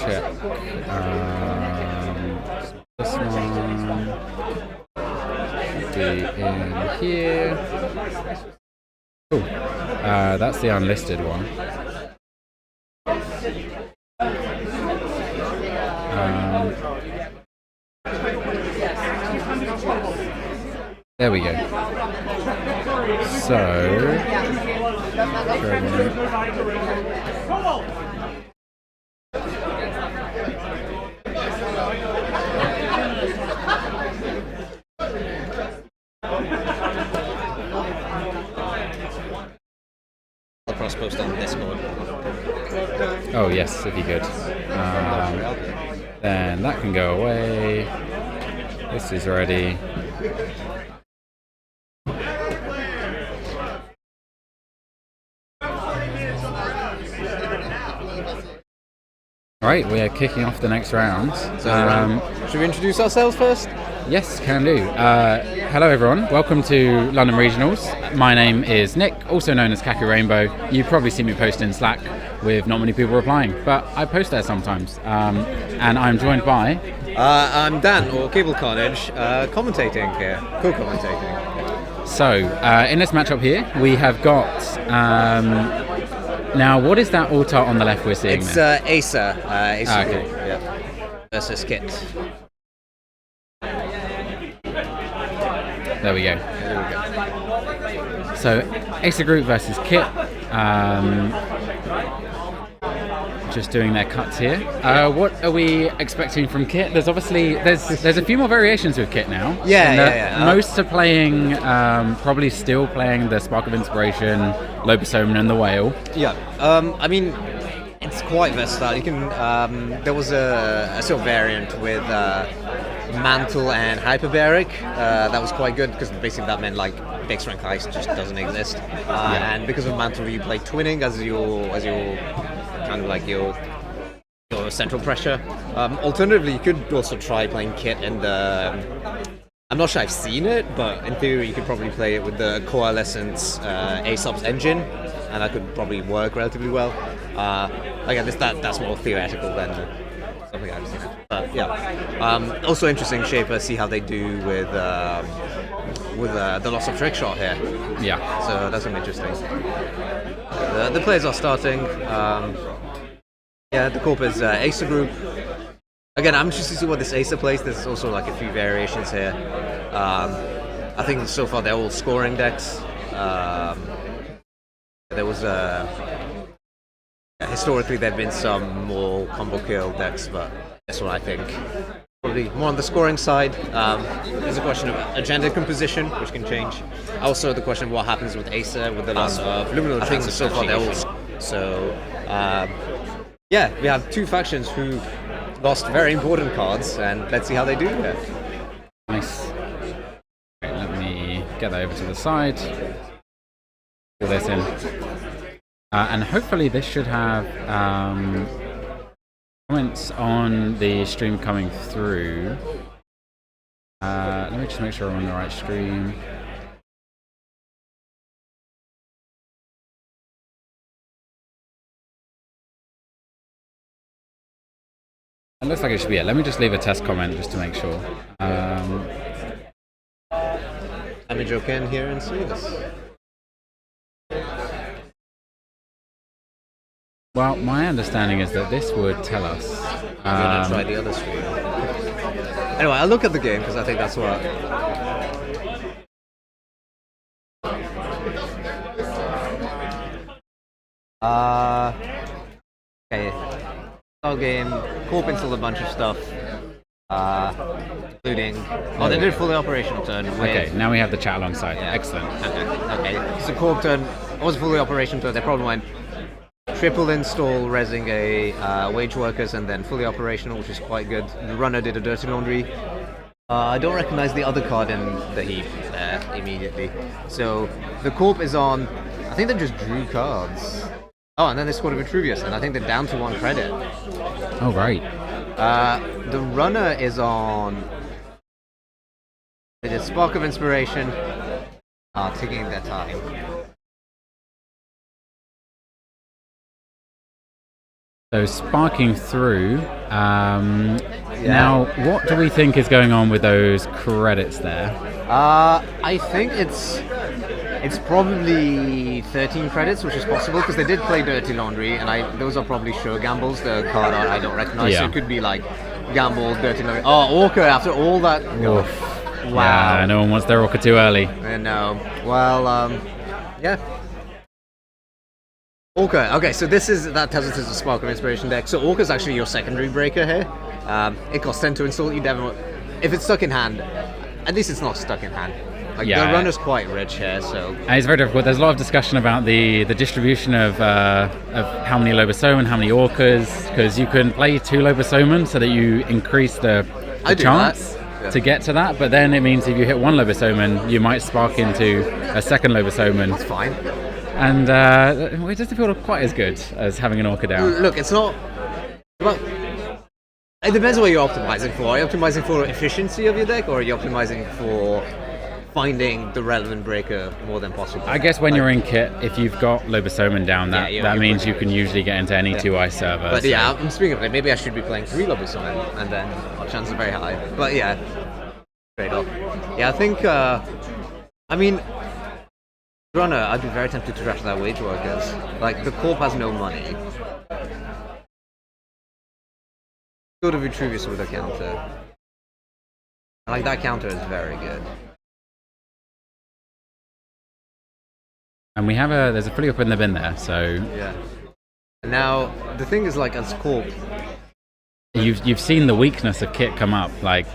check. This one be in here. Cool. That's the unlisted one. There we go. So, cross post on Discord. Oh yes, if you could. Then that can go away. This is ready. Right, we are kicking off the next round. Should we introduce ourselves first? Yes, can do. Hello everyone, welcome to London Regionals. My name is Nick, also known as Kaku Rainbow. You probably see me post in Slack with not many people replying, but I post there sometimes. And I'm joined by... I'm Dan, or Cable Carnage, commentating here, co-commentating. So, in this matchup here, we have got... now, what is that altar on the left we're seeing? It's Acer. Acer okay. Yeah. Versus Kit. There we go. So, Acer Group versus Kit. Just doing their cuts here. What are we expecting from Kit? There's obviously there's a few more variations with Kit now. Yeah. Most are playing, probably still playing the Spark of Inspiration, Lobosomen, and the Whale. Yeah. I mean, it's quite versatile. You can. There was a sort of variant with Mantle and Hyperbaric. That was quite good because basically that meant like big strength ice just doesn't exist. And because of Mantle, you play Twinning as your kind of like your central pressure. Alternatively, you could also try playing Kit in the... I'm not sure I've seen it, but in theory you could probably play it with the Coalescence Aesop's engine, and that could probably work relatively well. Again, that's more theoretical than something I've seen. But yeah, also interesting shaper. See how they do with the loss of trick shot here. Yeah. So that's gonna be interesting. The players are starting. The corp is Acer Group. Again, I'm interested to see what this Acer plays. There's also like a few variations here. I think so far they're all scoring decks. There was historically there have been some more combo kill decks, but that's what I think. Probably more on the scoring side. There's a question of agenda composition, which can change. Also, the question of what happens with Acer with the loss of Luminal. I think so far they're all so. We have two factions who lost very important cards, and let's see how they do here. Nice. Okay, let me get that over to the side. Pull this in. And hopefully this should have comments on the stream coming through. Let me just make sure I'm on the right stream. It looks like it should be it. Let me just leave a test comment just to make sure. Let me joke in here and see this. Well, my understanding is that this would tell us. I'm going to try the other screen. Anyway, I'll look at the game because I think that's what... Okay. Start game. Corp installed a bunch of stuff. Including... Oh, they did a fully operational turn with... Okay, now we have the chat alongside. Yeah. Excellent. Okay. So Corp turn was a fully operational turn. They probably went triple install, resing a wage workers, and then fully operational, which is quite good. The runner did a dirty laundry. I don't recognize the other card in the heap there immediately. So the Corp is on... I think they just drew cards. Oh, and then they scored a Vitruvius, and I think they're down to 1 credit. Oh, right. The runner is on... They did Spark of Inspiration, taking their time. So sparking through. Now, what do we think is going on with those credits there? I think it's probably 13 credits, which is possible because they did play Dirty Laundry, and those are probably show gambles. The card art I don't recognize, so it could be like gamble, Dirty Laundry. Oh, Orca! After all that, Oof. wow! Yeah, no one wants their Orca too early. I know. Well, yeah. Orca. Okay, so that tells us it's a Spark of Inspiration deck. So Orca's actually your secondary breaker here. It costs 10 to install. You never, if it's stuck in hand, at least it's not stuck in hand. Like the runner's quite rich here, so and it's very difficult. There's a lot of discussion about the distribution of how many Lobosomen, how many Orcas, because you can play 2 Lobosomen so that you increase the chance to get to that. But then it means if you hit 1 Lobosomen, you might spark into a second Lobosomen. That's fine. And it doesn't feel quite as good as having an Orca down. Look, it's not. Well, it depends on what you're optimizing for. Are you optimizing for efficiency of your deck, or are you optimizing for finding the relevant breaker more than possible? I guess when you're in kit, if you've got Lobosomen down, that means you can usually get into any 2-eye server. But yeah, I'm speaking of it. Maybe I should be playing 3 Lobosomen, and then our chances are very high. But yeah, trade off. Yeah, I think. I mean, Runner, I'd be very tempted to trash that Wage Workers. Like the Corp has no money. Go to Vitruvius with a counter. Like that counter is very good. And we have there's a fully up in the bin there, so yeah. And now the thing is, like, as Corp, you've seen the weakness of Kit come up. Like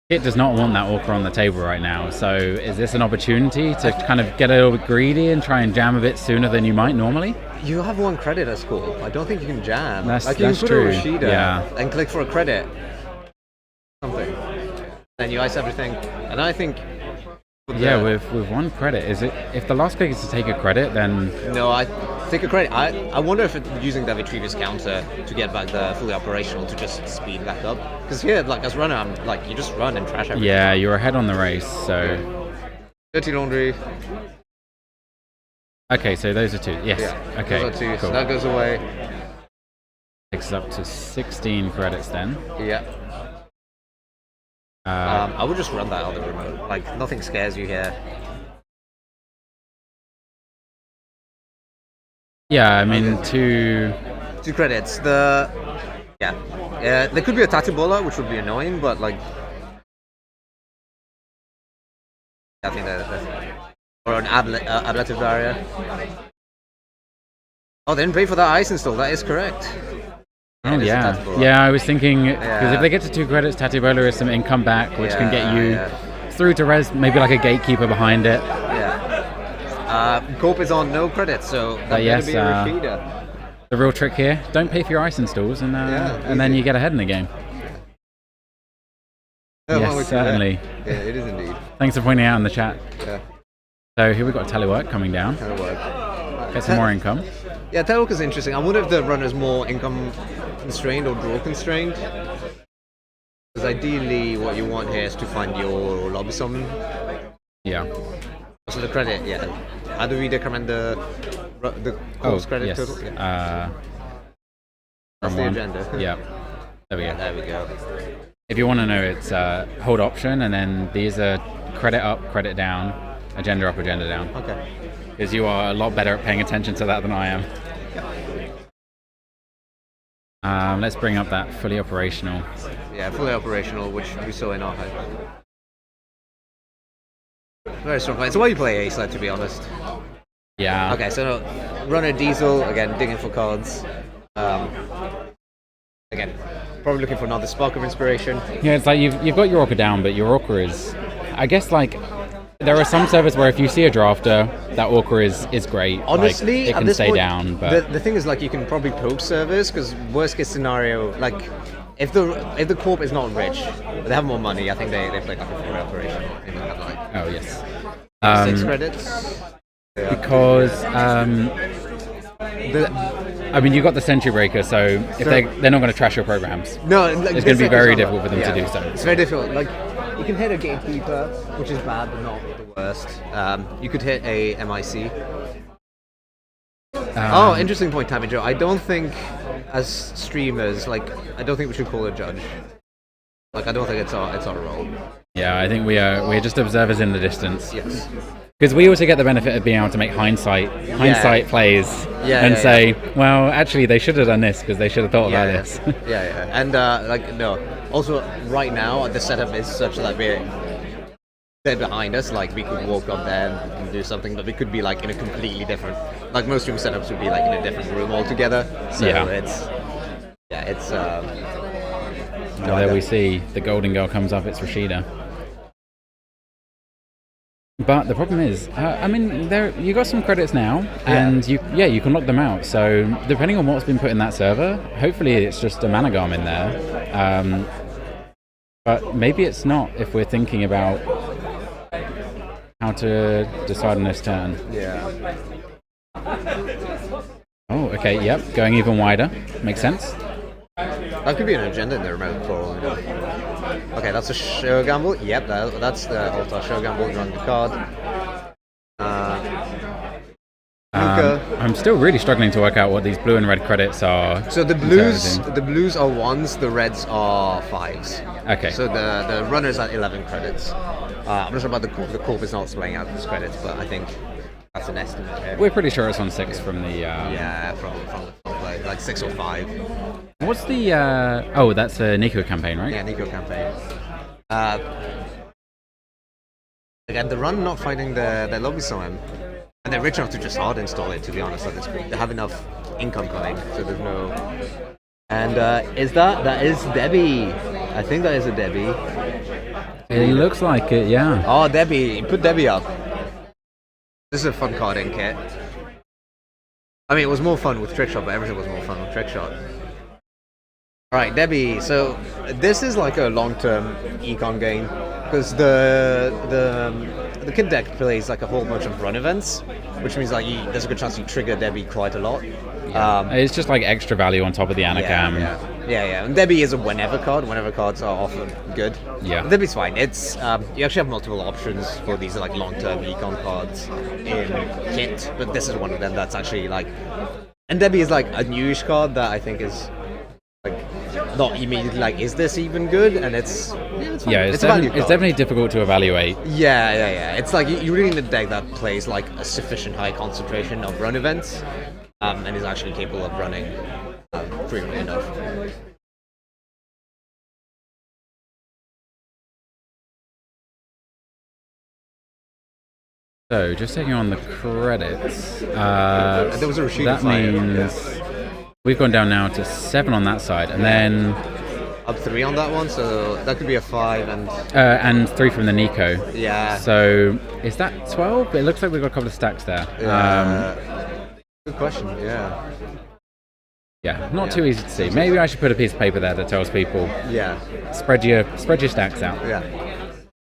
Kit does not want that Orca on the table right now. So is this an opportunity to kind of get a little bit greedy and try and jam a bit sooner than you might normally? You have 1 credit as Corp. I don't think you can jam. That's like you can put true. a Rashida and click for a credit. Something. Then you ice everything. And I think. With 1 credit, is it? If the last click is to take a credit, then no, I take a credit. I wonder if it's using the Vitruvius counter to get back the fully operational to just speed back up. Because here, like as runner, I'm like you just run and trash everything. Yeah, you're ahead on the race. So Dirty Laundry. Okay, so those are 2. Yes. Yeah, okay. Those are 2. Cool. So that goes away. Takes us up to 16 credits then. Yeah. I would just run that other remote. Like, nothing scares you here. Yeah, I mean, 2 credits. There could be a Tatibola, which would be annoying, but like, I think or an ablative barrier. Oh, they didn't pay for that ice install. That is correct. Oh yeah, I was thinking because if they get to 2 credits, Tatibola is some income back, which can get you through to res, maybe like a gatekeeper behind it. Yeah. Corp is on no credits, so that better be a Rashida. The real trick here: don't pay for your ice installs, and then you get ahead in the game. Yes, certainly. Yeah, it is indeed. Thanks for pointing out in the chat. Yeah. So here we've got telework coming down. Get some more income. Yeah, telework is interesting. I wonder if the runner's more income constrained or draw constrained. Because ideally, what you want here is to find your Lobosomen. Yeah. So the credit, How do we decrement the course credit total? Yeah. That's the agenda. Yeah. There we go. There we go. If you want to know, it's hold option, and then these are credit up, credit down, agenda up, agenda down. Okay. Because you are a lot better at paying attention to that than I am. Let's bring up that fully operational. Yeah, fully operational, which we saw in our hype. Very strong play. So why do you play Ace, to be honest? Yeah. Okay, so runner Diesel, again, digging for cards. Again, probably looking for another spark of inspiration. Yeah, it's like you've got your Orca down, but your Orca is... I guess, like... There are some servers where if you see a drafter, that Orca is great. Honestly, like, it can stay down. But the thing is, like, you can probably poke servers because worst case scenario, like, if the corp is not rich, but they have more money, I think they play like a full operation. You know, like, oh yes. 6 credits. Because I mean, you got the Sentry Breaker, so if they're not going to trash your programs. No, it's going to be very difficult for them to do so. It's very difficult. Like, you can hit a Gatekeeper, which is bad, but not the worst. You could hit a MIC. Interesting point, Tammy Joe. I don't think as streamers, like, I don't think we should call a judge. Like, I don't think it's our role. Yeah, I think we're just observers in the distance. Yes. Because we also get the benefit of being able to make hindsight plays and say, well, actually, they should have done this because they should have thought about this. Yeah. And no. Also, right now the setup is such that they're behind us. Like, we could walk up there and do something, but we could be like in a completely different. Like, most room setups would be like in a different room altogether. So it's. There we see the golden girl comes up. It's Rashida. But the problem is, I mean, you got some credits now, and you can lock them out. So depending on what's been put in that server, hopefully it's just a Managam in there. But maybe it's not if we're thinking about how to decide on this turn. Yeah. Oh, okay, yep, going even wider. Makes sense. That could be an agenda in the remote for all we know. Okay, that's a show gamble. Yep, that's the altar show gamble. Drawing the card. I'm still really struggling to work out what these blue and red credits are. So the blues are 1s, the reds are 5s. Okay. So the runners are 11 credits. I'm not sure about the corp. The corp is not spelling out these credits, but I think that's an estimate here. We're pretty sure it's on 6 from the. From the play, like 6 or 5. What's the? That's a Nico campaign, right? Yeah, Nico campaign. Again, the run not finding the lobby summon, and they're rich enough to just hard install it. To be honest, at this point, they have enough income coming, so there's no. And that is Debbie? I think that is a Debbie. It looks like it, yeah. Oh, Debbie! Put Debbie up. This is a fun card in kit. I mean, it was more fun with Trickshot, but everything was more fun with Trickshot. Alright, Debbie, so this is like a long-term econ game, because the kit deck plays like a whole bunch of run events, which means like there's a good chance you trigger Debbie quite a lot. It's just like extra value on top of the Anacam. Yeah. And Debbie is a whenever card. Whenever cards are often good. Yeah. Debbie's fine. It's you actually have multiple options for these like long-term econ cards in kit, but this is one of them that's actually like. And Debbie is like a newish card that I think is like not immediately like, is this even good? And it's fine. It's definitely difficult to evaluate. Yeah. It's like you really need a deck that plays like a sufficient high concentration of run events, and is actually capable of running frequently enough. So, just taking on the credits. There was a Rashida that means we've gone down now to 7 on that side, and then up 3 on that one, so that could be a 5 and 3 from the Nico. Yeah. So is that 12? It looks like we've got a couple of stacks there. Good question. Yeah, not too easy to see. Maybe I should put a piece of paper there that tells people. Yeah. Spread your stacks out. Yeah.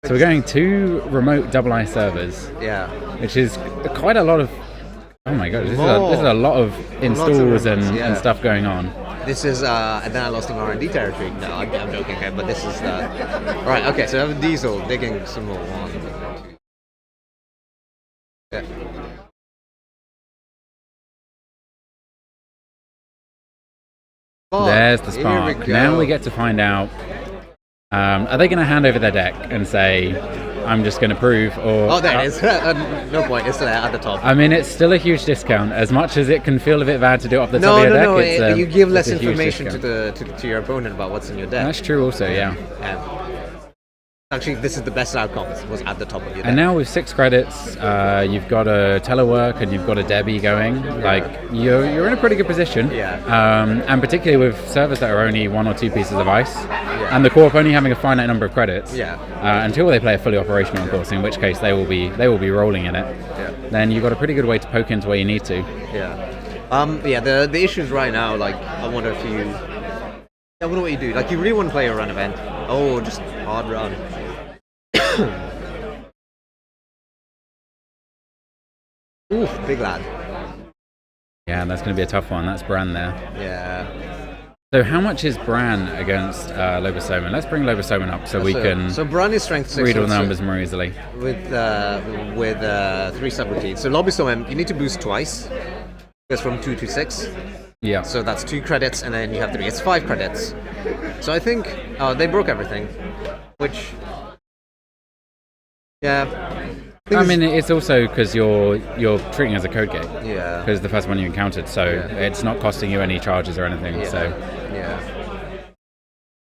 So we're going 2 remote double I servers. Yeah. Which is quite a lot of. Oh my god, this is a lot of installs and stuff going on. This is and then I lost in R&D territory. No, I'm joking. Okay, but this is right. Okay, so I have a Diesel digging some more. 1, 2. Yeah. There's the spark. Now we get to find out. Are they going to hand over their deck and say, I'm just going to prove, or... Oh, there it is. No point, it's there at the top. I mean, it's still a huge discount. As much as it can feel a bit bad to do it off the top of your deck, No, you give less information to your opponent about what's in your deck. That's true also, yeah. Actually, this is the best outcome. It was at the top of your deck. And now with 6 credits, you've got a telework and you've got a Debbie going. Like, you're in a pretty good position. Yeah. And particularly with servers that are only 1 or 2 pieces of ice, and the Corp only having a finite number of credits. Yeah. Until they play a fully operational, of course, in which case they will be rolling in it. Yeah. Then you've got a pretty good way to poke into where you need to. Yeah. The issues right now, like, I wonder if you. I wonder what you do. Like, you really want to play a run event. Oh, just hard run. Oof, big lad. Yeah, that's going to be a tough one. That's Bran there. Yeah. So how much is Bran against Lobosoman? Let's bring Lobosoman up so we can so Bran is strength 6 read all the numbers more easily. With 3 subroutines. So Lobosoman, you need to boost twice. Goes from 2 to 6. Yeah. So that's 2 credits, and then you have 3. It's 5 credits. So I think they broke everything, which, yeah. I mean, it's also because you're treating it as a code gate. Yeah. Because the first one you encountered, so it's not costing you any charges or anything. Yeah. So. Yeah.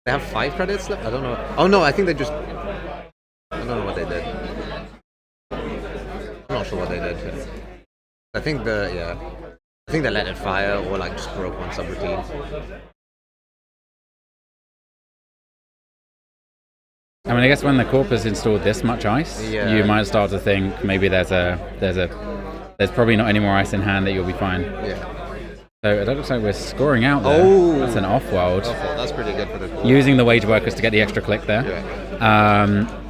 They have 5 credits left? I don't know. Oh no, I think they just. I don't know what they did. I'm not sure what they did. I think they let it fire or like just broke one subroutine. I mean, I guess when the corp has installed this much ice, you might start to think maybe there's probably not any more ice in hand that you'll be fine. Yeah. So it looks like we're scoring out there. Oh, that's an off-world. That's pretty good for the corp. Using the wage workers to get the extra click there. Yeah.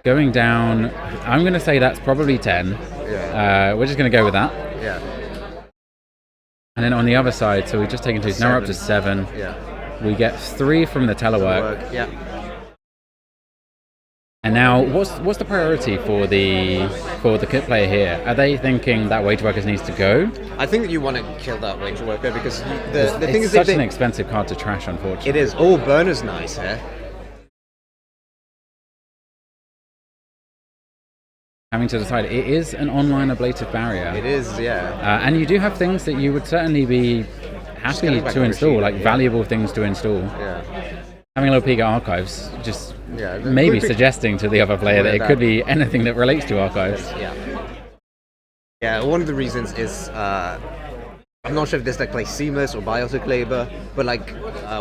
Going down, I'm going to say that's probably 10. Yeah. We're just going to go with that. Yeah. And then on the other side, so we've just taken 2. So now we're up to 7. Yeah. We get 3 from the telework. Yeah. And now, what's the priority for the kit player here? Are they thinking that wage workers needs to go? I think that you want to kill that wage worker because the thing is such an expensive card to trash, unfortunately. It is. Oh, burner's nice, eh? Having to decide, it is an online ablative barrier. It is, yeah. And you do have things that you would certainly be happy to install, like valuable things to install. Yeah. Having a little peek at archives, just maybe quick suggesting to the other player that it could be anything that relates to archives. Yeah. Yeah, one of the reasons is I'm not sure if this deck plays Seamless or Biotic Labor, but like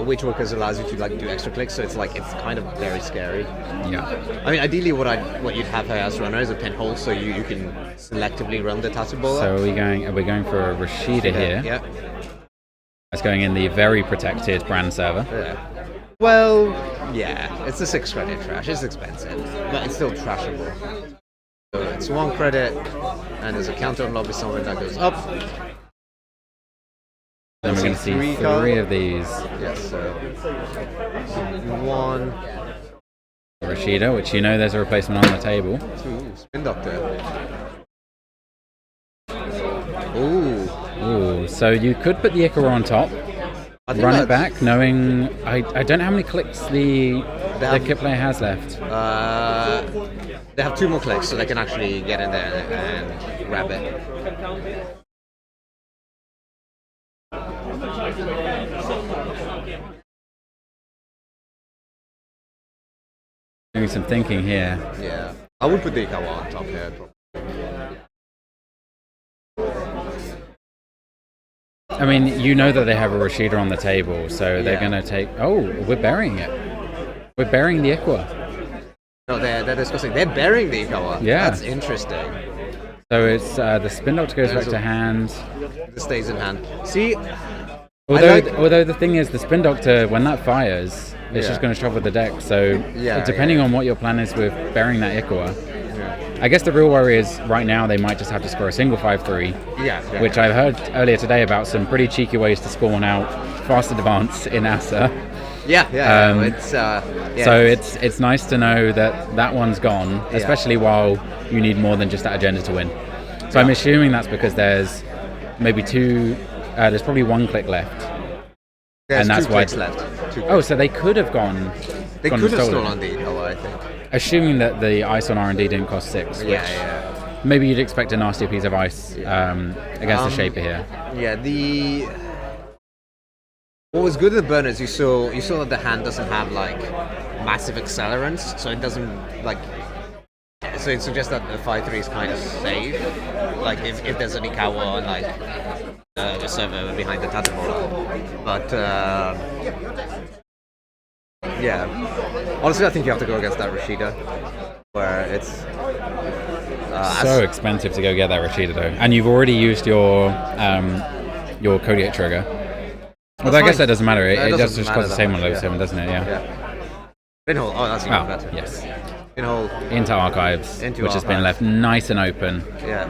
Wage Workers allows you to like do extra clicks, so it's kind of very scary. Yeah. I mean, ideally, what you'd have here as runner is a pinhole, so you can selectively run the Tatabola. So are we going for a Rashida here? Yeah. That's going in the very protected brand server. Yeah. Well, yeah, it's a 6 credit trash. It's expensive, but it's still trashable. So it's 1 credit, and there's a counter on lobby summon that goes up. Then we're going to see 3 of these. Yes, so 1. Rashida, which you know there's a replacement on the table. 2. Spin Doctor. Ooh. Ooh, so you could put the Ikora on top, run it back, knowing I don't know how many clicks the kit player has left. They have 2 more clicks, so they can actually get in there and grab it. Doing some thinking here. Yeah, I would put the Ikawa on top here. I mean, you know that they have a Rashida on the table, so they're going to take... Oh, we're burying it. We're burying the Ikwa. No, they're discussing. They're burying the Ikawa. Yeah. That's interesting. So it's the Spin Doctor goes back to hand. This stays in hand. See? Although the thing is, the Spin Doctor, when that fires, it's just going to shuffle the deck. So depending on what your plan is with burying that Ikwa, I guess the real worry is right now they might just have to score a single 5-3, which I've heard earlier today about some pretty cheeky ways to spawn out fast advance in ASA. So it's nice to know that one's gone, especially while you need more than just that agenda to win. So I'm assuming that's because there's maybe 2. There's probably 1 click left. There's and that's 2 clicks left. 2 clicks. So they could have gone. They could have stolen the Ikawa, I think. Assuming that the ice on R&D didn't cost 6, which maybe you'd expect a nastier piece of ice against the Shaper here. Yeah, what was good with the burners, you saw that the hand doesn't have like massive accelerants, so it doesn't like. So it suggests that the 5-3 is kind of safe. Like if there's an Ikawa on like the server behind the Tatabola, but. Yeah. Honestly, I think you have to go against that Rashida, where it's so expensive to go get that Rashida though, and you've already used your Kodiak trigger. Although I guess that doesn't matter. It just costs the same on low 7, doesn't it? Yeah. Pinhole. Oh, that's even better. Yes. Pinhole into archives, which has been left nice and open. Yeah.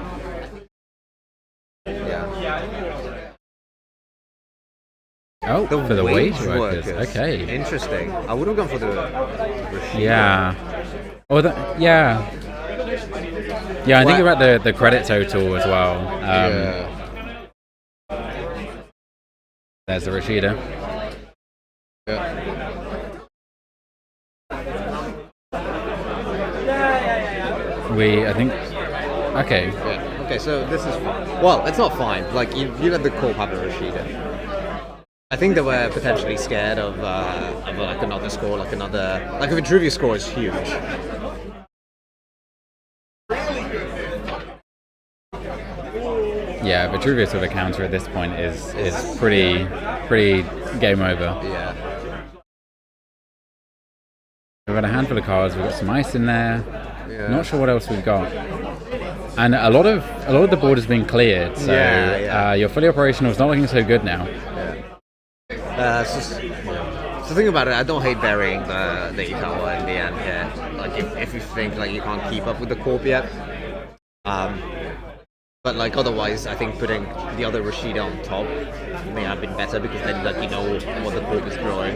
Oh, for the wage workers. Okay. Interesting. I would have gone for the Rashida. Yeah. I think about the credit total as well. There's the Rashida. Yeah. I think. Okay. Yeah. Okay, so this is well, it's not fine. Like you let the Corp have a Rashida. I think they were potentially scared of like another score, like if a Vitruvius score is huge. Yeah, Vitruvius with a counter at this point is pretty game over. Yeah. We've got a handful of cards. We've got some ice in there. Yeah. Not sure what else we've got. And a lot of the board has been cleared. So your fully operational is not looking so good now. Yeah. So think about it. I don't hate burying the Ikawa in the end here. Like if you think like you can't keep up with the Corp yet. But like otherwise, I think putting the other Rashida on top may have been better because then like you know what the Corp is drawing.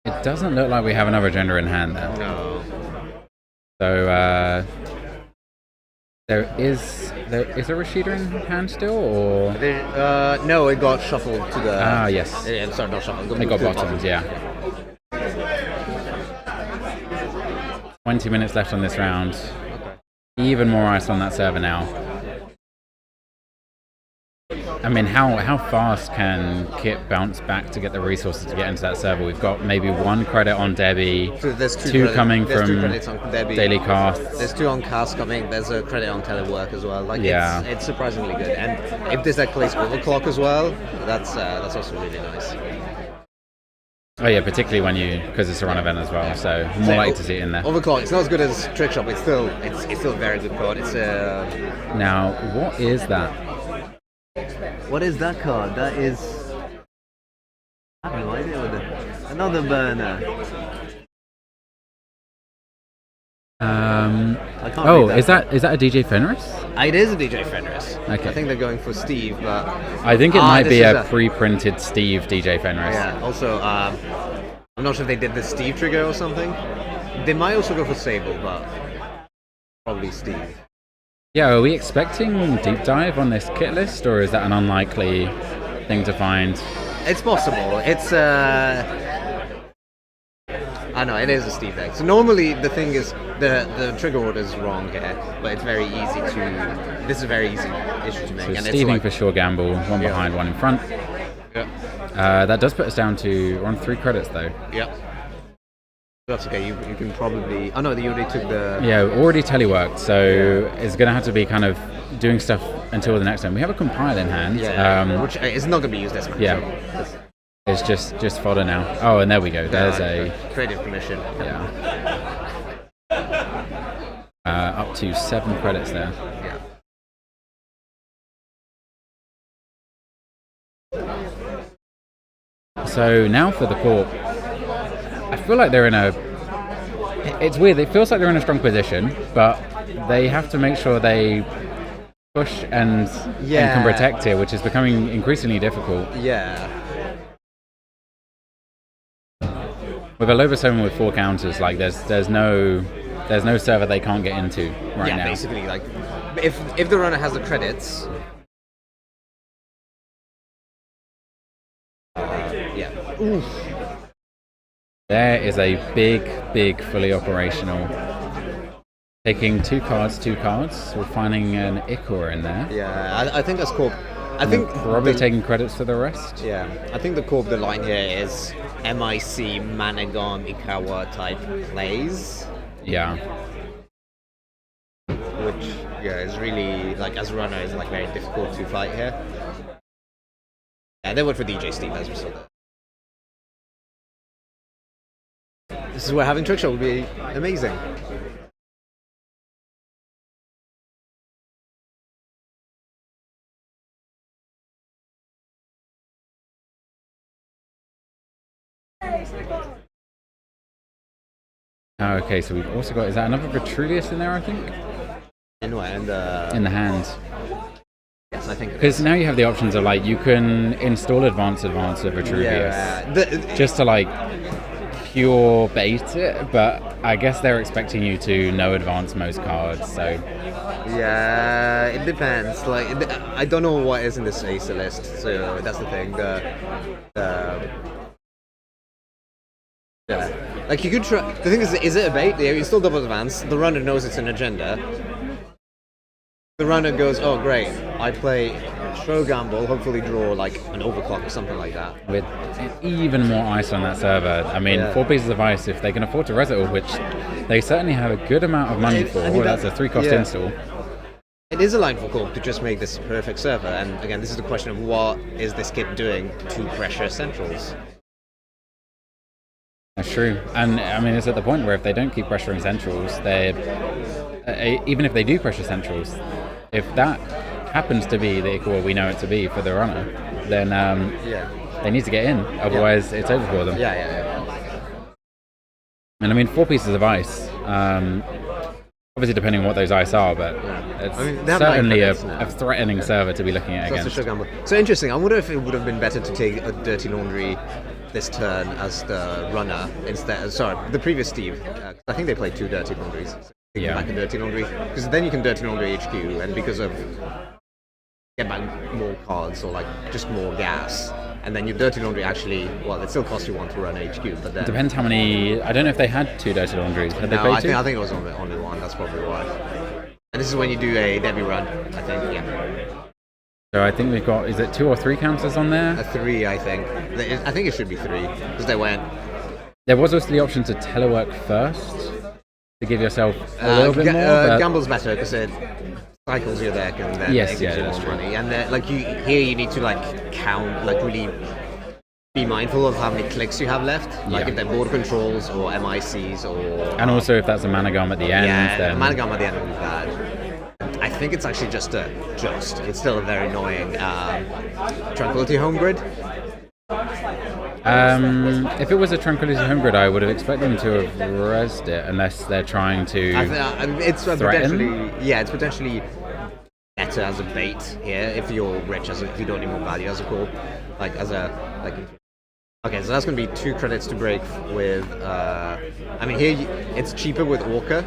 It doesn't look like we have another gender in hand there. No. So there is a Rashida in hand still, or no, it got shuffled to the. Yes. Sorry, not shuffled. It got bottomed, yeah. 20 minutes left on this round. Okay. Even more ice on that server now. I mean, how fast can Kit bounce back to get the resources to get into that server? We've got maybe 1 credit on Debbie, So there's two coming there's from 2 credits on Debbie. daily casts. There's 2 on cast coming. There's a credit on telework as well. Like Yeah. it's surprisingly good. And if there's that place overclock as well, that's also really nice. Oh yeah, particularly because it's a run event as well, so more likely to see it in there. Overclock. It's not as good as Trick Shop. It's still a very good card. It's Now, what is that? What is that card? That is. I have no idea what another burner. I can't read Is that a DJ Fenris? It is a DJ Fenris. Okay. I think they're going for Steve, but I think it might this be is a pre-printed Steve DJ Fenris. yeah. Also, I'm not sure if they did the Steve trigger or something. They might also go for Sable, but probably Steve. Yeah, are we expecting deep dive on this kit list, or is that an unlikely thing to find? It's possible. It's I know it is a Steve deck. So normally the thing is the trigger order is wrong here, but it's very easy to. This is a very easy issue to make. So and Steving it's for sure gamble, 1 behind, 1 in front. Yeah. That does put us down to we're on 3 credits though. Yeah. That's okay. You can probably. Oh no, you already took the. Yeah, already teleworked, so it's going to have to be kind of doing stuff until the next time. We have a compile in hand. Yeah. Which is not going to be used this much. Yeah. So it's just fodder now. Oh, and there we go. There's a creative permission. yeah. Up to 7 credits there. Yeah. So now for the Corp. I feel like they're in a. It's weird. It feels like they're in a strong position, but they have to make sure they push and can protect here, which is becoming increasingly difficult. Yeah. With a Loba 7 with 4 counters, like there's no server they can't get into right now. Yeah, basically, like if the runner has the credits. Yeah. Oof. There is a big fully operational. Taking 2 cards. We're finding an Ikor in there. Yeah, I think that's Corp. I think probably taking credits for the rest. Yeah, I think the Corp, the line here is MIC, Managon, Ikawa type plays. Yeah. Which, is really, like, as a runner, is like very difficult to fight here. Yeah, they went for DJ Steve, as we saw that. This is where having Trick Shot would be amazing. Okay, so we've also got, is that another Vitruvius in there, I think? In the hand. Yes, I think. Because now you have the options of, like, you can install advanced of Vitruvius. Yeah. Just to, like, pure bait it, but I guess they're expecting you to know advance most cards, so Yeah, it depends. Like, I don't know what is in this Acer list, so that's the thing. Yeah. Like, you could try. The thing is it a bait? Yeah, you still double advance. The runner knows it's an agenda. The runner goes, oh great, I play show gamble, hopefully draw like an overclock or something like that. with even more ice on that server. I mean, Yeah. 4 pieces of ice, if they can afford to res it all, which they certainly have a good amount of money for. I mean, That's a 3-cost yeah. install. It is a line for Corp to just make this a perfect server, and again, this is the question of what is this kit doing to pressure centrals? That's true. And I mean, it's at the point where if they don't keep pressuring centrals, they even if they do pressure centrals, if that happens to be the equal we know it to be for the runner, then they need to get in. Otherwise, it's over for them. Yeah. And I mean, 4 pieces of ice. Obviously, depending on what those ice are, but it's I mean, they have certainly 9 a credits now. threatening server to be looking at That's the against. show gamble. So interesting. I wonder if it would have been better to take a Dirty Laundry this turn as the runner instead. Sorry, the previous Steve. I think they played 2 Dirty Laundries. Taking Yeah. back a Dirty Laundry, because then you can Dirty Laundry HQ, and because of get back more cards or like just more gas, and then your Dirty Laundry actually, well, it still costs you 1 to run HQ, but then Depends how many. I don't know if they had 2 Dirty Laundries. Had they no, played I 2? think it was only 1. That's probably why. And this is when you do a Debbie run, I think. Yeah, So I think we've got, is it 2 or 3 counters on there? a 3, I think. I think it should be 3 because they went. There was also the option to telework first to give yourself a little bit more. But Gamble's better because it cycles your deck and then Yes, it gives yeah, you that's more true. money. And then, like you need to like count, like really be mindful of how many clicks you have left. Like Yeah. if they're board controls or MICs or and also if that's a managam at the end, yeah, then Managam at the end would be bad. I think it's actually just a Jost. It's still a very annoying Tranquility home grid. if it was a Tranquility Homegrid, I would have expected them to have resed it, unless they're trying to. It's threaten? it's potentially better as a bait here if you're rich, if you don't need more value as a core, like as a like. Okay, so that's going to be 2 credits to break with. I mean, here it's cheaper with Orca.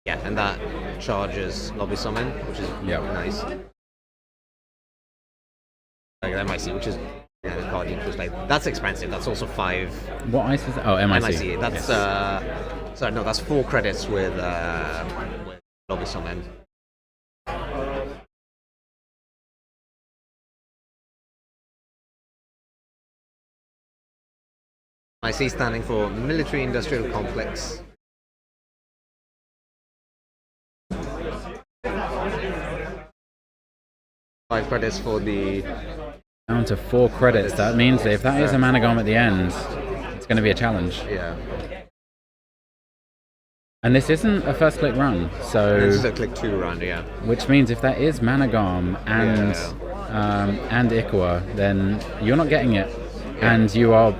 And that charges Lobby Summon, which is nice. Like MIC, which is the card you just like. That's expensive. That's also 5 What ice is that? Oh, MIC. MIC. That's sorry, no, that's 4 credits with Lobby Summon. MIC standing for Military Industrial Complex. Five credits for the. Down to 4 credits. That means that if that is a managam at the end, it's going to be a challenge. Yeah. And this isn't a first click run, so This is a click 2 round, yeah. which means if that is managam and Iqua, then you're not getting it, and you are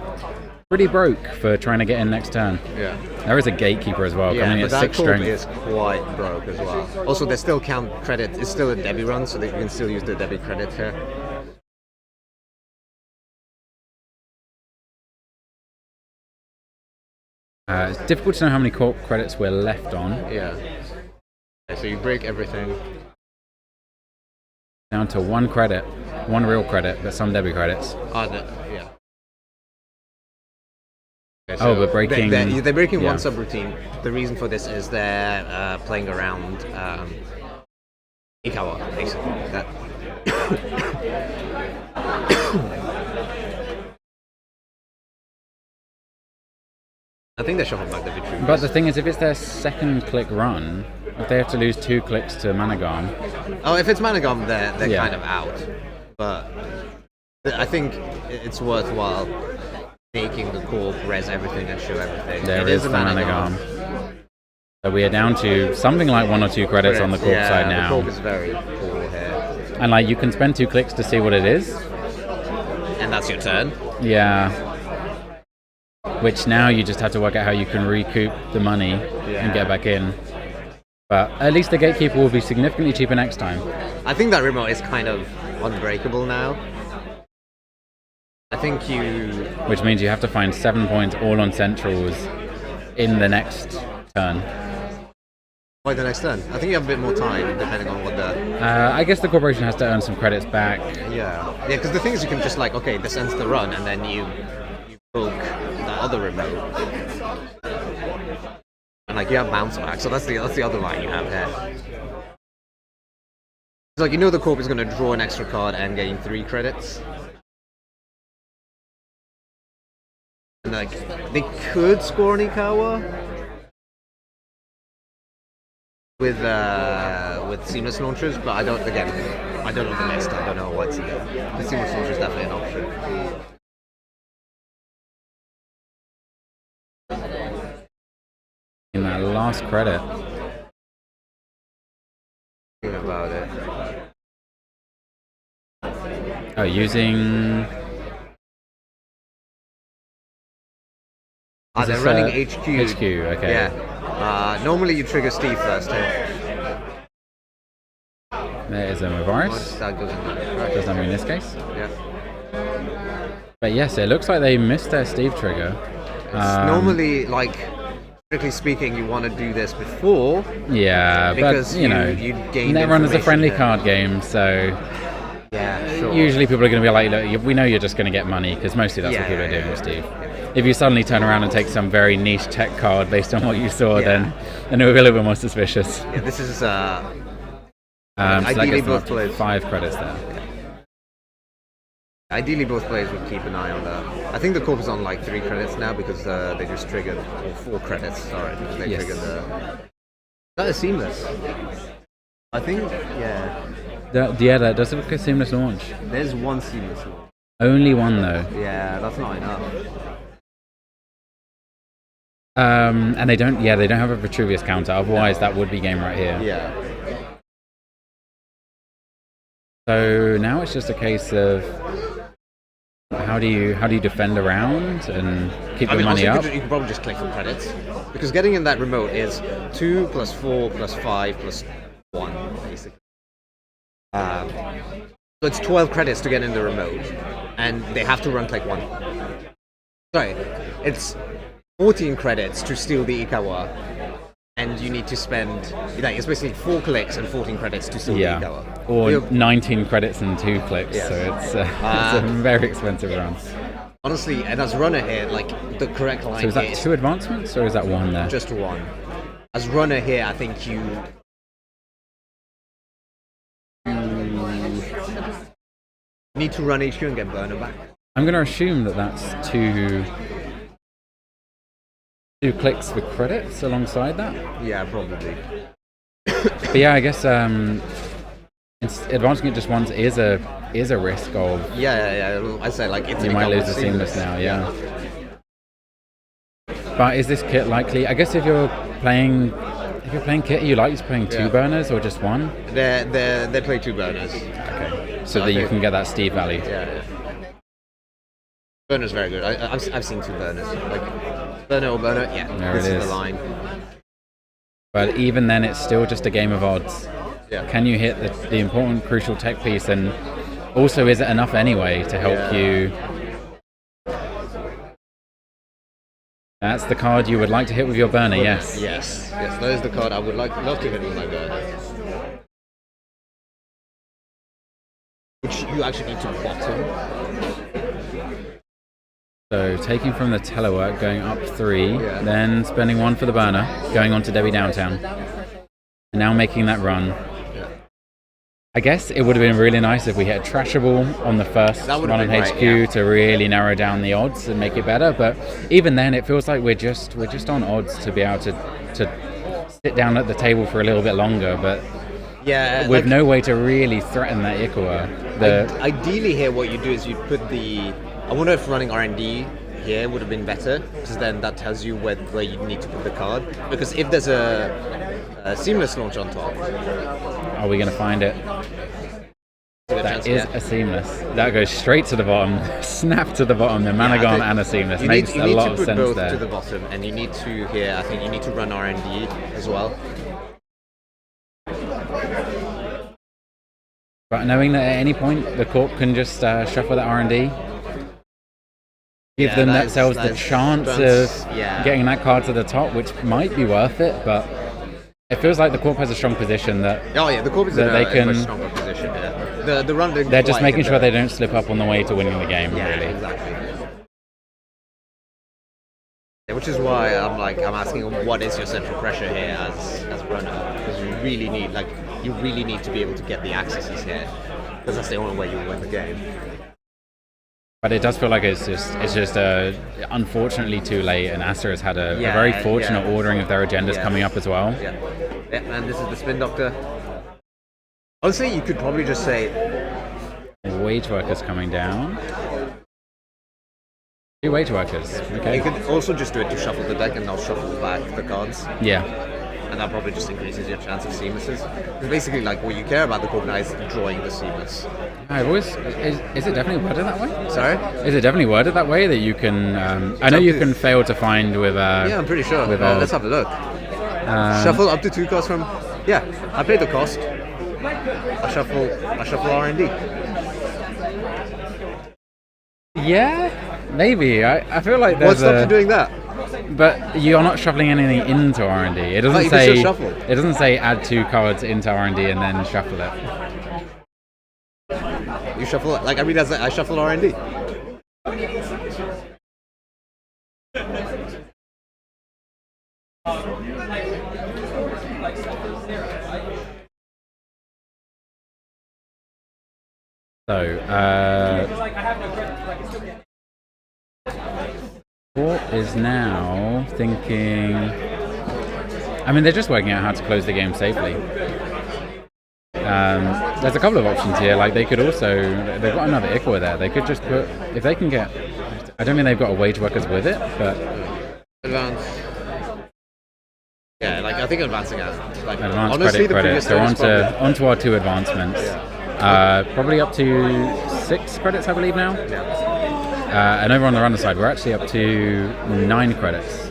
pretty broke for trying to get in next turn. Yeah. There is a gatekeeper as well, coming but at that 6 corp strength. is quite broke as well. Also, they still count credit. It's still a Debbie run, so that you can still use the Debbie credit here. It's difficult to know how many corp credits we're left on. Yeah. Okay, so you break everything. Down to 1 credit, 1 real credit, but some Debbie credits. Yeah. Okay, Oh, but breaking- They're breaking yeah. one subroutine. The reason for this is they're playing around Ikawa, basically. That. I think they're shuffling back the victory. But the thing is, if it's their 2nd click run, if they have to lose 2 clicks to managam, Oh, if it's Managam, they're Yeah. kind of out. But I think it's worthwhile making the corp res everything and show everything. there It is a the managam. So we are down to something like 1 or 2 credits on the corp side The now. corp is very poor here. And like you can spend 2 clicks to see what it is. And that's your turn. Yeah. Which now you just have to work out how you can recoup the money and get back in. But at least the gatekeeper will be significantly cheaper next time. I think that remote is kind of unbreakable now. I think you... Which means you have to find 7 points all on centrals in the next turn. Why the next turn? I think you have a bit more time, depending on what the... I guess the corporation has to earn some credits back. Yeah, because the thing is you can just like, okay, this ends the run, and then you broke the other remote. And like you have bounce back, so that's the other line you have here. It's like, you know, the corp is going to draw an extra card and gain 3 credits. And like, they could score an Ikawa with seamless launchers, but I don't know the list. I don't know what's here. The seamless launcher is definitely an option. In that last credit. Think about it. Oh, using... They're running HQ. HQ, okay. Yeah. Normally you trigger Steve first. There is a Mavaris. That Does that mean in this case? Yeah. But yes, it looks like they missed their Steve trigger. Normally, like, strictly speaking, you want to do this before. Yeah, because but you know, Netrunner is a friendly card game, so yeah, sure. Usually people are going to be like, look, we know you're just going to get money, because mostly that's what people are doing with Steve. If you suddenly turn around and take some very niche tech card based on what you saw, then it will be a little bit more suspicious. Yeah, this is ideally so both players 5 credits there. Ideally, both players would keep an eye on that. I think the corp is on like 3 credits now because they just triggered, or 4 credits. Sorry, because they triggered the. That is seamless. I think, yeah. That does look like a seamless launch. There's one seamless launch. Only one though. Yeah, that's not enough. And they don't have a Vitruvius counter. Otherwise, that would be game right here. Yeah. So now it's just a case of how do you defend around and keep the money up? You could probably just click on credits, because getting in that remote is 2 plus 4 plus 5 plus 1 basically. So it's 12 credits to get in the remote, and they have to run click 1. Sorry, it's 14 credits to steal the Ikawa, and you need to spend, like, it's basically 4 clicks and 14 credits to steal the Ikawa. Or 19 credits and 2 clicks, so it's a very expensive run. Honestly, and as runner here, like, the correct line So is that 2 advancements, or is that 1 there? Just 1. As runner here, I think you need to run HQ and get burner back. I'm going to assume that that's 2 clicks for credits alongside that. Yeah, probably. But yeah, I guess advancing it just once is a risk of. Yeah. I say like you might lose the seamless now. Yeah. But is this kit likely? I guess if you're playing kit, are you likely to playing 2 burners or just 1? They play 2 burners. Okay. So that you can get that Steve value. Yeah. Burner's very good. I've seen 2 burners. Like burner or burner. Yeah. This is the line. But even then, it's still just a game of odds. Yeah. Can you hit the important, crucial tech piece, and also is it enough anyway to help you? That's the card you would like to hit with your burner. Yes. Yes. That is the card I would love to hit with my burner. Which you actually need to bottom. So taking from the telework, going up 3, then spending 1 for the burner, going on to Debbie Downtown, and now making that run. I guess it would have been really nice if we hit a trashable on the first run on HQ to really narrow down the odds and make it better. But even then, it feels like we're just on odds to be able to sit down at the table for a little bit longer. But with no way to really threaten that Ikawa. Ideally, here what you do is you put the. I wonder if running R&D here would have been better, because then that tells you where you need to put the card. Because if there's a seamless launch on top, are we going to find it? That is a seamless. That goes straight to the bottom, snap to the bottom, the mana gone and a seamless. Makes a lot of sense there. You need to put both to the bottom, and you need to here. I think you need to run R&D as well. But knowing that at any point the corp can just shuffle that R&D. give themselves the chance of getting that card to the top, which might be worth it, but it feels like the Corp has a strong position that. Oh yeah, the Corp is in a much stronger position. Yeah. The run. They're just making sure they don't slip up on the way to winning the game. Yeah, really. Exactly. Yeah, which is why I'm asking, what is your central pressure here as a runner? Because you really need to be able to get the accesses here, because that's the only way you win the game. But it does feel like it's just unfortunately too late, and Aster has had a very fortunate ordering of their agendas coming up as well. Yeah, and this is the Spin Doctor. Honestly, you could probably just say Wage Workers coming down. 2 Wage Workers. Okay. You could also just do it to shuffle the deck and not shuffle back the cards. Yeah. And that probably just increases your chance of seamlesses. Because basically, what you care about the Corp now is drawing the seamless. Is it definitely worded that way? Sorry? Is it definitely worded that way that you can? I know you can fail to find with. Yeah, I'm pretty sure. Let's have a look. Shuffle up to 2 cards from. Yeah, I paid the cost. I shuffle R&D. Yeah, maybe. I feel like there's What's up to doing that? But you're not shuffling anything into R&D. It doesn't say shuffle. It doesn't say add 2 cards into R&D and then shuffle it. You shuffle it. I read as I shuffle R&D. So, Corp is now thinking. I mean, they're just working out how to close the game safely. There's a couple of options here. Like they could also, they've got another Ichor there. They could just put, if they can get. I don't mean they've got a Wage Workers with it, but advance. Yeah, I think advancing out. Advanced Honestly, credit. So onto our 2 advancements. Yeah. Probably up to 6 credits, I believe now. Yeah. And over on the runner side, we're actually up to 9 credits.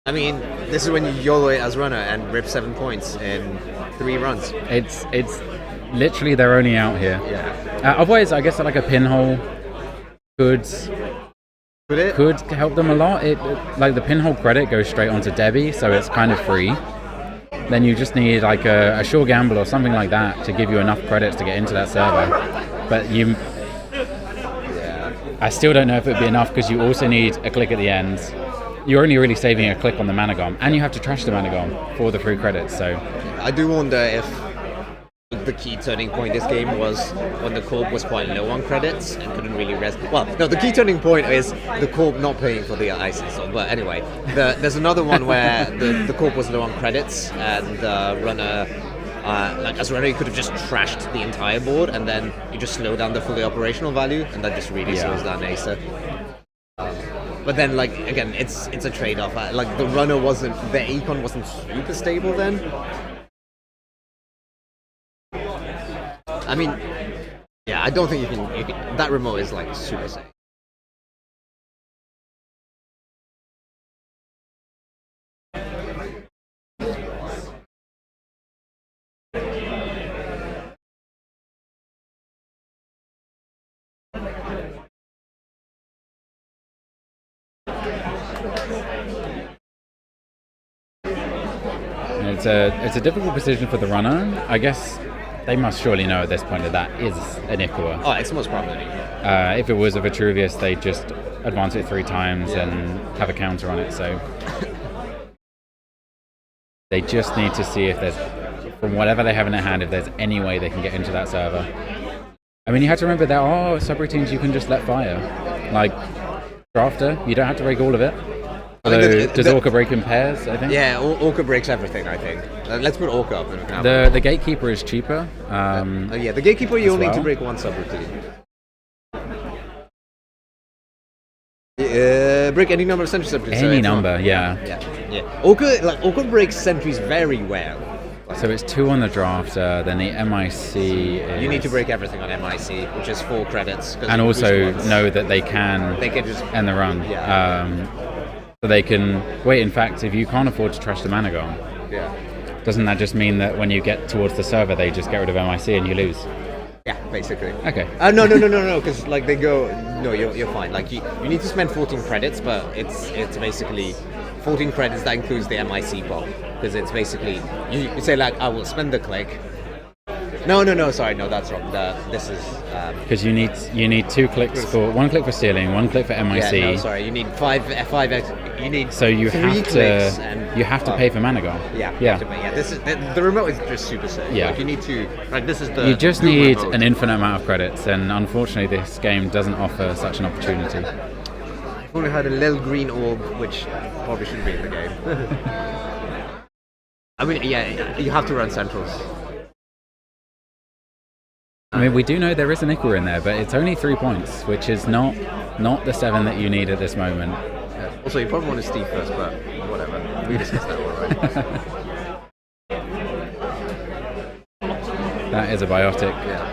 I mean, this is when you YOLO it as runner and rip 7 points in 3 runs. It's literally they're only out here. Yeah. Otherwise, I guess a pinhole could help them a lot. Like the pinhole credit goes straight onto Debbie, so it's kind of free. Then you just need a sure gamble or something like that to give you enough credits to get into that server. But I still don't know if it would be enough, because you also need a click at the end. You're only really saving a click on the mana gom, and you have to trash the mana gom for the 3 credits. So I do wonder if the key turning point this game was when the Corp was quite low on credits and couldn't really rest. Well, no, the key turning point is the Corp not paying for the ISIS. But anyway, there's another one where the Corp was low on credits, and runner, as runner, you could have just trashed the entire board, and then you just slow down the fully operational value, and that just really slows down Acer. But then, again, it's a trade-off. The runner the econ wasn't super stable then. I mean, yeah, I don't think you can. That remote is super safe. It's a difficult position for the runner. I guess they must surely know at this point that is an Ichor. Oh, it's most probably. If it was a Vitruvius, they'd just advance it 3 times and have a counter on it. So they just need to see if there's, from whatever they have in their hand, if there's any way they can get into that server. I mean, you have to remember there are subroutines you can just let fire. Like Drafter, you don't have to break all of it. Although, does Orca break in pairs, I think? Yeah, Orca breaks everything, I think. Let's put Orca up. The Gatekeeper is cheaper. The Gatekeeper, you only need to break 1 subroutine. Break any number of sentry subroutines. Any number, yeah. Orca breaks sentries very well. So it's 2 on the Drafter, then the MIC is... You need to break everything on MIC, which is 4 credits. And also know that they can just end the run. Yeah. So they can... Wait, in fact, if you can't afford to trash the mana gone, yeah, doesn't that just mean that when you get towards the server, they just get rid of MIC and you lose? Yeah, basically. Okay. No, because like they go. No, you're fine. Like you need to spend 14 credits, but it's basically 14 credits that includes the MIC pop, because it's basically you say like I will spend the click. No, sorry, no, that's wrong. This is Because you need 2 clicks for 1 click for stealing, 1 click for MIC. yeah, no, sorry, you need five. You need So you 3 have clicks to and, you have to pay for mana gold. Yeah, Yeah. This is the remote is just super sick. Yeah. Like you need to like this is the. You just good need remote. an infinite amount of credits, and unfortunately, this game doesn't offer such an opportunity. I've only had a little green orb, which probably shouldn't be in the game. I mean, yeah, you have to run centrals. I mean, we do know there is an Icar in there, but it's only 3 points, which is not the 7 that you need at this moment. Yeah. Also, you probably want to Steve first, but whatever. We discussed that already. That is a biotic. Yeah.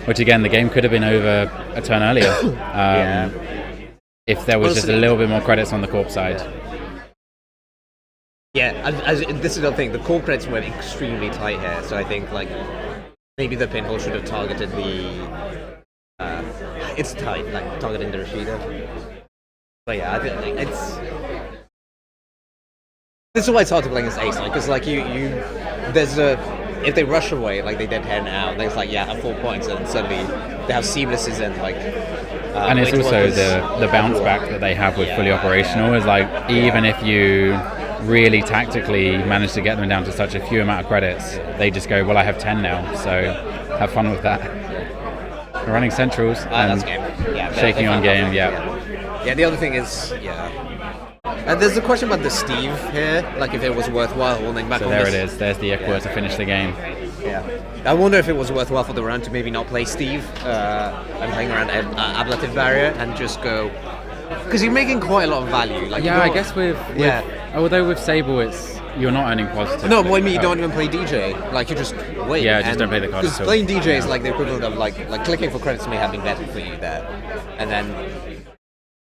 Which again, the game could have been over a turn earlier. Yeah. If there was just a little bit more credits on the corp side. Yeah, this is the thing. The core credits were extremely tight here, so I think like maybe the pinhole should have targeted the. It's tight, like targeting the Rashida. But yeah, I think like, it's. This is why it's hard to play against Ace, like because like you there's a if they rush away like they did here now, then it's like yeah, have 4 points, and suddenly they have seamlesses and like. And it's also the bounce back that they have with fully operational is like even if you really tactically manage to get them down to such a few amount of credits, they just go, well, I have 10 now, so have fun with that. We're running centrals and that's game. Yeah, shaking on game. Yeah, the other thing is there's a question about the Steve here, like if it was worthwhile holding back. So on there this. it is. There's the Equa to finish the game. Yeah, I wonder if it was worthwhile for the round to maybe not play Steve and playing around ablative barrier and just go because you're making quite a lot of value. Like Yeah, I guess with although with Sable it's you're not earning positive. No, but I mean you don't even play DJ. Like you just wait. Yeah, just don't play the card. Because playing DJ is like the equivalent of like clicking for credits may have been better for you there, and then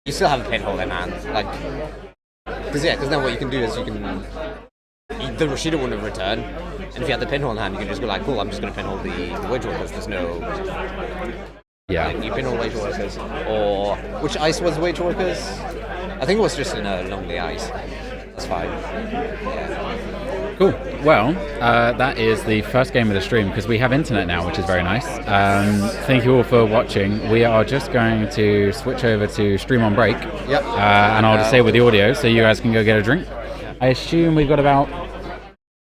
you still have a pinhole in hand. Like because then what you can do is the Rashida wouldn't return, and if you had the pinhole in hand, you can just go like, cool, I'm just going to pinhole the Wage Workers. There's no. Yeah. Like, you pinhole Wage Workers, or which ice was Wage Workers? I think it was just along the ice. That's fine. Yeah. Cool. Well, that is the first game of the stream because we have internet now, which is very nice. Thank you all for watching. We are just going to switch over to stream on break. Yep. And I'll disable the audio so you guys can go get a drink. I assume we've got about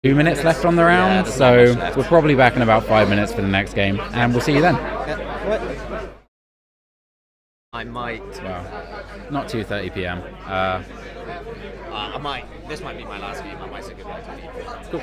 2 minutes left on the round, so we're probably back in about 5 minutes for the next game, and we'll see you then. Yeah. What? I might. Well, not 2:30 p.m. I might. This might be my last game. I might say goodbye to people. Cool.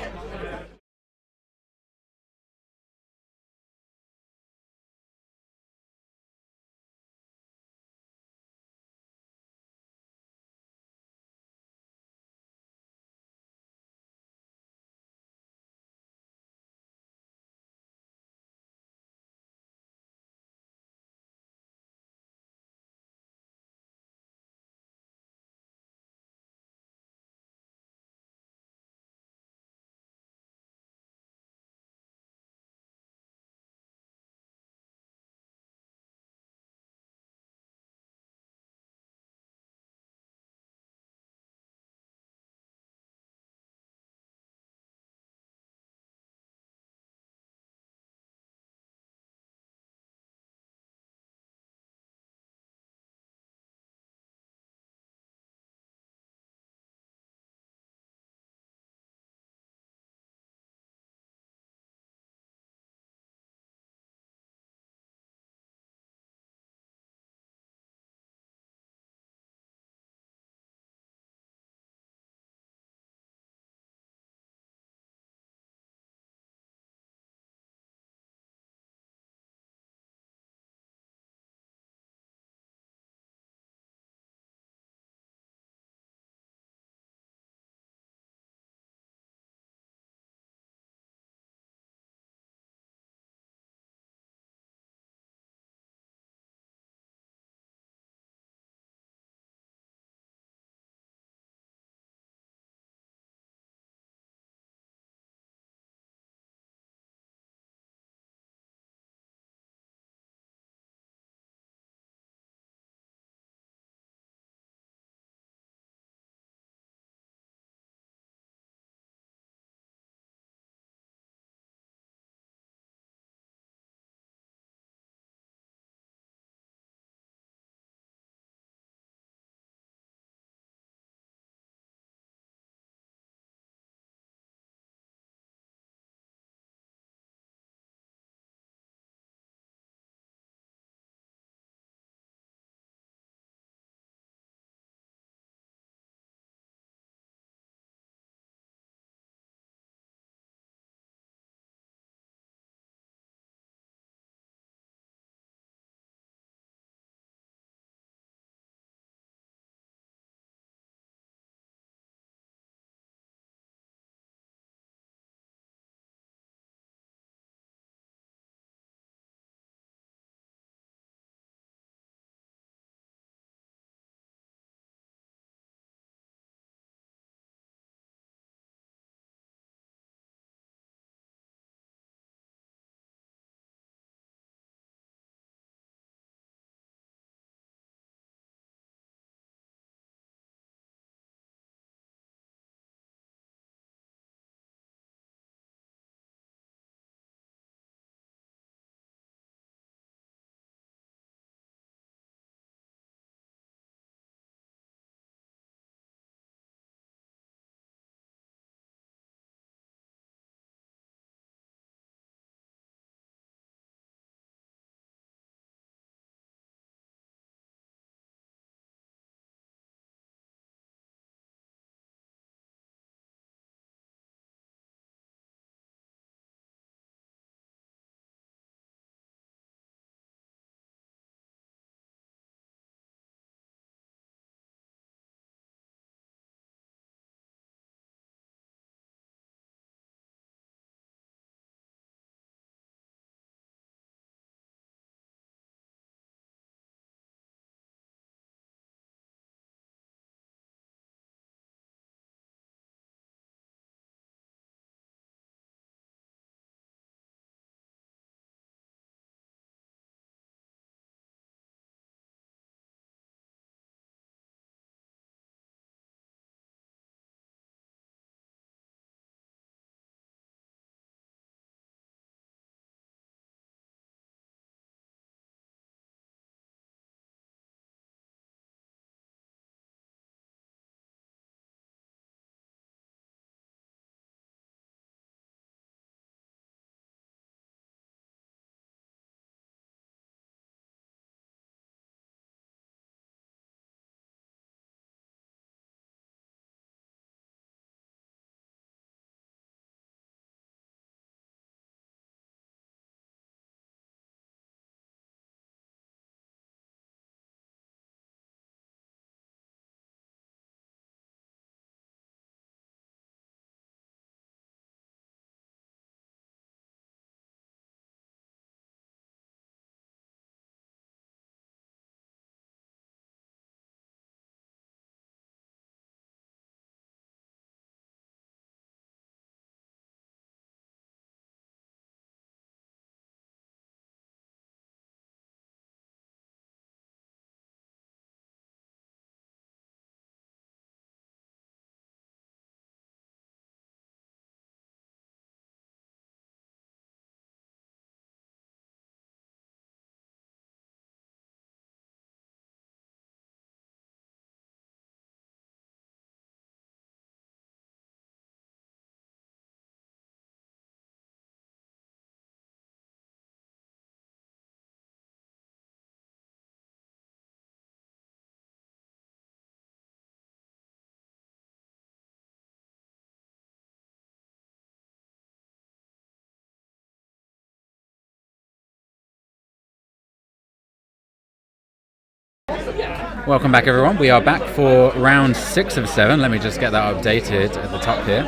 Welcome back, everyone. We are back for round 6 of 7. Let me just get that updated at the top here.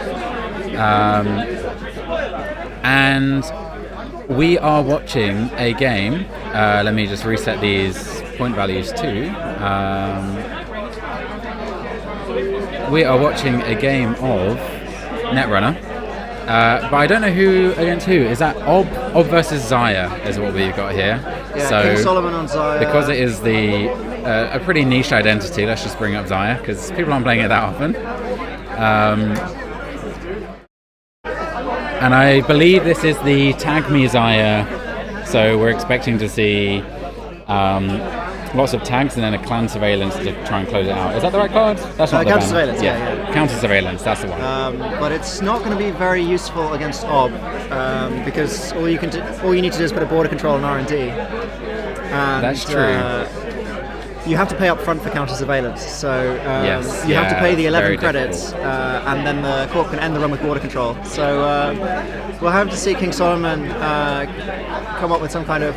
And we are watching a game. Let me just reset these point values too. We are watching a game of Netrunner. But I don't know who against who. Is that Ob versus Zaya is what we've got here. Yeah, so King Solomon on Zaya. Because it is a pretty niche identity, let's just bring up Zaya because people aren't playing it that often. And I believe this is the Tag Me Zaya, so we're expecting to see lots of tags and then a clan surveillance to try and close it out. Is that the right card? That's not the counter ban. surveillance, yeah. Counter surveillance, that's the one. But it's not going to be very useful against Ob because all you need to do is put a border control on R&D. That's true. You have to pay up front for counter surveillance, so Yes, you have to pay the 11 very credits, and then the corp can end the run with border control. So we'll have to see King Solomon come up with some kind of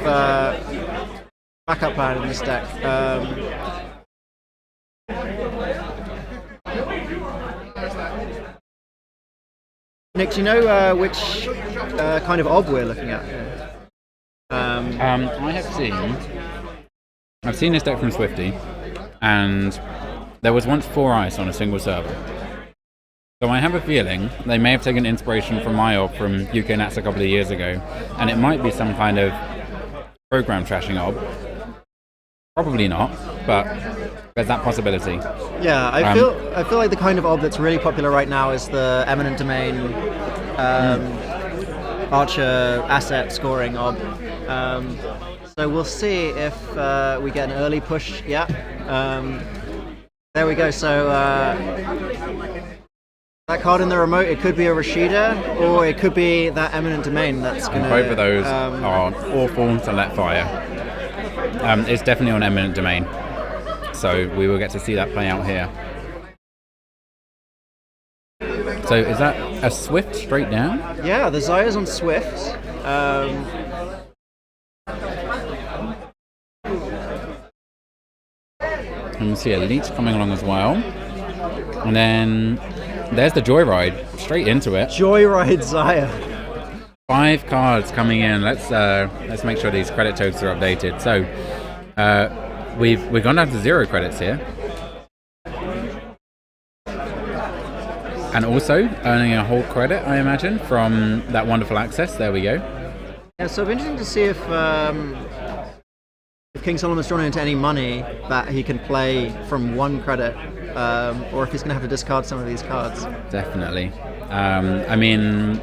backup plan in this deck. Nick, do you know which kind of Ob we're looking at here? I've seen this deck from Swifty, and there was once 4 ice on a single server. So I have a feeling they may have taken inspiration from my Ob from UK Nats a couple of years ago, and it might be some kind of program trashing Ob. Probably not, but there's that possibility. Yeah, I feel like the kind of Ob that's really popular right now is the Eminent Domain Archer asset scoring Ob. So we'll see if we get an early push. Yeah, there we go. So that card in the remote, it could be a Rashida, or it could be that Eminent Domain that's going to... Both of those are awful to let fire. It's definitely on Eminent Domain, so we will get to see that play out here. So is that a Swift straight down? Yeah, the Zaya's on Swift. And we see Elite coming along as well. And then there's the Joyride, straight into it. Joyride Zaya. 5 cards coming in. Let's make sure these credit totals are updated. So we've gone down to 0 credits here. And also earning a whole credit, I imagine, from that wonderful access. There we go. Yeah, so it'll be interesting to see if King Solomon's drawn into any money that he can play from 1 credit, or if he's going to have to discard some of these cards. Definitely. I mean,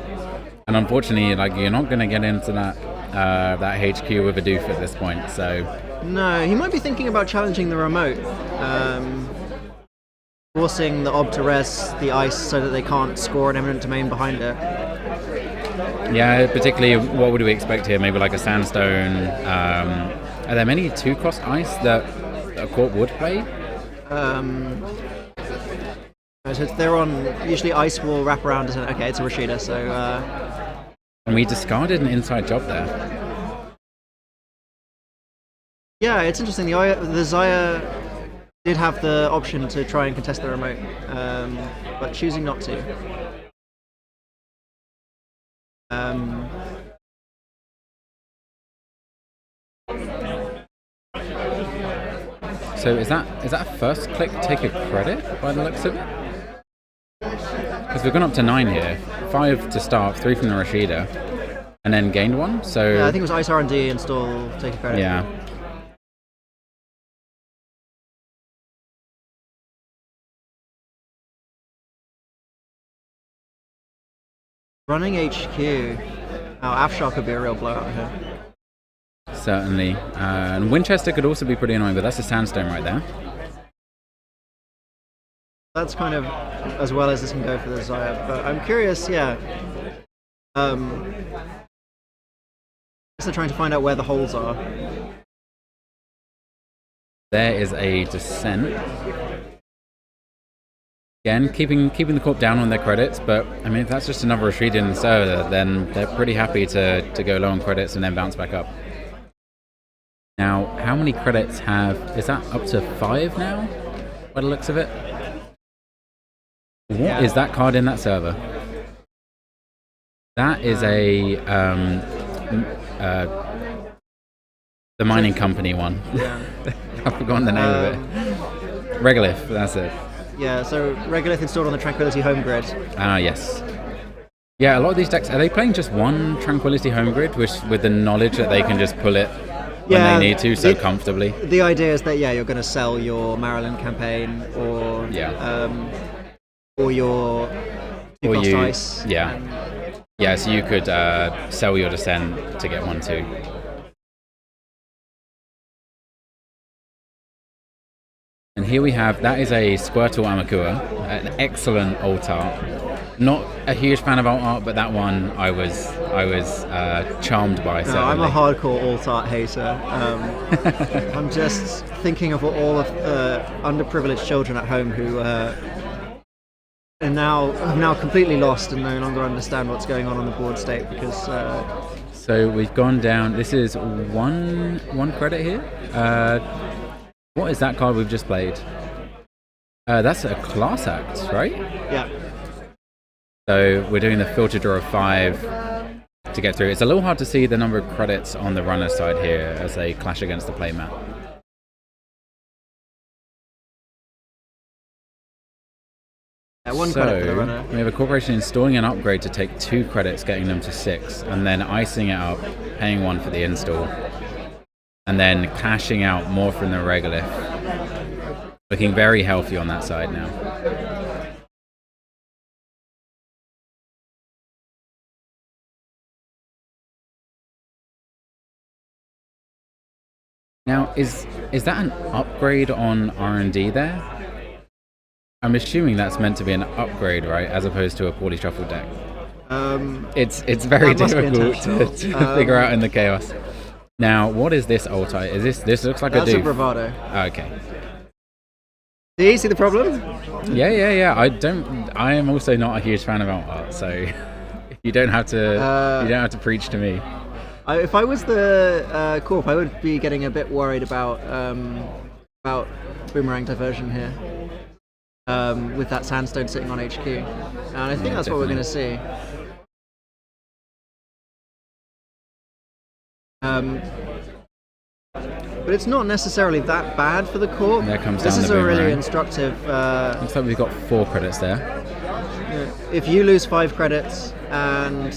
and unfortunately, like, you're not going to get into that HQ with a doof at this point. So no, he might be thinking about challenging the remote, forcing the Ob to res the ice so that they can't score an Eminent Domain behind it. Yeah, particularly, what would we expect here? Maybe like a Sandstone. Are there many 2-cost ice that a Corp would play? So they're on, usually Ice will wrap around as okay, it's a Rashida, so... And we discarded an inside job there. Yeah, it's interesting. The Zaya did have the option to try and contest the remote, but choosing not to. So is that a first click take a credit by the looks of it? Because we've gone up to 9 here. 5 to start, 3 from the Rashida, and then gained 1. So yeah, I think it was Ice R&D install take a credit. Yeah. Running HQ. Oh, Afshar could be a real blowout here. Certainly. And Winchester could also be pretty annoying, but that's a Sandstone right there. That's kind of as well as this can go for the Zaya. But I'm curious, yeah. I guess they're trying to find out where the holes are. There is a Descent. Again, keeping the Corp down on their credits, but I mean, if that's just another retreat in the server, then they're pretty happy to go low on credits and then bounce back up. Now, how many credits is that up to 5 now, by the looks of it? What is that card in that server? That is the mining company one. Yeah. I've forgotten the name of it. Regolith, that's it. Yeah, so Regolith installed on the Tranquility home grid. Ah, yes. Yeah, a lot of these decks, are they playing just one Tranquility home grid with the knowledge that they can just pull it when they need to so comfortably? The idea is that, you're going to sell your Maryland campaign or your two-cost ice. Yeah. Yeah, so you could sell your Descent to get 1/2. And here we have, that is a Squirtle Amakua, an excellent alt art. Not a huge fan of alt art, but that one I was charmed by. No, I'm a hardcore alt art hater. I'm just thinking of all of the underprivileged children at home who are now completely lost and no longer understand what's going on the board state because. So we've gone down. This is one credit here. What is that card we've just played? That's a class act, right? Yeah. So we're doing the filter draw of 5 to get through. It's a little hard to see the number of credits on the runner side here as they clash against the playmat. Yeah, 1 credit for the runner. We have a corporation installing an upgrade to take 2 credits, getting them to 6, and then icing it up, paying 1 for the install, and then cashing out more from the Regolith. Looking very healthy on that side now. Now, is that an upgrade on R&D there? I'm assuming that's meant to be an upgrade, right, as opposed to a poorly shuffled deck. It's very difficult to figure out in the chaos. Now, what is this alt art? This looks like a doof. That's a Bravado. Okay. Do you see the problem? Yeah. I am also not a huge fan of alt art, so you don't have to preach to me. If I was the Corp, I would be getting a bit worried about boomerang diversion here. With that sandstone sitting on HQ. And I think that's definitely what we're going to see. But it's not necessarily that bad for the Corp. This is a really instructive... Looks like we've got 4 credits there. If you lose 5 credits and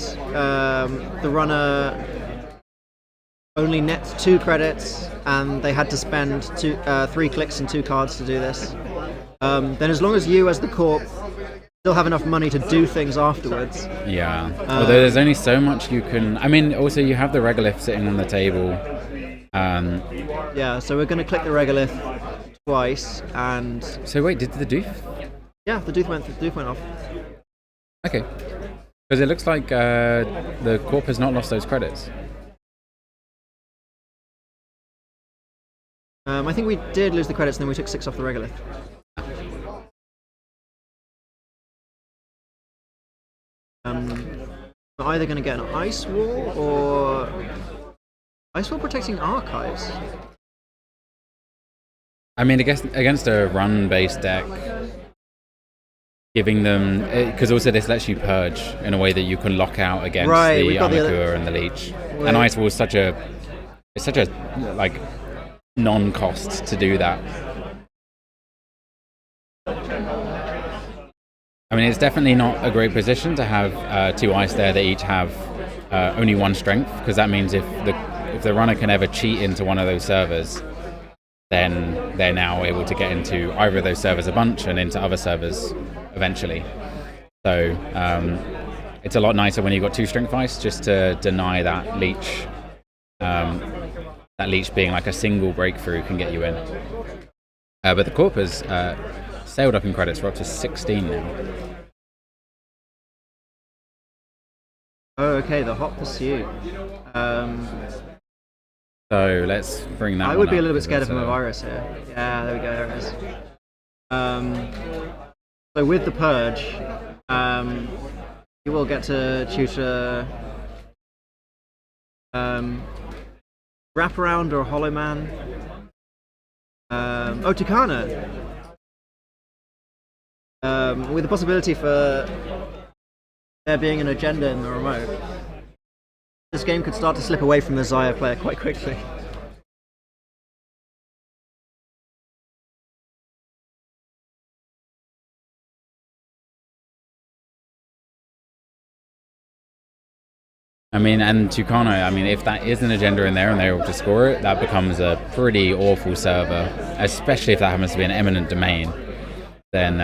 the runner only nets 2 credits and they had to spend 3 clicks and 2 cards to do this, then as long as you as the Corp still have enough money to do things afterwards. Yeah. Although there's only so much you can... I mean, also you have the Regolith sitting on the table. Yeah, so we're going to click the Regolith twice and... So wait, did the doof? Yeah, the doof went off. Okay. Because it looks like the Corp has not lost those credits. I think we did lose the credits and then we took 6 off the Regolith. We're either going to get an Ice Wall or Ice Wall protecting archives. I mean, against a run-based deck, giving them... Because also this lets you purge in a way that you can lock out against the Amakua and the Leech. And Ice Wall is such a like non-cost to do that. I mean, it's definitely not a great position to have 2 ice there that each have only 1 strength, because that means if the runner can ever cheat into one of those servers, then they're now able to get into either of those servers a bunch and into other servers eventually. So it's a lot nicer when you've got 2 strength ice just to deny that leech. That leech being like a single breakthrough can get you in. But the Corp has sailed up in credits. We're up to 16 now. Oh, okay, the Hot Pursuit. So let's bring that. I would be a little bit scared of a virus here. Yeah, there we go, there it is. So with the Purge, you will get to tutor Wraparound or Hollow Man. Tucana. With the possibility for there being an agenda in the remote, this game could start to slip away from the Zaya player quite quickly. I mean, and Tucano, I mean, if that is an agenda in there and they're able to score it, that becomes a pretty awful server, especially if that happens to be an eminent domain. Then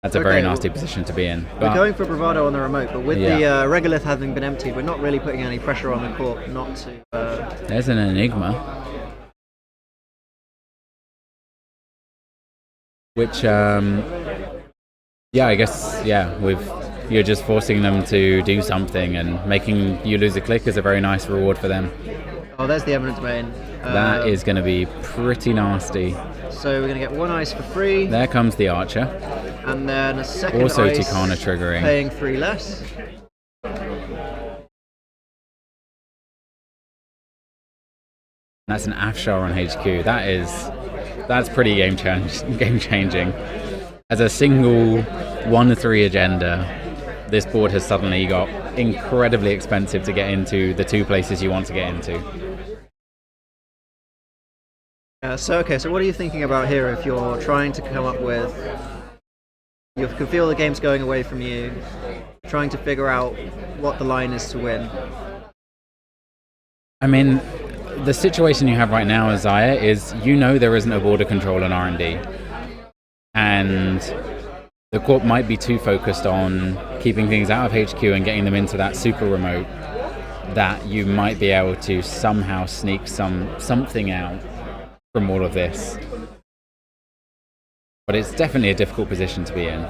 that's a very nasty position to be in. We're going for Bravado on the remote, but with the Regolith having been emptied, we're not really putting any pressure on the court not to... There's an Enigma. Which, I guess, you're just forcing them to do something, and making you lose a click is a very nice reward for them. Oh, there's the eminent domain. That is going to be pretty nasty. So we're going to get one ice for free. There comes the Archer. And then a second also ice, Tucana triggering. Paying 3 less. That's an Afshar on HQ. That's pretty game changing. As a single 1-3 agenda, this board has suddenly got incredibly expensive to get into the 2 places you want to get into. So what are you thinking about here if you're trying to come up with... You can feel the game's going away from you, trying to figure out what the line is to win? I mean, the situation you have right now as Zaya is, there isn't a border control on R&D. And the corp might be too focused on keeping things out of HQ and getting them into that super remote that you might be able to somehow sneak something out from all of this. But it's definitely a difficult position to be in.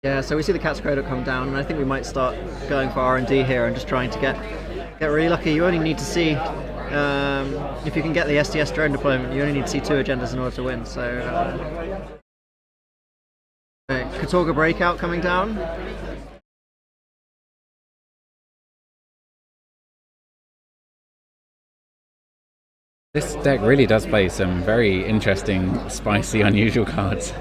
Yeah, so we see the Cat's Cradle come down, and I think we might start going for R&D here and just trying to get really lucky. You only need to see, if you can get the STS drone deployment, you only need to see 2 agendas in order to win. So, Katorga Breakout coming down. This deck really does play some very interesting, spicy, unusual cards.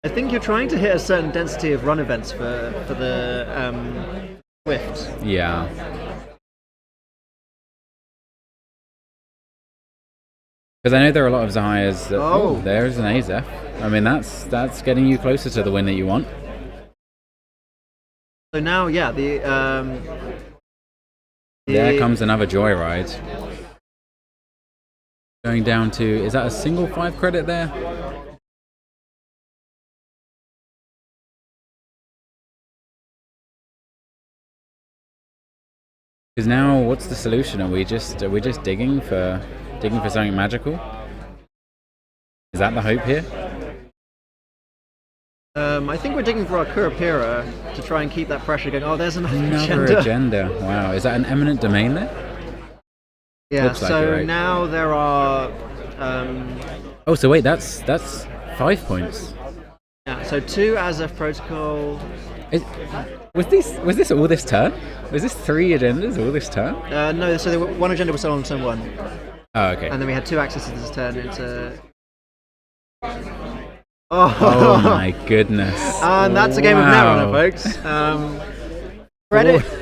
I think you're trying to hit a certain density of run events for the Swift. Yeah. Because I know there are a lot of Zayas that... Oh, there's an Azef. I mean, that's getting you closer to the win that you want. So now, there comes another Joyride. Going down to... Is that a single 5 credit there? Because now, what's the solution? Are we just digging for something magical? Is that the hope here? I think we're digging for our Kurapira to try and keep that pressure going. Oh, there's another agenda. Wow, is that an eminent domain there? Yeah. Looks so right. Now there are. Oh, so wait, that's 5 points. Yeah. So 2 Azef Protocol. Was this all this turn? Was this 3 agendas all this turn? No. So one agenda was sold on turn 1. Oh, okay. And then we had 2 accesses this turn into. Oh my goodness! And that's a game of Netrunner, folks.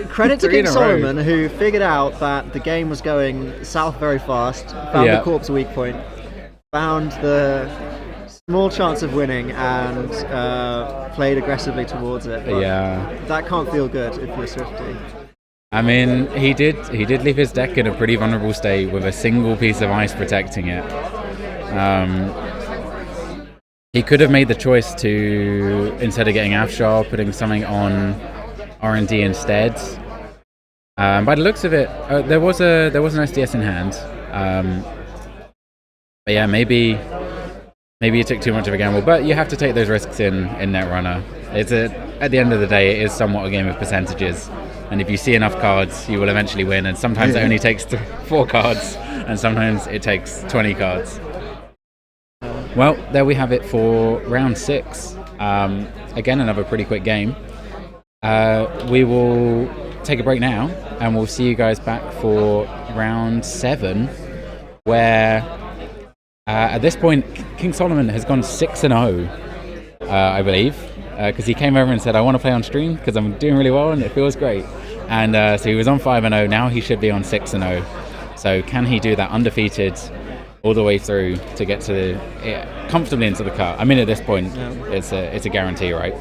Credit to King Solomon, who figured out that the game was going south very fast, found the corpse weak point, found the small chance of winning, and played aggressively towards it. But that can't feel good if you're Swifty. I mean, he did leave his deck in a pretty vulnerable state with a single piece of ice protecting it. He could have made the choice to, instead of getting Afshar, putting something on R&D instead. By the looks of it, there was an SDS in hand. But yeah, maybe you took too much of a gamble. But you have to take those risks in Netrunner. At the end of the day, it is somewhat a game of percentages. And if you see enough cards, you will eventually win. And sometimes it only takes 4 cards, and sometimes it takes 20 cards. Well, there we have it for round 6. Again, another pretty quick game. We will take a break now, and we'll see you guys back for round 7, where at this point King Solomon has gone 6-0, I believe, because he came over and said, "I want to play on stream because I'm doing really well and it feels great." And so he was on 5-0. Now he should be on 6-0. So can he do that undefeated all the way through to get to comfortably into the cut? I mean, at this point, it's a guarantee, right?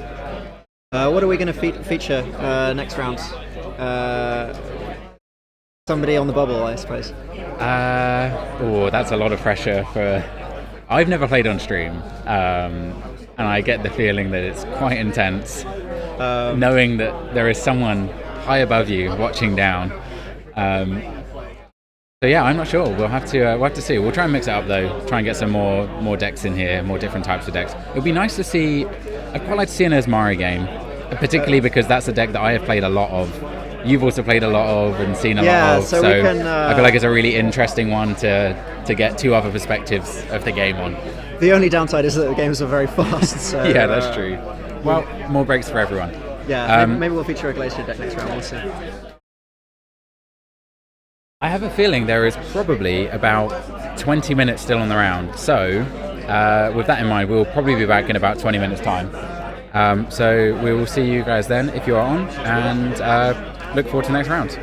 What are we going to feature next round? Somebody on the bubble, I suppose. That's a lot of pressure for. I've never played on stream, and I get the feeling that it's quite intense, knowing that there is someone high above you watching down. So yeah, I'm not sure. We'll have to see. We'll try and mix it up though. Try and get some more decks in here, more different types of decks. It would be nice to see. I'd quite like to see an Asmari game, particularly because that's a deck that I have played a lot of. You've also played a lot of and seen a lot of. So we can, I feel like it's a really interesting one to get 2 other perspectives of the game on. The only downside is that the games are very fast. So, yeah, that's true. Well, more breaks for everyone. Yeah, maybe we'll feature a Glacier deck next round. We'll see. I have a feeling there is probably about 20 minutes still on the round. So, with that in mind, we'll probably be back in about 20 minutes' time. So we will see you guys then if you are on, and look forward to the next round.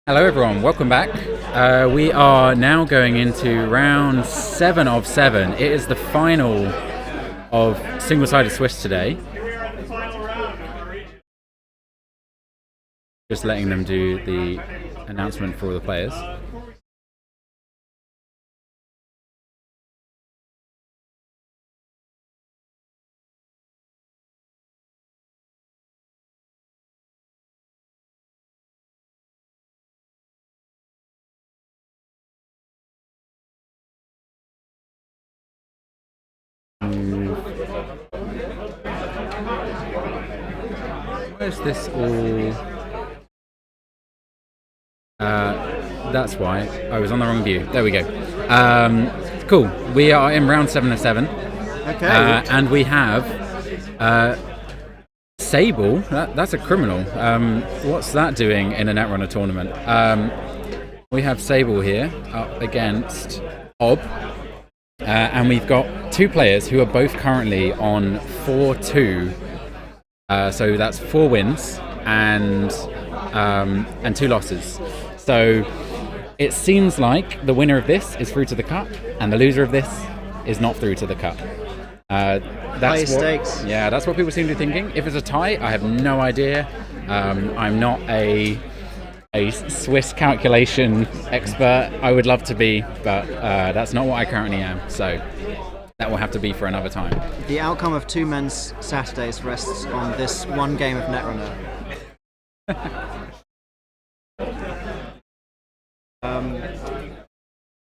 Hello everyone, welcome back. We are now going into round 7 of 7. It is the final of single-sided Swiss today. Just letting them do the announcement for all the players. Where's this all? That's why I was on the wrong view. There we go. Cool. We are in round 7 of 7. Okay. And we have Sable. That's a criminal. What's that doing in a Netrunner tournament? We have Sable here up against Ob. And we've got 2 players who are both currently on 4-2. So that's 4 wins and 2 losses. So it seems like the winner of this is through to the cup, and the loser of this is not through to the cup. High stakes. Yeah, that's what people seem to be thinking. If it's a tie, I have no idea. I'm not a Swiss calculation expert. I would love to be, but that's not what I currently am. So that will have to be for another time. The outcome of 2 men's Saturdays rests on this one game of Netrunner.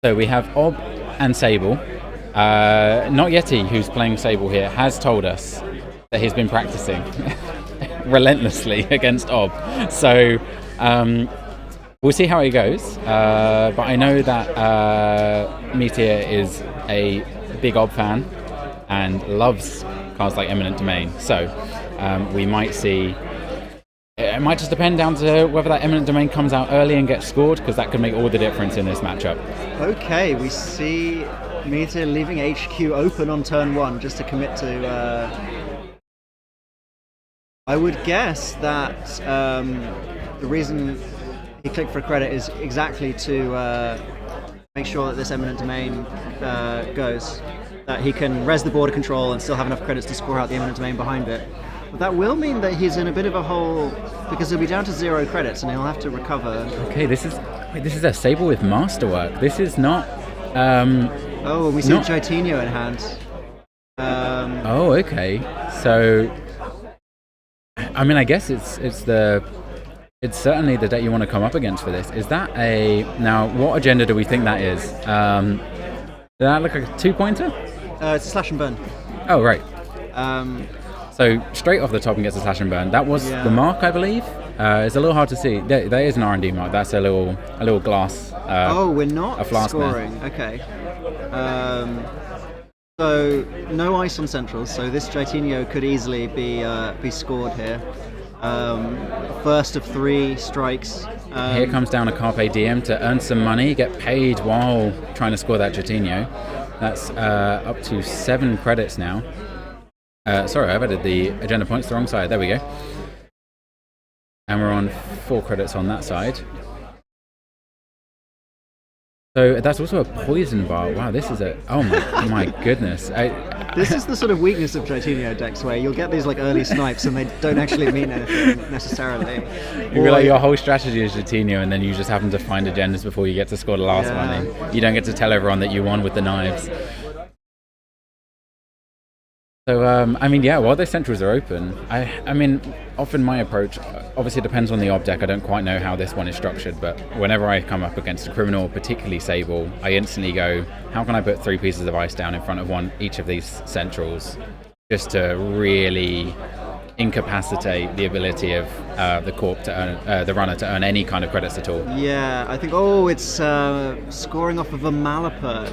So we have Ob and Sable. Not Yeti, who's playing Sable here, has told us that he's been practicing relentlessly against Ob. So we'll see how it goes. But I know that Meteor is a big Ob fan and loves cards like Eminent Domain. So we might see. It might just depend down to whether that Eminent Domain comes out early and gets scored, because that could make all the difference in this matchup. Okay, we see Meteor leaving HQ open on turn 1 just to commit to. I would guess that the reason he clicked for a credit is exactly to make sure that this Eminent Domain goes. That he can res the border control and still have enough credits to score out the Eminent Domain behind it. But that will mean that he's in a bit of a hole, because he'll be down to 0 credits and he'll have to recover. Okay, this is a Sable with Masterwork. This is not. Oh, we see Jaitinho in hand. Oh, okay. So, I mean, I guess it's certainly the deck you want to come up against for this. Is that now? What agenda do we think that is? Does that look like a 2-pointer? It's a slash and burn. Oh, right. So straight off the top and gets a slash and burn. That was the mark, I believe. It's a little hard to see. There is an R&D mark. That's a little glass. We're not a flask scoring. There. Okay. So no ice on centrals. So this Jaitinho could easily be scored here. First of 3 strikes. Here comes down a Carpe Diem to earn some money, get paid while trying to score that Jaitinho. That's up to 7 credits now. Sorry, I've added the agenda points to the wrong side. There we go. And we're on 4 credits on that side. So that's also a poison bar. Wow, this is oh my goodness. This is the sort of weakness of Jaitinho decks, where you'll get these like early snipes and they don't actually mean anything necessarily. You like your whole strategy is Jaitinho, and then you just happen to find agendas before you get to score the last one. And you don't get to tell everyone that you won with the knives. So, I mean, yeah, while those centrals are open, I mean, often my approach obviously depends on the ob deck. I don't quite know how this one is structured, but whenever I come up against a criminal, particularly Sable, I instantly go, how can I put 3 pieces of ice down in front of each of these centrals, just to really incapacitate the ability of the corp to earn, the runner to earn any kind of credits at all. Yeah, I think, it's scoring off of a Malapert.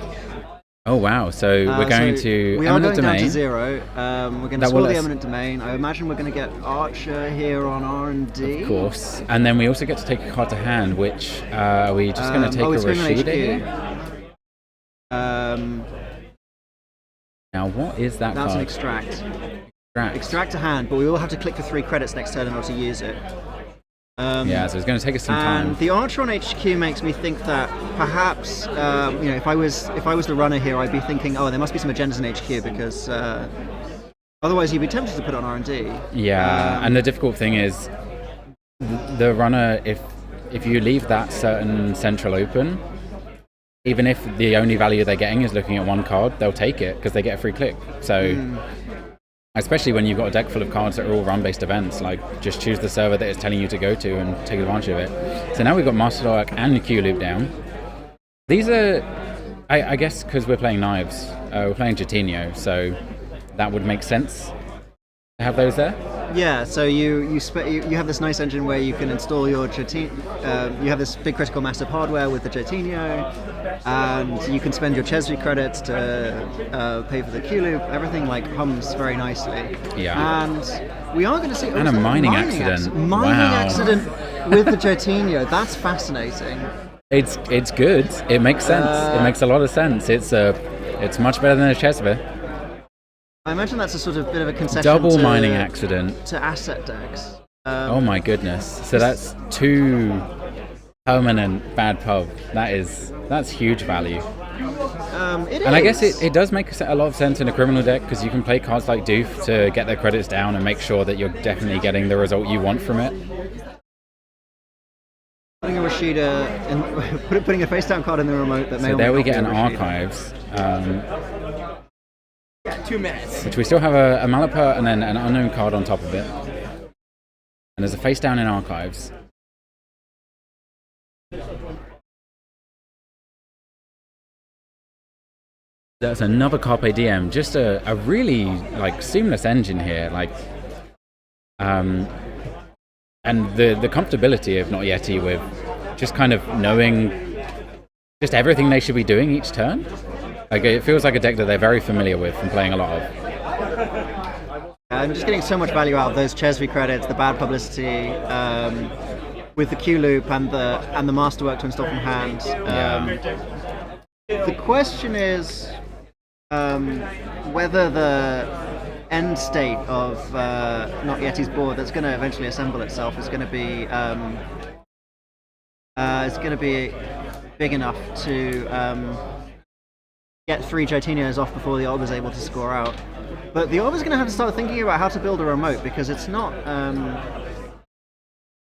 Oh wow! So we're going to we Eminent are going Domain. Down to 0. We're going to score the Eminent Domain. I imagine we're going to get Archer here on R&D. Of course, and then we also get to take a card to hand, which are we just going to take a Rashida here? Now what is that That's card? an extract. Extract to hand, but we will have to click for 3 credits next turn in order to use it. Yeah, so it's going to take us some And time. the Archer on HQ makes me think that perhaps, if I was the runner here, I'd be thinking, oh, there must be some agendas in HQ because otherwise you'd be tempted to put on R&D. Yeah, and the difficult thing is the runner, if you leave that certain central open, even if the only value they're getting is looking at one card, they'll take it because they get a free click. So especially when you've got a deck full of cards that are all run-based events, like just choose the server that it's telling you to go to and take advantage of it. So now we've got Masterwork and Q Loop down. These are, I guess, because we're playing Knives, we're playing Jatinho, so that would make sense to have those there. Yeah, so you have this nice engine where you can install your you have this big critical mass of hardware with the Jatinho, and you can spend your Chesney credits to pay for the Q loop. Everything like hums very nicely. Yeah. And we are going to see And a mining accident. Mining Wow. accident with the Jatinho. That's fascinating. It's good. It makes sense. It makes a lot of sense. It's much better than a Chesver. I imagine that's a sort of bit of a concession Double to, mining accident. to asset decks. Oh my goodness. So that's 2 permanent bad pub. That's huge value. And I guess it does make a lot of sense in a criminal deck because you can play cards like Doof to get their credits down and make sure that you're definitely getting the result you want from it. Putting a Rashida, putting a face down card in the remote that may So or there may we not get be an a Rashida. Archives. 2 minutes. Which we still have a Malapert and then an unknown card on top of it. And there's a face down in Archives. That's another Carpe Diem. Just a really like seamless engine here. Like, and the comfortability of Not Yeti with just kind of knowing just everything they should be doing each turn. Like it feels like a deck that they're very familiar with and playing a lot of. I'm just getting so much value out of those Chesney credits, the bad publicity, with the Q loop and the masterwork to install from hand. The question is whether the end state of Not Yeti's board that's going to eventually assemble itself is going to be big enough to get 3 Jotinios off before the Ob is able to score out. But the Ob is going to have to start thinking about how to build a remote because it's not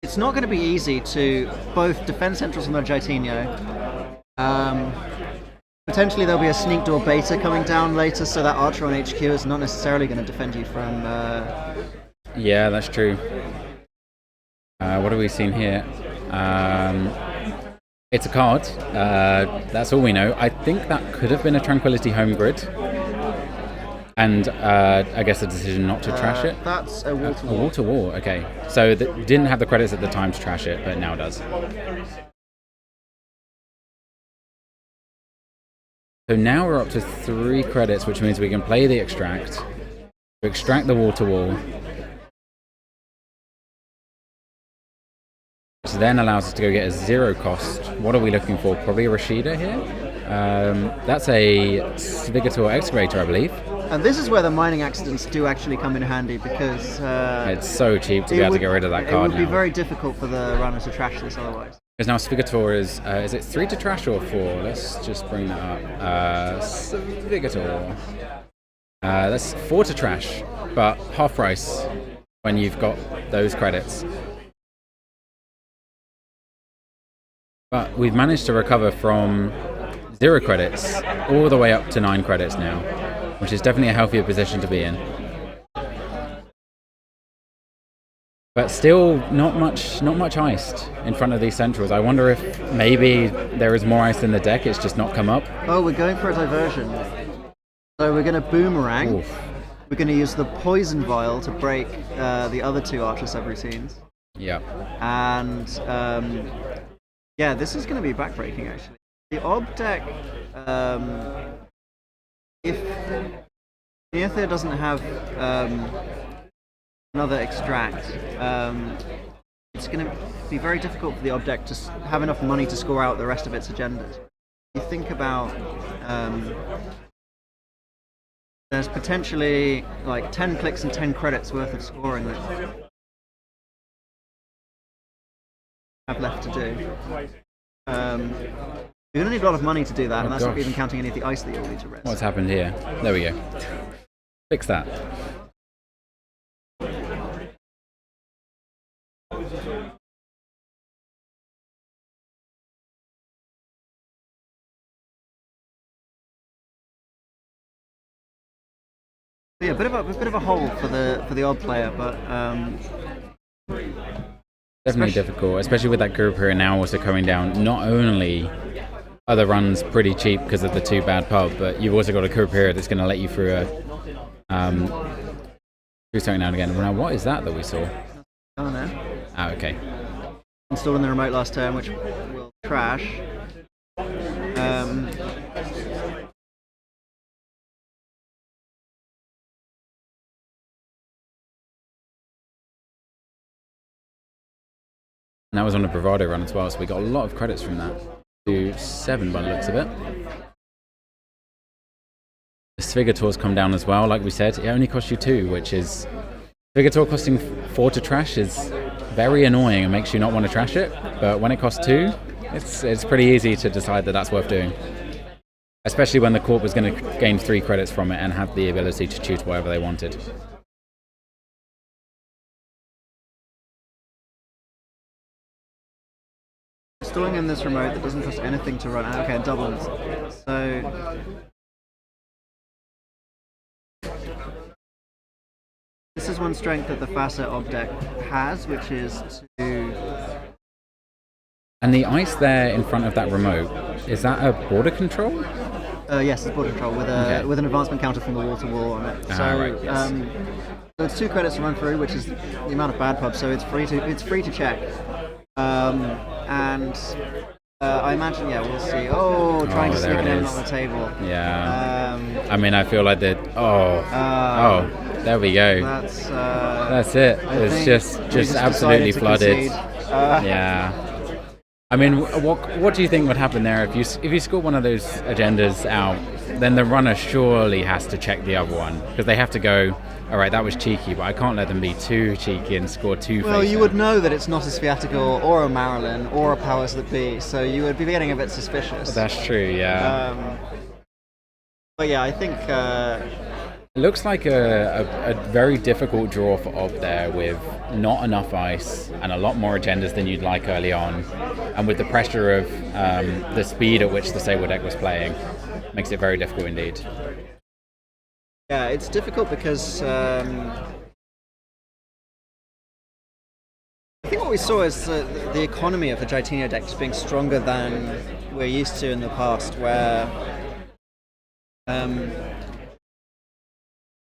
going to be easy to both defend centrals from the Jotinio. Potentially there'll be a sneak door beta coming down later, so that Archer on HQ is not necessarily going to defend you from. Yeah, that's true. What have we seen here? It's a card. That's all we know. I think that could have been a Tranquility home grid. And I guess a decision not to trash it. That's a wall to wall. A wall to wall, okay. So didn't have the credits at the time to trash it, but now does. So now we're up to 3 credits, which means we can play the extract. To extract the wall to wall. Which then allows us to go get a 0 cost. What are we looking for? Probably a Rashida here? That's a Svigator Excavator, I believe. And this is where the mining accidents do actually come in handy because It's so cheap to be able to get rid of that card It would be now. very difficult for the runners to trash this otherwise. Because now Svigator is it 3 to trash or 4? Let's just bring that up. Svigator. That's 4 to trash, but half price when you've got those credits. But we've managed to recover from 0 credits all the way up to 9 credits now, which is definitely a healthier position to be in. But still not much iced in front of these centrals. I wonder if maybe there is more ice in the deck, it's just not come up. Oh, we're going for a diversion. So we're going to boomerang. Oof. We're going to use the poison vial to break the other 2 Archer subroutines. Yeah. And yeah, this is going to be backbreaking actually. The Ob deck, if Neother doesn't have another extract, it's going to be very difficult for the Ob deck to have enough money to score out the rest of its agendas. You think about there's potentially like 10 clicks and 10 credits worth of scoring. have left to do. You're going to need a lot of money to do that, and that's not even counting any of the ice that you'll need to rest. What's happened here? There we go. Fix that. Yeah, a bit of a hole for the odd player, but definitely difficult, especially with that Kurapura now also coming down. Not only are the runs pretty cheap because of the 2 bad pub, but you've also got a Kurapura that's going to let you through through something now and again. Now, what is that we saw? Oh no. Oh, okay. Installed in the remote last turn, which will crash. And that was on a Bravado run as well, so we got a lot of credits from that. To 7 by the looks of it. The Svigator's come down as well, like we said. It only costs you 2, which is... Svigator costing 4 to trash is very annoying and makes you not want to trash it. But when it costs 2, it's pretty easy to decide that that's worth doing. Especially when the Corp was going to gain 3 credits from it and have the ability to choose whatever they wanted. Installing in this remote that doesn't cost anything to run. Okay, it doubles. So this is one strength that the Facet Ob deck has, which is to... And the ice there in front of that remote, is that a border control? Yes, it's border control with with an advancement counter from the wall to wall on it. So, right, yes. So it's 2 credits to run through, which is the amount of bad pubs. So it's free to check. And I imagine, we'll see. Oh, trying to sneak it in on the table. Yeah. I mean, I feel like that. There we go. That's it. It's just absolutely flooded. Yeah. I mean, what do you think would happen there if you score one of those agendas out? Then the runner surely has to check the other one because they have to go. All right, that was cheeky, but I can't let them be too cheeky and score 2. Well, you would know that it's not a Sviatical or a Marilyn or a Powers That Be, so you would be getting a bit suspicious. That's true, yeah. But yeah, I think it looks like a very difficult draw for Ob there with not enough ice and a lot more agendas than you'd like early on, and with the pressure of the speed at which the Sable deck was playing, makes it very difficult indeed. Yeah, it's difficult because I think what we saw is the economy of the Gaitinho deck just being stronger than we're used to in the past, where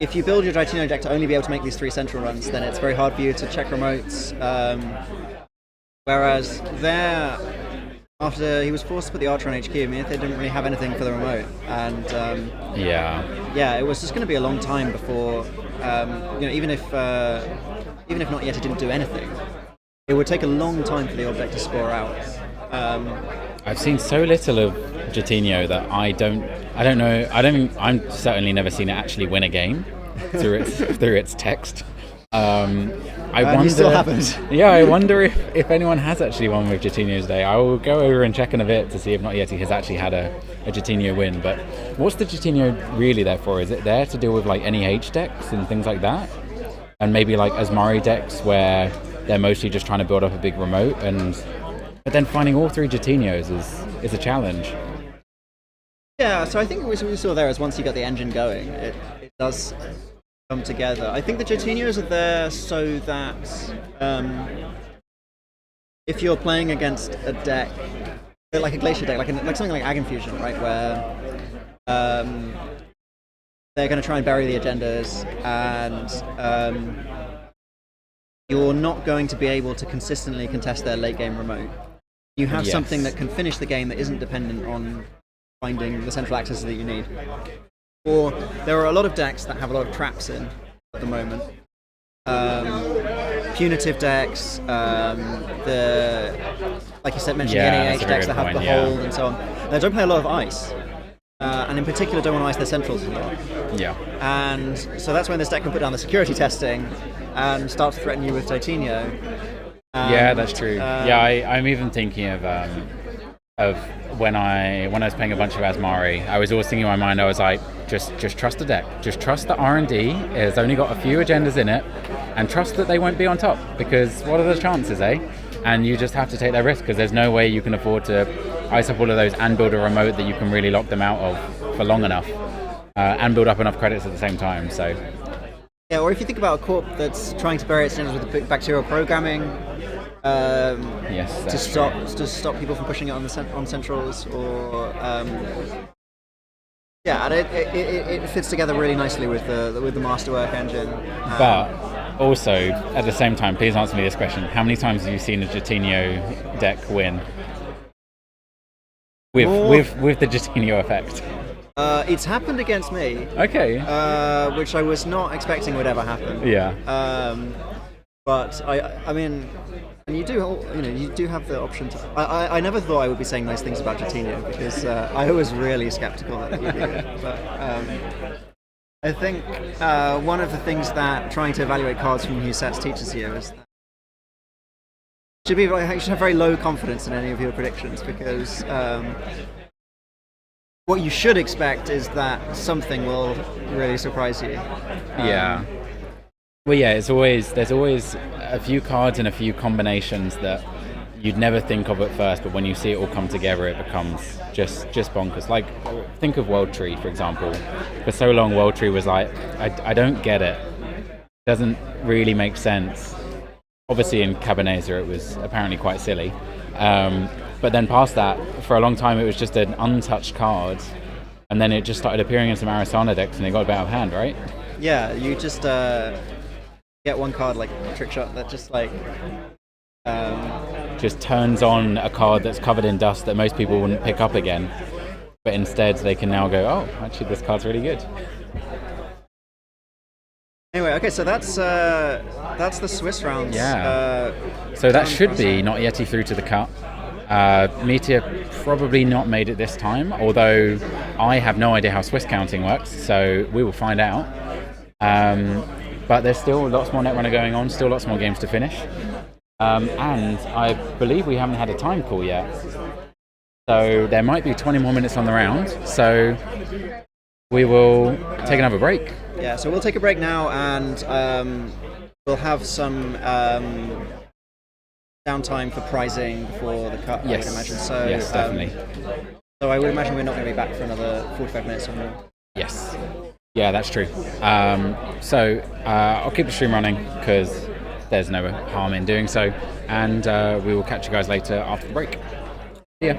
if you build your Gaitinho deck to only be able to make these 3 central runs, then it's very hard for you to check remotes. Whereas there, after he was forced to put the Archer on HQ, I mean, they didn't really have anything for the remote, and it was just going to be a long time before, even if not yet, it didn't do anything. It would take a long time for the object to score out. I've seen so little of Gaitinho that I don't know. I'm certainly never seen it actually win a game through its text. I wonder. You still haven't. Yeah, I wonder if anyone has actually won with Gaitinho's day. I will go over and check in a bit to see if not yet he has actually had a Gaitinho win. But what's the Gaitinho really there for? Is it there to deal with like NEH decks and things like that, and maybe like Asmari decks where they're mostly just trying to build up a big remote, but then finding all 3 Gaitinhos is a challenge. Yeah, so I think what we saw there is once you got the engine going, it does come together. I think the Gaitinhos are there so that if you're playing against a deck, like a Glacier deck, like something like Ag Infusion, right, where they're going to try and bury the agendas, and you're not going to be able to consistently contest their late game remote. You have something that can finish the game that isn't dependent on finding the central access that you need. Or there are a lot of decks that have a lot of traps in at the moment. Punitive decks, like you said, mentioning NEH decks that have the hold and so on. They don't play a lot of ice. And in particular don't want to ice their centrals a lot. Yeah. And so that's when this deck can put down the security testing and start to threaten you with Gaitinho. Yeah, And, that's true. Yeah, I'm even thinking of when I was playing a bunch of Asmari, I was always thinking in my mind, I was like, just trust the deck, just trust that R&D has only got a few agendas in it, and trust that they won't be on top, because what are the chances, eh? And you just have to take that risk, because there's no way you can afford to ice up all of those and build a remote that you can really lock them out of for long enough, and build up enough credits at the same time. So yeah, or if you think about a corp that's trying to bury its nose with bacterial programming, yes, to stop people from pushing it on on centrals, or yeah, and it fits together really nicely with the masterwork engine. But also, at the same time, please answer me this question: how many times have you seen a Jatinho deck win with the Jatinho effect? It's happened against me. Okay. Which I was not expecting would ever happen. Yeah. But I mean, and you do have the option to. I never thought I would be saying nice things about Jatinho, because I was really skeptical that he'd be good. But I think one of the things that trying to evaluate cards from new sets teaches you is that you should have very low confidence in any of your predictions, because what you should expect is that something will really surprise you. Yeah. Well, yeah, there's always a few cards and a few combinations that you'd never think of at first, but when you see it all come together, it becomes just bonkers. Like, think of World Tree, for example. For so long, World Tree was like, I don't get it. It doesn't really make sense. Obviously, in Cabernet, it was apparently quite silly. But then past that, for a long time, it was just an untouched card. And then it just started appearing in some Arisana decks, and it got a bit out of hand, right? Yeah, you just get one card like Trick Shot that just like just turns on a card that's covered in dust that most people wouldn't pick up again, but instead they can now go, oh, actually this card's really good. Anyway, okay, so that's the Swiss rounds. Yeah. So that should be Not Yeti through to the cut. Meteor probably not made it this time, although I have no idea how Swiss counting works, so we will find out. But there's still lots more Netrunner going on, still lots more games to finish. And I believe we haven't had a time call yet. So there might be 20 more minutes on the round, so we will take another break. Yeah, so we'll take a break now, and we'll have some downtime for prizing before the cut, Yes. I would imagine. So, yes, definitely. So I would imagine we're not going to be back for another 45 minutes or more. Yes. Yeah, that's true. So I'll keep the stream running, because there's no harm in doing so. And we will catch you guys later after the break. See ya.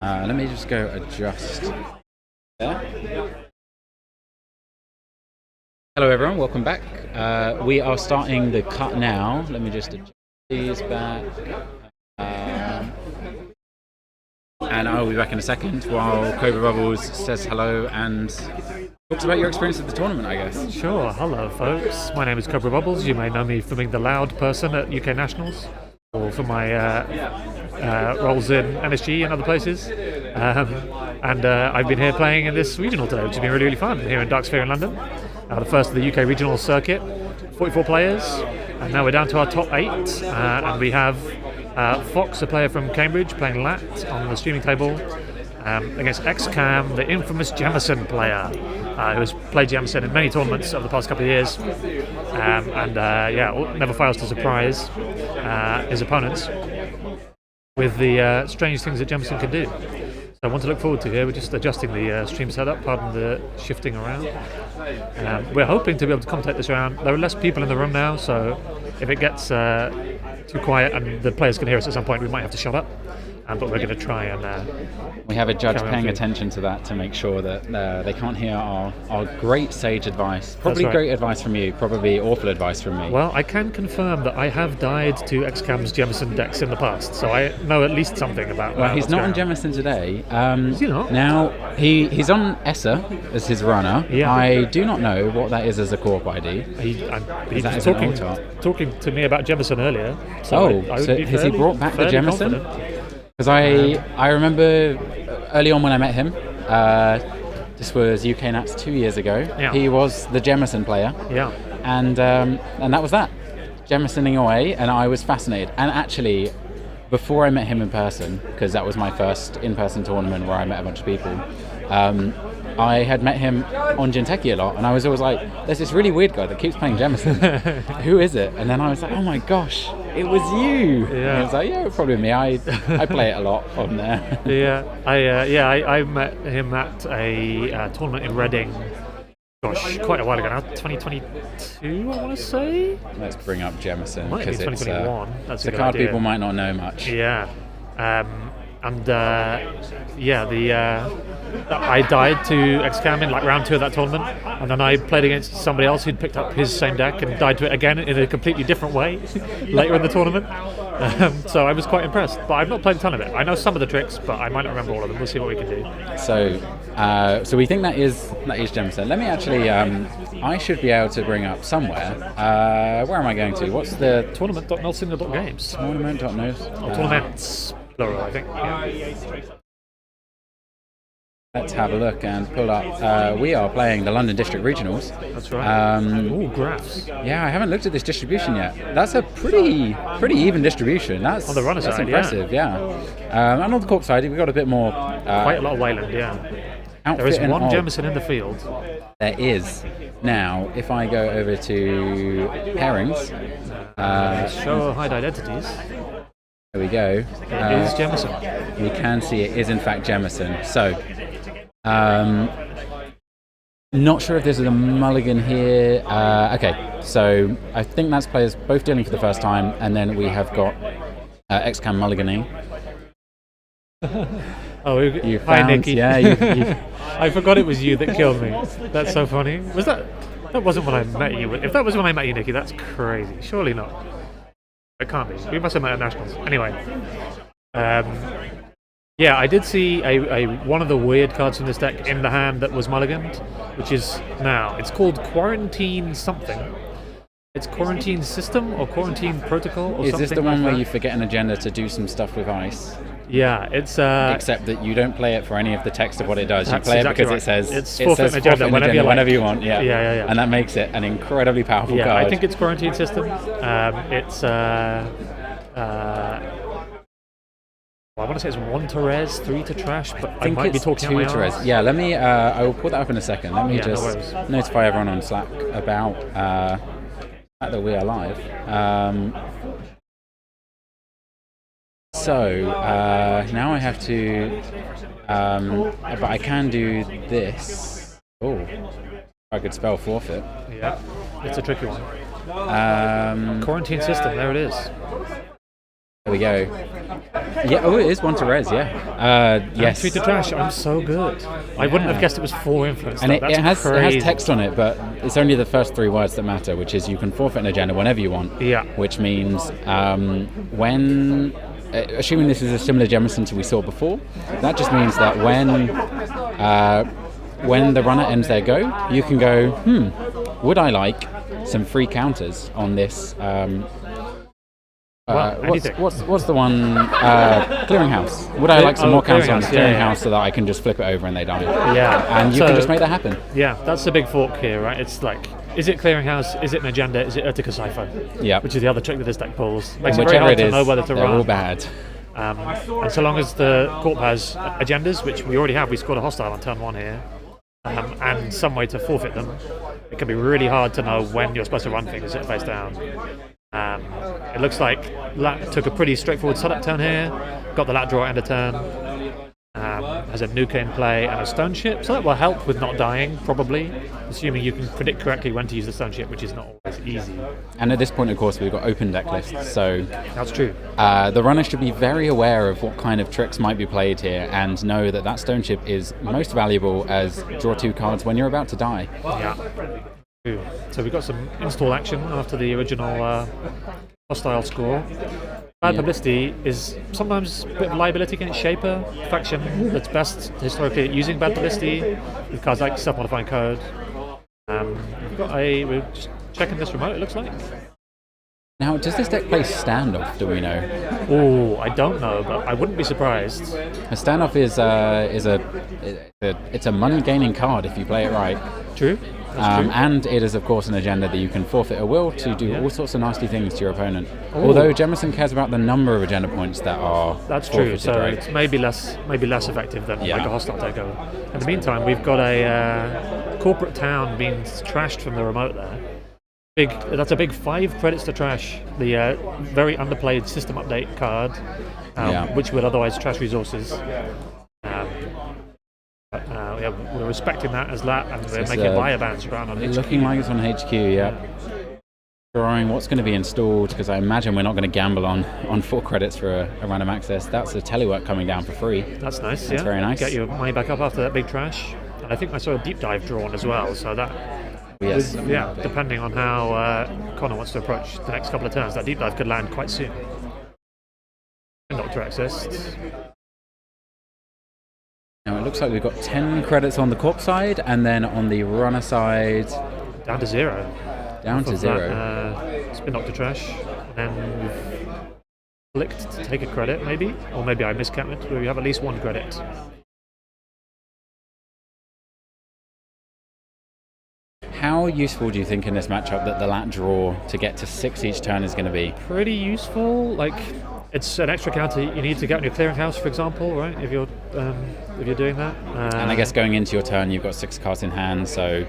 Let me just go adjust there. Hello everyone, welcome back. We are starting the cut now. Let me just adjust these back. And I'll be back in a second while Cobra Bubbles says hello and talks about your experience at the tournament, I guess. Sure. Hello, folks. My name is Cobra Bubbles. You may know me for being the loud person at UK Nationals, or for my roles in NSG and other places. And I've been here playing in this regional today, which has been really, really fun, here in Dark Sphere in London. The first of the UK regional circuit, 44 players, and now we're down to our top 8, and we have Fox, a player from Cambridge, playing lat on the streaming table against XCAM, the infamous Jamison player, who has played Jamison in many tournaments over the past couple of years, and never fails to surprise his opponents with the strange things that Jamison can do. So I want to look forward to here. We're just adjusting the stream setup, pardon the shifting around. We're hoping to be able to commentate this round. There are less people in the room now, so if it gets too quiet and the players can hear us at some point, we might have to shut up. But we're going to try and... we have a judge paying attention to that to make sure that they can't hear our great sage advice. Probably great advice from you, probably awful advice from me. Well, I can confirm that I have died to XCAM's Jamison decks in the past, so I know at least something about that. Well, he's not on Jamison today. Is he not? Now, he's on ESSA as his runner. Yeah. I do not know what that is as a co-op ID. He was talking to me about Jamison earlier. So so has he brought back the Jamison? Because I remember early on when I met him, this was UK Nats 2 years ago. Yeah. He was the Jamison player. Yeah. And that was that. Jamisoning away, and I was fascinated. And actually, before I met him in person, because that was my first in-person tournament where I met a bunch of people, I had met him on Jinteki a lot, and I was always like, there's this really weird guy that keeps playing Jamison. Who is it? And then I was like, oh my gosh, it was you. Yeah. And I was like, yeah, probably me. I play it a lot on there. I met him at a tournament in Reading. Gosh, quite a while ago now, 2022, I want to say. Let's bring up Jamison Might be because 2021. That's a the good card idea. people might not know much. Yeah, I died to XCAM in like round 2 of that tournament, and then I played against somebody else who'd picked up his same deck and died to it again in a completely different way later in the tournament. So I was quite impressed, but I've not played a ton of it. I know some of the tricks, but I might not remember all of them. We'll see what we can do. So we think that is Jamison. Let me actually, I should be able to bring up somewhere. Where am I going to? What's the Tournament.nullsignal.games. Tournaments, plural, I think. Yeah. Let's have a look and pull up. We are playing the London District Regionals. That's right. Graphs. Yeah, I haven't looked at this distribution yet. That's a pretty even distribution. That's on the runner that's side, impressive. Yeah. And on the corp side, we've got a bit more. Quite a lot of Wayland. Yeah. There is one Jamison in the field. There is. Now, if I go over to pairings, show hide identities. There we go. It is Jamison. We can see it is in fact Jamison. So, not sure if there's a mulligan here. Okay, so I think that's players both dealing for the first time, and then we have got XCAM mulliganing. You found, hi, Nikki. Yeah, I forgot it was you that killed me. That's so funny. Was that? That wasn't when I met you. If that was when I met you, Nikki, that's crazy. Surely not. It can't be. We must have met at Nationals. Anyway. I did see a one of the weird cards from this deck in the hand that was mulliganed, which is now. It's called Quarantine something. It's Quarantine System or Quarantine Protocol or something. Is this the one where you forget an agenda to do some stuff with ice? Yeah, it's... Except that you don't play it for any of the text of what it does. You play it because it says forfeit agenda whenever you want. Yeah. Yeah. And that makes it an incredibly powerful card. I think it's Quarantine System. I want to say it's 1 to res, 3 to trash, but I might be talking out my arse. Yeah, let me... I will pull that up in a second. Let me just notify everyone on Slack about the fact that we are live. Now I have to... but I can do this. Oh, I could spell forfeit. Yeah, it's a tricky one. Quarantine System, there it is. There we go. Yeah, oh, it is one to res, yeah. Yes. Entry to trash, I'm so good. I wouldn't have guessed it was 4 influence. And though. it has Crazy. text on it, but it's only the first 3 words that matter, which is you can forfeit an agenda whenever you want. Yeah. Which means when, assuming this is a similar Jemison to we saw before, that just means that when the runner ends their go, you can go, would I like some free counters on this? What's the one? Clearinghouse. Would I like some more counters on the clearinghouse so that I can just flip it over and they die? Yeah. And you can just make that happen. Yeah, that's the big fork here, right? It's like, is it clearinghouse? Is it an agenda? Is it Urtica Cipher? Yeah. Which is the other trick that this deck pulls. Makes it very Whichever hard it to is, know whether to they're run. all bad. And so long as the corp has agendas, which we already have, we scored a hostile on turn 1 here, and some way to forfeit them, it can be really hard to know when you're supposed to run things face down. It looks like Lat took a pretty straightforward setup turn here, got the Lat draw end of turn, has a nuke in play and a stone ship, so that will help with not dying, probably, assuming you can predict correctly when to use the stone ship, which is not always easy. And at this point, of course, we've got open deck lists, so That's true. the runner should be very aware of what kind of tricks might be played here and know that that stone ship is most valuable as draw 2 cards when you're about to die. Yeah. So we've got some install action after the original hostile score. Bad publicity is sometimes a bit of a liability against Shaper, faction that's best historically at using bad publicity with cards like self-modifying code. We're just checking this remote, it looks like. Now, does this deck play standoff? Do we know? Oh, I don't know, but I wouldn't be surprised. A standoff is a money gaining card if you play it right. True. And it is, of course, an agenda that you can forfeit a will to do all sorts of nasty things to your opponent. Ooh. Although Jemison cares about the number of agenda points that are That's true. forfeited, So right? it's maybe less effective than like a hostile takeover. In the meantime, we've got a corporate town being trashed from the remote there. That's a big 5 credits to trash. The very underplayed system update card, which would otherwise trash resources. We're respecting that as Lat, and we're making buyer bans around on HQ. Looking like it's on HQ, yeah. Drawing what's going to be installed, because I imagine we're not going to gamble on 4 credits for a random access. That's a telework coming down for free. That's nice, That's very nice. Get your money back up after that big trash. And I think I saw a deep dive drawn as well, so that... Yes. Depending on how Connor wants to approach the next couple of turns, that deep dive could land quite soon. Doctor accessed. Now it looks like we've got 10 credits on the corp side, and then on the runner side... Down to 0. Down to 0. Spin Doctor trash. And then we've clicked to take a credit, maybe? Or maybe I miscounted, where we have at least 1 credit. How useful do you think in this matchup that the Lat draw to get to 6 each turn is going to be? Pretty useful. Like, it's an extra counter you need to get on your clearinghouse, for example, right? If you're doing that. And I guess going into your turn, you've got 6 cards in hand, so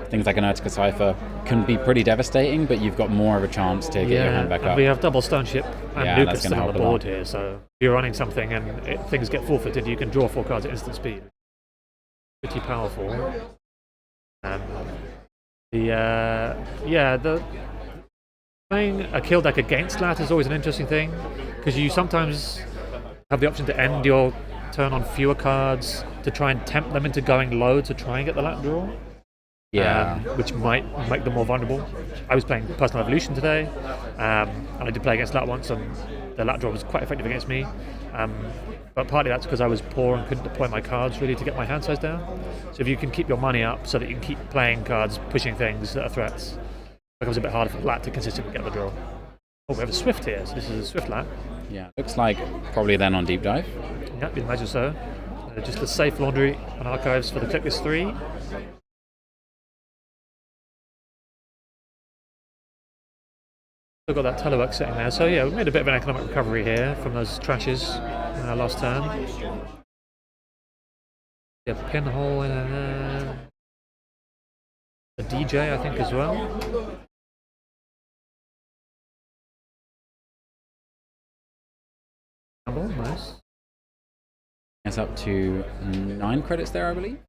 things like an Urtica Cipher can be pretty devastating, but you've got more of a chance to get your hand back up. We have double Stone Ship and Nuke still on the help a board lot. here, so if you're running something and things get forfeited, you can draw 4 cards at instant speed. Pretty powerful. Playing a kill deck against Lat is always an interesting thing, because you sometimes have the option to end your turn on fewer cards to try and tempt them into going low to try and get the Lat draw. Which might make them more vulnerable. I was playing Personal Evolution today, and I did play against Lat once, and the Lat draw was quite effective against me. But partly that's because I was poor and couldn't deploy my cards really to get my hand size down. So if you can keep your money up so that you can keep playing cards, pushing things that are threats, it becomes a bit harder for Lat to consistently get the draw. Oh, we have a Swift here, so this is a Swift Lat. Yeah, looks like probably then on Deep Dive. Yeah, you'd imagine so. Just a safe laundry and archives for the Clicklist 3. Still got that telework sitting there, so yeah, we made a bit of an economic recovery here from those trashes in our last turn. Yeah, pinhole in a DJ, I think, as well. Nice. It's up to 9 credits there, I believe.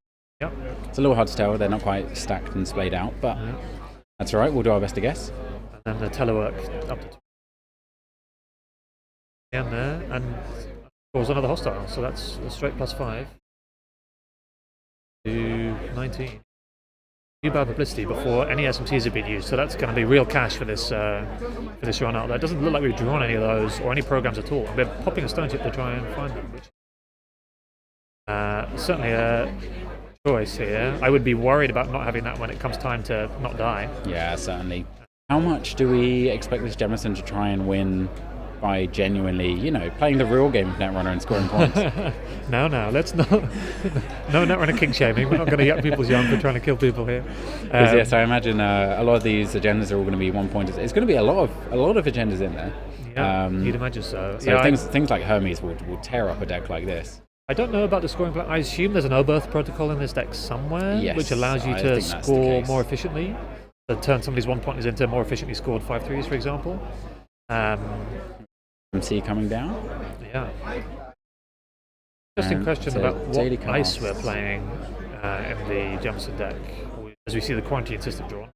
Yep. It's a little hard to tell, they're not quite stacked and splayed out, but that's alright, we'll do our best to guess. And then the telework up to And there, and cause another hostile. So that's a straight +5 to 19. New bad publicity before any SMTs have been used, so that's going to be real cash for this run out there. It doesn't look like we've drawn any of those or any programs at all. We're popping a stone chip to try and find them, which certainly a choice here. I would be worried about not having that when it comes time to not die. Yeah, certainly. How much do we expect this Jemison to try and win by genuinely, playing the real game of Netrunner and scoring points? No, let's not. No Netrunner king shaming. We're not going to yuck people's yum for trying to kill people here. Yes, I imagine a lot of these agendas are all going to be 1 pointers. It's going to be a lot of agendas in there. Yeah, you'd imagine so. So yeah, things like Hermes will tear up a deck like this. I don't know about the scoring plan. I assume there's an O-Birth protocol in this deck somewhere, Yes, which allows you I to think that's the score case. more efficiently. To turn some of these 1-pointers into more efficiently scored 5-3s, for example. MC coming down. Yeah. Interesting question so about what daily ice casts. we're playing in the Jemison deck. As we see the quarantine system drawn.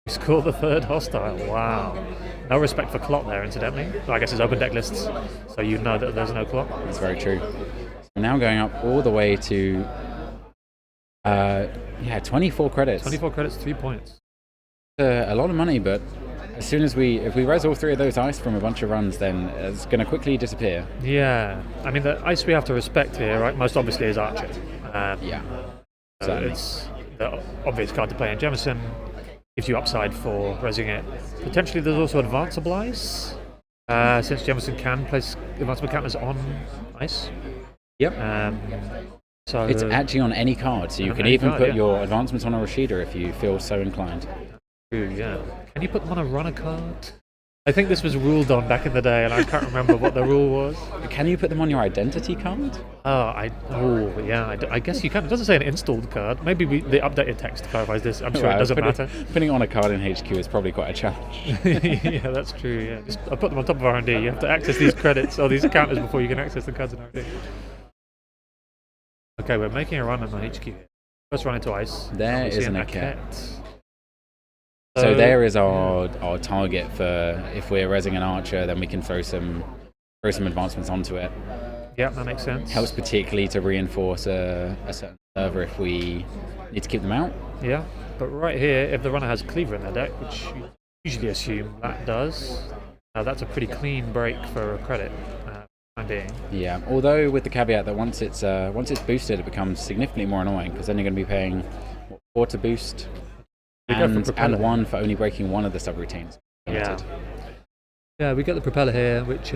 We score the third hostile. Wow. No respect for clock there, incidentally. Well, I guess it's open deck lists, so you know that there's no clock. That's very true. So now going up all the way to 24 credits. 24 credits, 3 points. A lot of money, but as soon as if we res all 3 of those ice from a bunch of runs, then it's going to quickly disappear. Yeah. I mean, the ice we have to respect here, right, most obviously is Archer. Yeah. So Certainly. it's the obvious card to play in Jemison. Gives you upside for resing it. Potentially there's also advanceable ice, since Jemison can place advanceable counters on ice. Yep. So It's actually on any card, so you On can any even card, put yeah. your advancements on a Rashida if you feel so inclined. true, yeah. Can you put them on a runner card? I think this was ruled on back in the day, and I can't remember what the rule was. Can you put them on your identity card? I guess you can. It doesn't say an installed card. Maybe the updated text clarifies this. I'm sure it doesn't matter. Putting it on a card in HQ is probably quite a challenge. Yeah, that's true. Yeah, I put them on top of R&D. You have to access these credits or these counters before you can access the cards in R&D. Okay, we're making a run on the HQ here. First run into ice. There We see is an an Aket. So So there is our target for if we're resing an archer, then we can throw some advancements onto it. Yeah, that makes sense. Helps particularly to reinforce a certain server if we need to keep them out. Yeah, but right here, if the runner has Cleaver in their deck, which you usually assume that does, that's a pretty clean break for a credit. Time being. Yeah, although with the caveat that once it's boosted, it becomes significantly more annoying because then you're going to be paying 4 to boost and 1 for only breaking one of the subroutines. Yeah. Yeah, we get the propeller here, which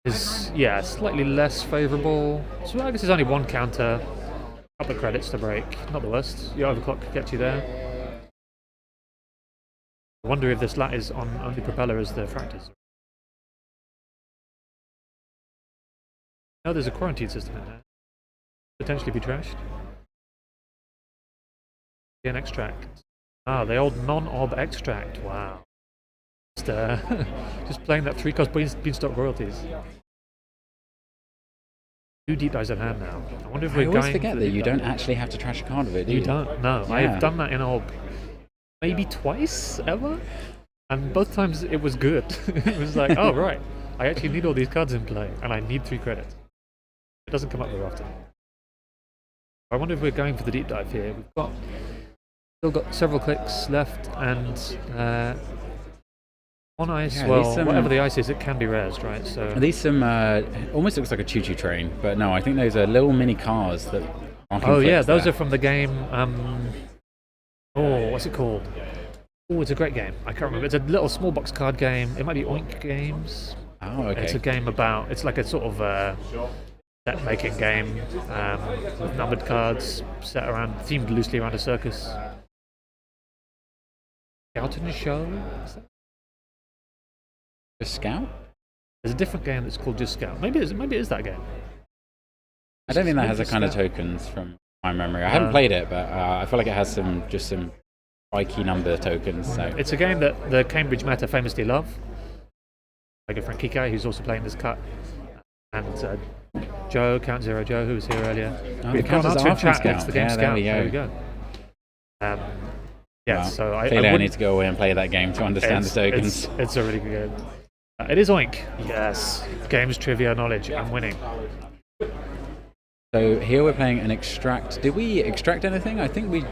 is slightly less favourable. So I guess there's only 1 counter, a couple of credits to break. Not the worst. Your overclock gets you there. I wonder if this lat is on only propeller as the fractors. No, there's a quarantine system in there. Potentially be trashed. An extract. The old non-ob extract. Wow. Just playing that 3-cost beanstalk royalties. 2 deep dives at hand now. I wonder if we're I always going forget for that the you deep don't dive. actually have to trash a card of it, do you? You don't? No. Yeah. I've done that in ob maybe twice ever, and both times it was good. It was like, oh right, I actually need all these cards in play, and I need 3 credits. It doesn't come up very often. I wonder if we're going for the deep dive here. We've still got several clicks left, and on ice, Yeah, well, these, whatever the ice is, it can be rezzed, right? So Are these some almost looks like a choo-choo train, but no, I think those are little mini cars that are oh yeah, those are from the game. What's it called? Oh, it's a great game. I can't remember. It's a little small box card game. It might be Oink Games. Oh, okay. It's a game about. It's like a sort of set making game with numbered cards set around, themed loosely around a circus. Scout and Show. Is that? A Scout? There's a different game that's called just Scout. Maybe it is that game. I don't think that has Maybe a kind of Scout. tokens from my memory. I haven't played it, but I feel like it has some key number tokens. So It's a game that the Cambridge Meta famously love. My good friend Kike, who's also playing this cut, and Joe, Count Zero Joe, who was here earlier. Oh, We've the got an counters answer in are from chat. It's Scout. the game Yeah, Scout. there we go. Well, So I clearly I wouldn't- need to go away and play that game to understand the tokens. It's a really good game. It is Oink. Yes. Games trivia knowledge. I'm winning. So here we're playing an extract. Did we extract anything? I think we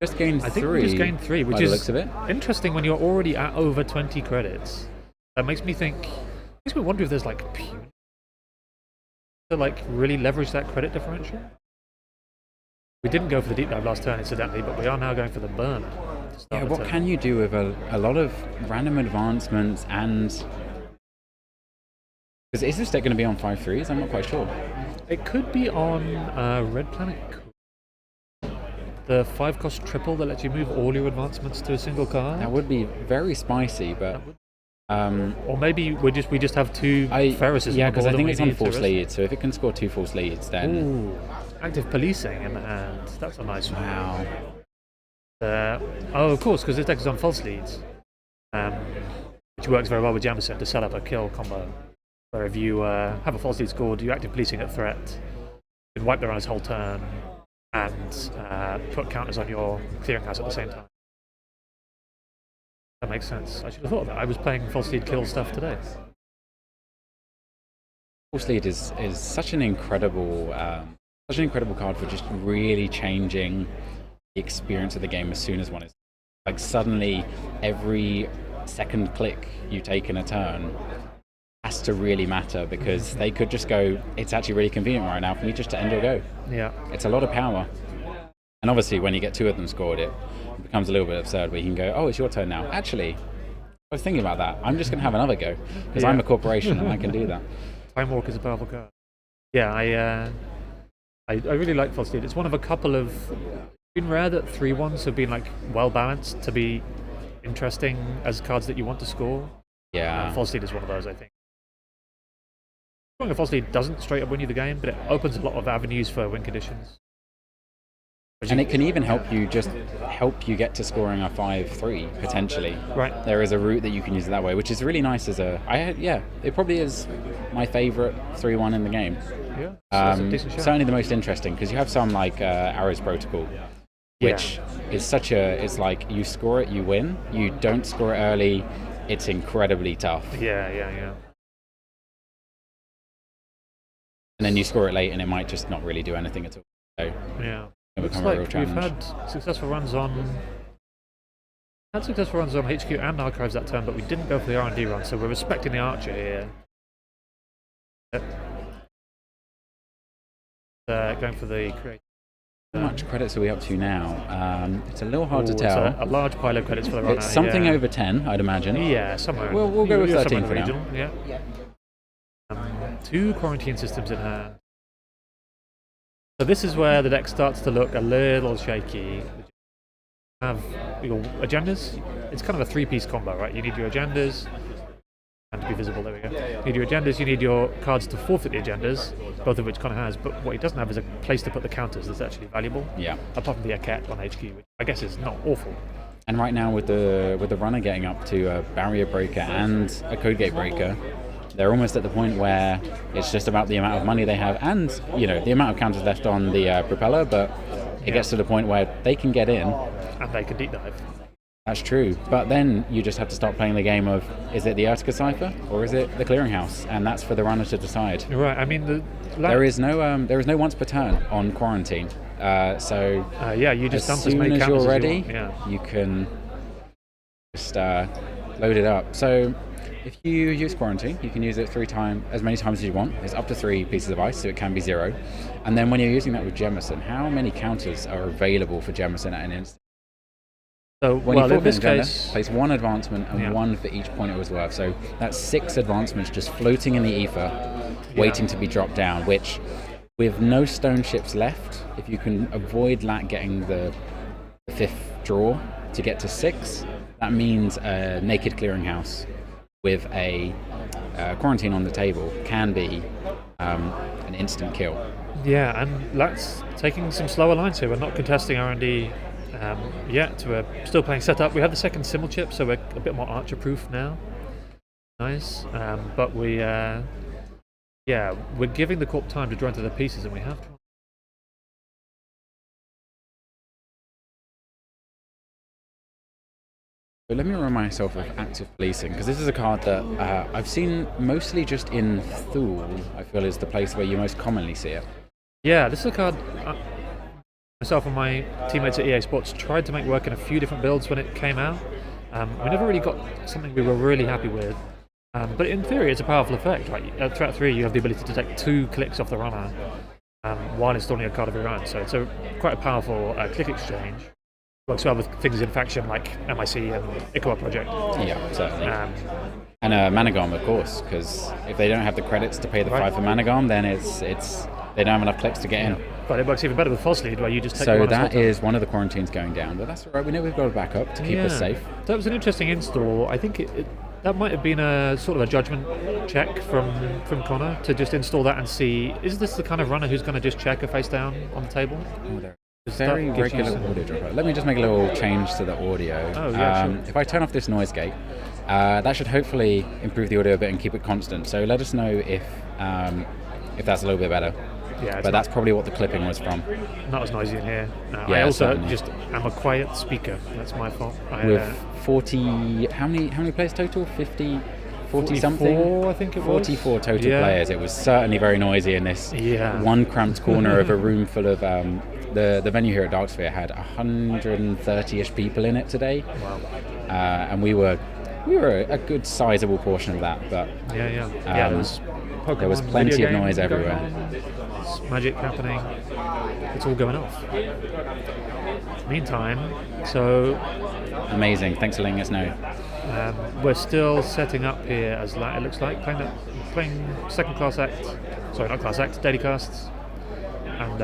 just gained 3. I think we just gained 3, which by the is looks of it. interesting when you're already at over 20 credits. That makes me wonder if there's like to like really leverage that credit differential. We didn't go for the deep dive last turn, incidentally, but we are now going for the burn. Yeah, what can you do with a lot of random advancements and... Is this deck going to be on 5/3s? I'm not quite sure. It could be on Red Planet. The 5-cost triple that lets you move all your advancements to a single card. That would be very spicy, but... or maybe we just have 2 Ferrises. Yeah, because I think it's on false leads, so if it can score 2 false leads, then... Ooh, active policing in the hand. That's a nice one. Wow. Of course, because this deck is on false leads, which works very well with Jamison to set up a kill combo. Where if you have a false lead scored, you active policing at threat, you can wipe the runner's whole turn, and put counters on your clearinghouse at the same time. That makes sense. I should have thought of that. I was playing false lead kill stuff today. False lead is such an incredible card for just really changing the experience of the game as soon as one is... Like suddenly, every second click you take in a turn has to really matter, because they could just go, it's actually really convenient right now for me just to end your go. Yeah. It's a lot of power. And obviously when you get 2 of them scored, it becomes a little bit absurd where you can go, oh, it's your turn now. Actually, I was thinking about that. I'm just going to have another go, because I'm a corporation and I can do that. Time Walk is a powerful card. Yeah, I really like False Lead. It's one of a couple of... It's been rare that 3-1s have been like well balanced to be interesting as cards that you want to score. Yeah. False Lead is one of those, I think. Scoring a False Lead doesn't straight up win you the game, but it opens a lot of avenues for win conditions. And it can even help you get to scoring a 5/3 potentially. Right. There is a route that you can use it that way, which is really nice as a... it probably is my favourite 3-1 in the game. Yeah. That's a decent shot. Certainly the most interesting, because you have some like Arrows Protocol, which is such a... It's like you score it, you win. You don't score it early, it's incredibly tough. Yeah. And then you score it late, and it might just not really do anything at all. So yeah. Looks like we've had successful runs on HQ and Archives that turn, but we didn't go for the R&D run, so we're respecting the Archer here. Going for the creative. How much credits are we up to now? It's a little hard to tell. It's a large pile of credits for the runner. It's something over 10, I'd imagine. Yeah, somewhere. We'll go with 13 for now. Yeah. 2 quarantine systems in hand. So this is where the deck starts to look a little shaky. You have your agendas. It's kind of a 3-piece combo, right? You need your agendas, and to be visible, there we go. You need your agendas, you need your cards to forfeit the agendas, both of which Connor has, but what he doesn't have is a place to put the counters that's actually valuable. Yeah. Apart from the Aket on HQ, which I guess is not awful. And right now with the runner getting up to a barrier breaker and a code gate breaker, they're almost at the point where it's just about the amount of money they have and, the amount of counters left on the propeller, but it gets to the point where they can get in. And they can deep dive. That's true. But then you just have to start playing the game of, is it the Urtica Cipher or is it the Clearinghouse? And that's for the runner to decide. Right, I mean... There is no once per turn on quarantine. You just dump as many counters as you're ready, you can just load it up. So... If you use quarantine, you can use it as many times as you want. It's up to 3 pieces of ice, so it can be 0. And then when you're using that with Jemison, how many counters are available for Jemison at an instant? So, when you in this case, place 1 advancement and 1 for each point it was worth. So that's 6 advancements just floating in the ether, waiting to be dropped down. Which, with no stone ships left, if you can avoid Lat getting the 5th draw to get to 6, that means a naked clearinghouse with a quarantine on the table can be an instant kill. Yeah, and Lat's taking some slower lines here. We're not contesting R&D yet. We're still playing setup. We have the second Simmel chip, so we're a bit more archer-proof now. Nice. But we're giving the Corp time to draw into the pieces, and we have to. So let me remind myself of active policing, because this is a card that I've seen mostly just in Thule, I feel is the place where you most commonly see it. Yeah, this is a card myself and my teammates at EA Sports tried to make work in a few different builds when it came out. We never really got something we were really happy with. But in theory, it's a powerful effect. Like, at Threat 3, you have the ability to take 2 clicks off the runner while installing a card of your own. So it's quite a powerful click exchange. Works well with things in faction like MIC and Ikawa Project. Yeah, certainly. And Managom, of course, because if they don't have the credits to pay the 5 for Managom, then it's they don't have enough clicks to get in. But it works even better with False Lead, where you just take so the that is one of the quarantines going down, but that's all right. We know we've got a backup to keep us safe. That was an interesting install. I think that might have been a sort of a judgment check from Connor to just install that and see, is this the kind of runner who's going to just check a face down on the table? Very regular audio dropper. Let me just make a little change to the audio. Oh, yeah, sure. If I turn off this noise gate, that should hopefully improve the audio a bit and keep it constant. So let us know if that's a little bit better. Yeah, but that's probably what the clipping was from. Not as noisy in here. Yeah, I also certainly. just am a quiet speaker. That's my fault. With 40, how many players total? 40 something? I think it was. 44 total players. It was certainly very noisy in this one cramped corner of a room full of the venue here at Darksphere had 130ish people in it today. Wow. And we were a good sizable portion of that, but there was plenty of noise everywhere. There's magic happening. It's all going off. Meantime, so amazing. Thanks for letting us know. We're still setting up here as it looks like playing second class act. Sorry, not class act. Daily casts, and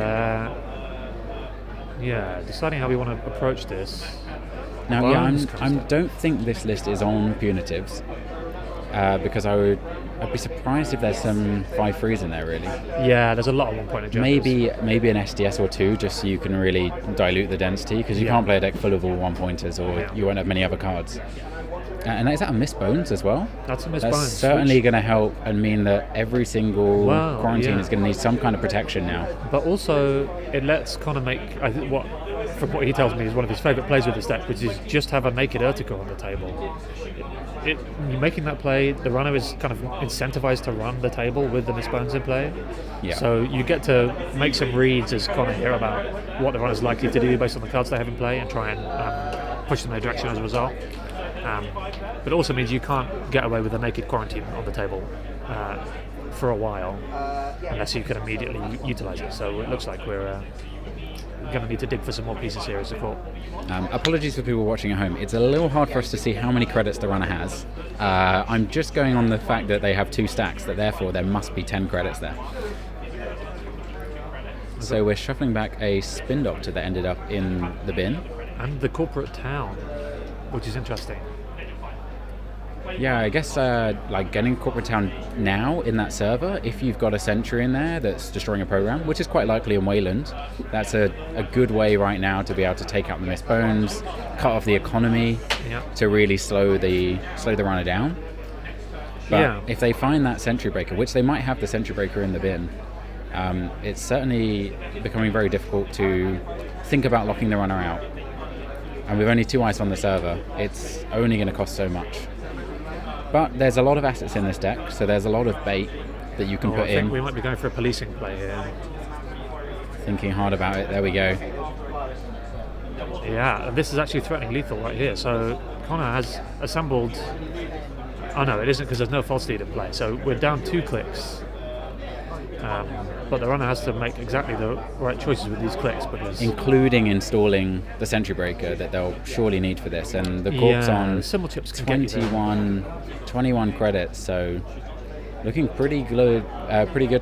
deciding how we want to approach this. Now, I don't think this list is on punitives, because I'd be surprised if there's some 5-3s in there, really. Yeah, there's a lot of one-point agendas. Maybe an SDS or 2, just so you can really dilute the density, because you can't play a deck full of all one-pointers, or you won't have many other cards. And is that a Miss Bones as well? That's a Miss Bones. That's certainly going to help and mean that every single quarantine is going to need some kind of protection now. But also, it lets Connor make, from what he tells me, is one of his favourite plays with this deck, which is just have a naked Urtica on the table. You're making that play, the runner is kind of incentivized to run the table with the Miss Bones in play. Yeah. So you get to make some reads as Connor here about what the runner's likely to do based on the cards they have in play and try and push them in their direction as a result. But it also means you can't get away with a naked quarantine on the table for a while unless you can immediately utilise it. So it looks like we're going to need to dig for some more pieces here as a court. Apologies for people watching at home. It's a little hard for us to see how many credits the runner has. I'm just going on the fact that they have 2 stacks, that therefore there must be 10 credits there. So we're shuffling back a Spin Doctor that ended up in the bin. And the Corporate Town, which is interesting. Yeah, I guess getting Corporate Town now in that server, if you've got a Sentry in there that's destroying a program, which is quite likely in Wayland, that's a good way right now to be able to take out the Miss Bones, cut off the economy to really slow the runner down. But if they find that Sentry Breaker, which they might have the Sentry Breaker in the bin, it's certainly becoming very difficult to think about locking the runner out. And with only 2 ice on the server, it's only going to cost so much. But there's a lot of assets in this deck, so there's a lot of bait that you can put in. I think we might be going for a policing play here. Thinking hard about it, there we go. Yeah, this is actually threatening lethal right here. So Connor has assembled... Oh no, it isn't, because there's no false lead in play. So we're down 2 clicks. But the runner has to make exactly the right choices with these clicks, because including installing the Sentry Breaker that they'll surely need for this, and the corp's on 21 credits, so looking pretty good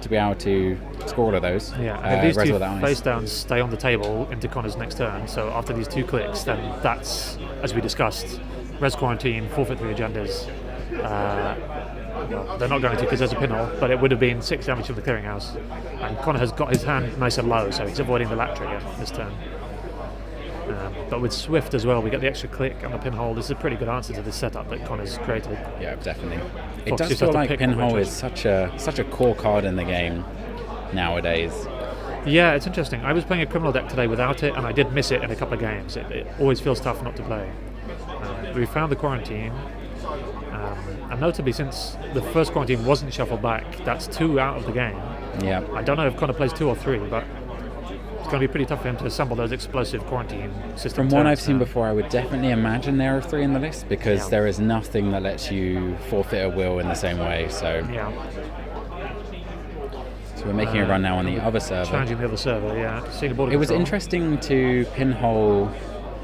to be able to score all of those. If these 2 face downs stay on the table into Connor's next turn, so after these 2 clicks, then that's, as we discussed, res quarantine, forfeit 3 agendas. Well, they're not going to because there's a pinhole, but it would have been 6 damage from the clearinghouse. And Connor has got his hand nice and low, so he's avoiding the lat trigger this turn. But with Swift as well, we get the extra click and the pinhole. This is a pretty good answer to this setup that Connor's created. Yeah, definitely. It does feel like pinhole is such a core card in the game nowadays. Yeah, it's interesting. I was playing a criminal deck today without it, and I did miss it in a couple of games. It always feels tough not to play. we found the quarantine. And notably, since the first quarantine wasn't shuffled back, that's 2 out of the game. Yeah. I don't know if Connor plays 2 or 3, but it's going to be pretty tough for him to assemble those explosive quarantine systems. From what I've seen before, I would definitely imagine there are 3 in the list, because there is nothing that lets you forfeit a will in the same way. So So we're making a run now on the other server. Challenging the other server, yeah. Seeing the border It was control. interesting to pinhole.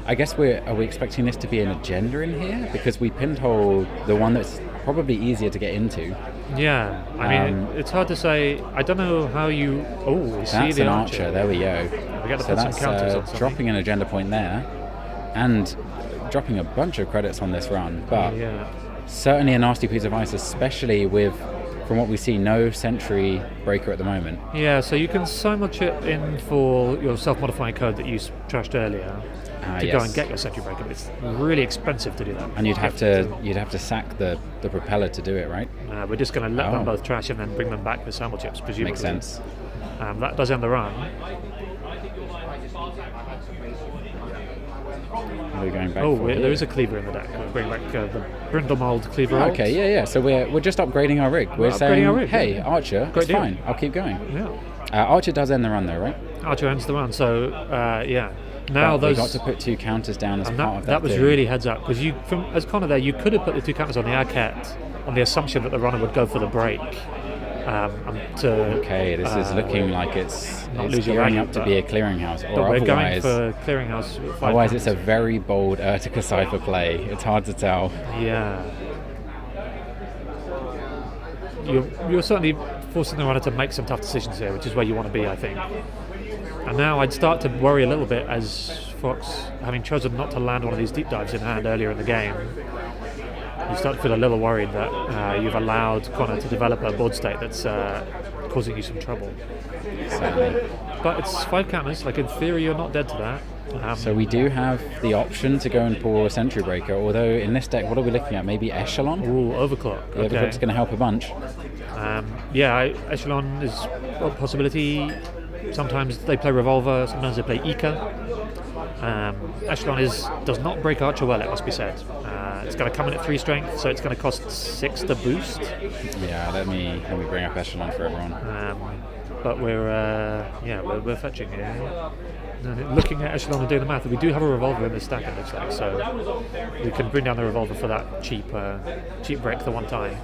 I guess are we expecting this to be an agenda in here? Because we pinhole the one that's probably easier to get into. Yeah, I mean, it's hard to say. I don't know how you. Oh, we see That's the an archer. There we go. We got to So put some that's counters on something. dropping an agenda point there, and dropping a bunch of credits on this run. But certainly a nasty piece of ice, especially with, from what we see, no sentry breaker at the moment. Yeah, so you can cymo chip in for your self-modifying code that you trashed earlier to go and get your sentry breaker, but it's really expensive to do that. And you'd have to sack the propeller to do it, right? We're just going to let them both trash and then bring them back with cymo chips, presumably. Makes sense. That does end the run. We're going back. There is a cleaver in the deck. We're bringing back the brindle mold cleaver. Okay, yeah. So we're just upgrading our rig. We're saying, our rig, hey, Archer, Great it's deal. fine. I'll keep going. Yeah. Archer does end the run though, right? Archer ends the run. So now we got to put 2 counters down as part of that. That was thing. really heads up, because as Connor there, you could have put the 2 counters on the Arquette on the assumption that the runner would go for the break. This is looking like it's gearing up to be a clearinghouse, or we're going otherwise. for clearinghouse. Otherwise, it's a very bold Urtica Cypher play. It's hard to tell. Yeah. You're certainly forcing the runner to make some tough decisions here, which is where you want to be, I think. And now I'd start to worry a little bit, as Fox, having chosen not to land one of these deep dives in hand earlier in the game, you start to feel a little worried that you've allowed Connor to develop a board state that's causing you some trouble. Certainly. But it's 5 counters, like in theory you're not dead to that. So we do have the option to go and pull a Sentry Breaker, although in this deck, what are we looking at? Maybe Echelon? Ooh, Overclock. The Overclock's going to help a bunch. Echelon is a possibility. Sometimes they play Revolver, sometimes they play Ika. Echelon does not break Archer well, it must be said. It's going to come in at 3 strength, so it's going to cost 6 to boost. Yeah, let me bring up Echelon for everyone. But we're fetching here. Looking at Echelon and doing the math, we do have a Revolver in this stack, it looks like, so we can bring down the Revolver for that cheap break the one time.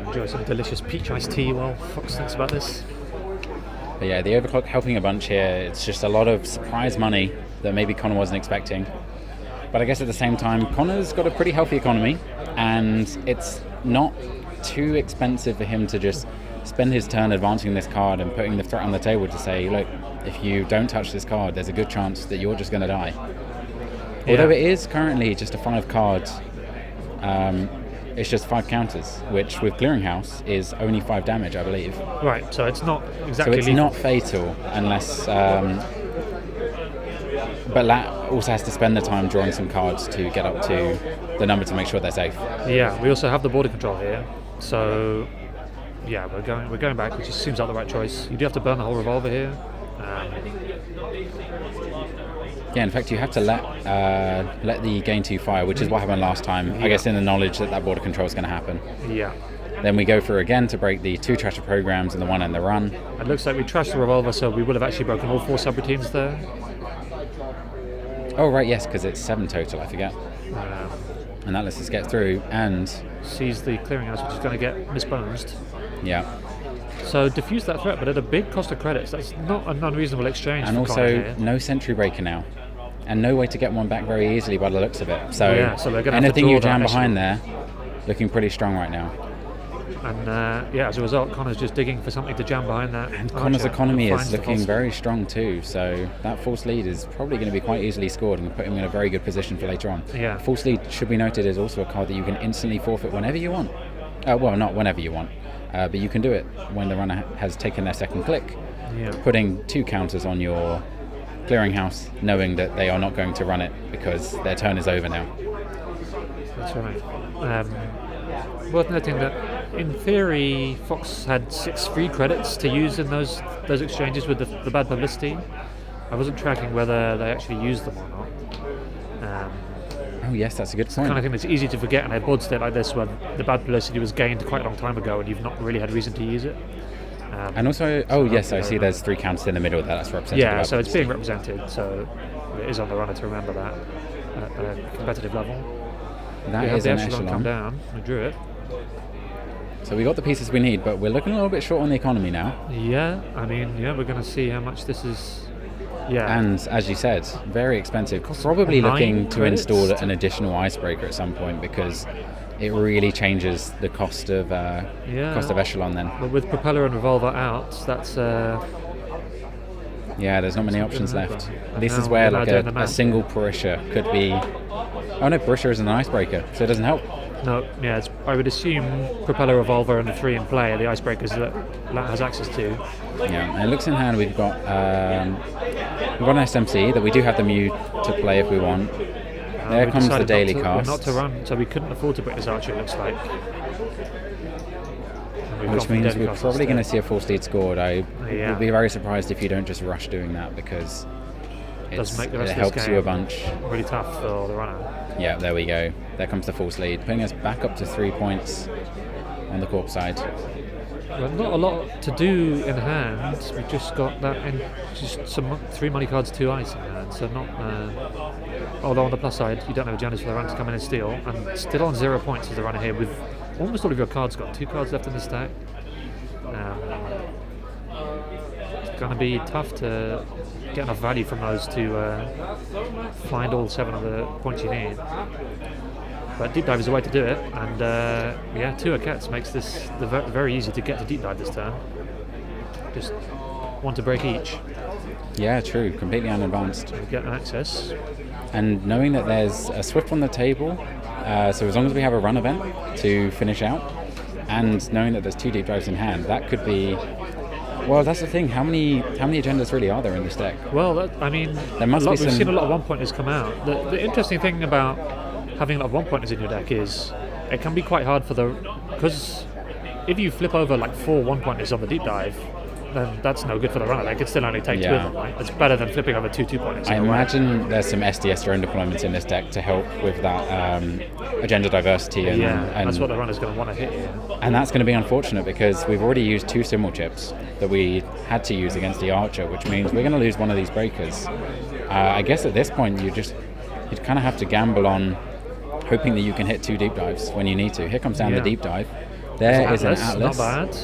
Enjoy some delicious peach iced tea while Fox thinks about this. But yeah, the Overclock helping a bunch here. It's just a lot of surprise money that maybe Connor wasn't expecting. But I guess at the same time, Connor's got a pretty healthy economy, and it's not too expensive for him to just spend his turn advancing this card and putting the threat on the table to say, look, if you don't touch this card, there's a good chance that you're just going to die. Yeah. Although it is currently just a 5 card, it's just 5 counters, which with Clearinghouse is only 5 damage, I believe. Right, so it's not exactly So it's lethal. not fatal unless... but Lat also has to spend the time drawing some cards to get up to the number to make sure they're safe. Yeah, we also have the border control here, so yeah, we're going back, which just seems like the right choice. You do have to burn the whole Revolver here. Yeah, in fact, you have to let the gain 2 fire, which is what happened last time. I guess in the knowledge that border control is going to happen. Yeah. Then we go through again to break the 2 trasher programs and the 1 end the run. It looks like we trashed the Revolver, so we would have actually broken all 4 subroutines there. Oh, right, yes, because it's 7 total, I forget. And that lets us get through and... Sees the Clearinghouse, which is going to get misbonesed. Yeah. So diffuse that threat, but at a big cost of credits. That's not an unreasonable exchange. And for also, Connor here. no Sentry Breaker now. And no way to get one back very easily by the looks of it. So, so they're gonna anything have to you draw jam that behind there, looking pretty strong right now. And as a result, Connor's just digging for something to jam behind that. And Connor's economy is looking very strong too, so that false lead is probably going to be quite easily scored and put him in a very good position for later on. Yeah. False lead, should be noted, is also a card that you can instantly forfeit whenever you want. Well, not whenever you want, but you can do it when the runner has taken their second click. Yeah. Putting 2 counters on your Clearinghouse, knowing that they are not going to run it because their turn is over now. That's right. Worth noting that in theory, Fox had 6 free credits to use in those exchanges with the bad publicity. I wasn't tracking whether they actually used them or not. Oh yes, that's a good The point. kind of thing that's easy to forget in a board state like this, where the bad publicity was gained quite a long time ago and you've not really had reason to use it. And also, yes, I see there's 3 counters in the middle there. That's represented. Yeah, so it's being represented, so it is on the runner to remember that at a competitive level. That We is have an the echelon come echelon. down. We drew it. So we got the pieces we need, but we're looking a little bit short on the economy now. Yeah, I mean, we're going to see how much this is. Yeah. And as you said, very expensive. Probably 9 looking to credits install an additional icebreaker at some point because it really changes the cost of echelon then. But with propeller and revolver out, that's Yeah, there's not many options gonna left. happen. This And is now where we're like doing the a math. single Parisha could be. Oh no, Parisha isn't an icebreaker, so it doesn't help. no. Yeah, I would assume propeller, revolver, and the 3 in play are the icebreakers that Lat has access to. Yeah, and it looks in hand. We've got an SMC that we do have the Mew to play if we want. There We comes the decided daily not cost, not to run, so we couldn't afford to break this archer. It looks like. And we've gone which for means daily we're cost probably going to instead. see a full steed scored. I Yeah. would be very surprised if you don't just rush doing that because Does make the it rest of helps this you a game bunch. really tough for the runner. Yeah, there we go. There comes the false lead, putting us back up to 3 points on the corp side. Well, not a lot to do in hand. We've just got that in just some 3 money cards, 2 ice in hand. So not. Although on the plus side, you don't have agendas for the runner to come in and steal, and still on 0 points as the runner here with almost all of your cards got 2 cards left in the stack. It's going to be tough to get enough value from those to find all 7 of the points you need. But deep dive is a way to do it, and 2 Akets makes this very easy to get to deep dive this turn. Just 1 to break each. Yeah, true. Completely unadvanced. We get access. And knowing that there's a Swift on the table, so as long as we have a run event to finish out, and knowing that there's 2 deep dives in hand, that could be. Well, that's the thing. How many agendas really are there in this deck? Well, there must be we've some- seen a lot of 1-pointers come out. The interesting thing about having a lot of 1-pointers in your deck is it can be quite hard because if you flip over like 4 1-pointers on the deep dive, then that's no good for the runner. They could still only take 2 Yeah. of them, right? It's better than flipping over 2 2-pointers. I in a way. imagine there's some SDS drone deployments in this deck to help with that agenda diversity, and, that's and what the runner's going to want to hit here. and that's going to be unfortunate because we've already used 2 symbol chips that we had to use against the archer, which means we're going to lose one of these breakers. I guess at this point you'd kind of have to gamble on hoping that you can hit 2 deep dives when you need to. Here comes down the deep dive. There is an Atlas. Not bad.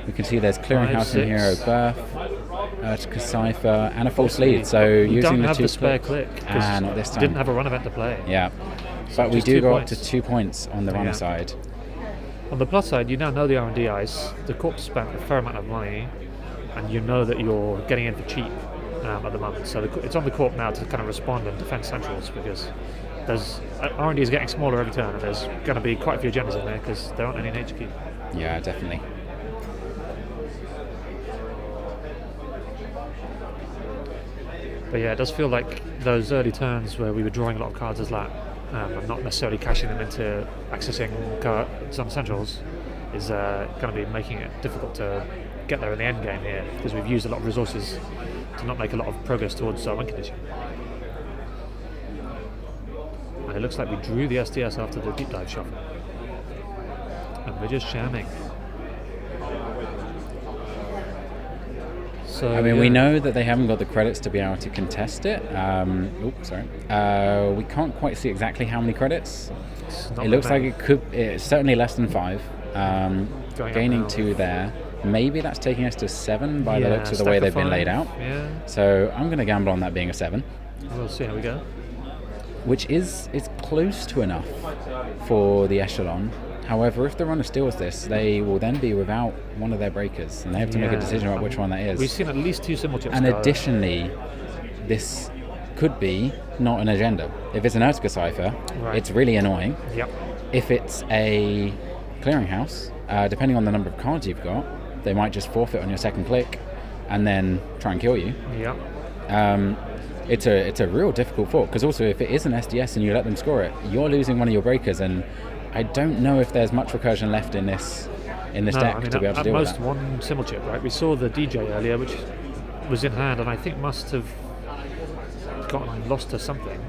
We can see there's Clearinghouse 5, and Hero 6. Birth, Cipher, and a false lead. So You using don't the have 2 the spare click. click because Not this you time. didn't have a run event to play. Yeah, but we just do 2 go up points. to 2 points on the runner Yeah. side. On the plus side, you now know the R&D ice. The corp spent a fair amount of money, and you know that you're getting in for cheap at the moment. So it's on the corp now to kind of respond and defend centrals because there's R&D is getting smaller every turn, and there's going to be quite a few agendas in there because there aren't any in HQ. Yeah, definitely. But yeah, it does feel like those early turns where we were drawing a lot of cards as Lat and not necessarily cashing them into accessing some centrals is going to be making it difficult to get there in the end game here because we've used a lot of resources to not make a lot of progress towards win condition. And it looks like we drew the SDS after the deep dive shuffle. And we're just shamming. So, I mean, we know that they haven't got the credits to be able to contest it. We can't quite see exactly how many credits. It looks like it's certainly less than 5. Gaining 2 there. Maybe that's taking us to 7 by the looks of the way they've been laid out. Yeah. So I'm going to gamble on that being a 7. We'll see how we go. Which is close to enough for the echelon. However, if the runner steals this, they will then be without one of their breakers, and they have to make a decision about which one that is. We've seen at least 2 symbol chips. And additionally, this could be not an agenda. If it's an Urtica Cipher, it's really annoying. Yep. If it's a clearinghouse, depending on the number of cards you've got, they might just forfeit on your second click and then try and kill you. Yep. It's a real difficult fault, because also if it is an SDS and you let them score it, you're losing one of your breakers, and I don't know if there's much recursion left in this No, deck I mean, to be able to at deal with most that. one symbol chip, right? We saw the DJ earlier, which was in hand, and I think must have gotten lost to something.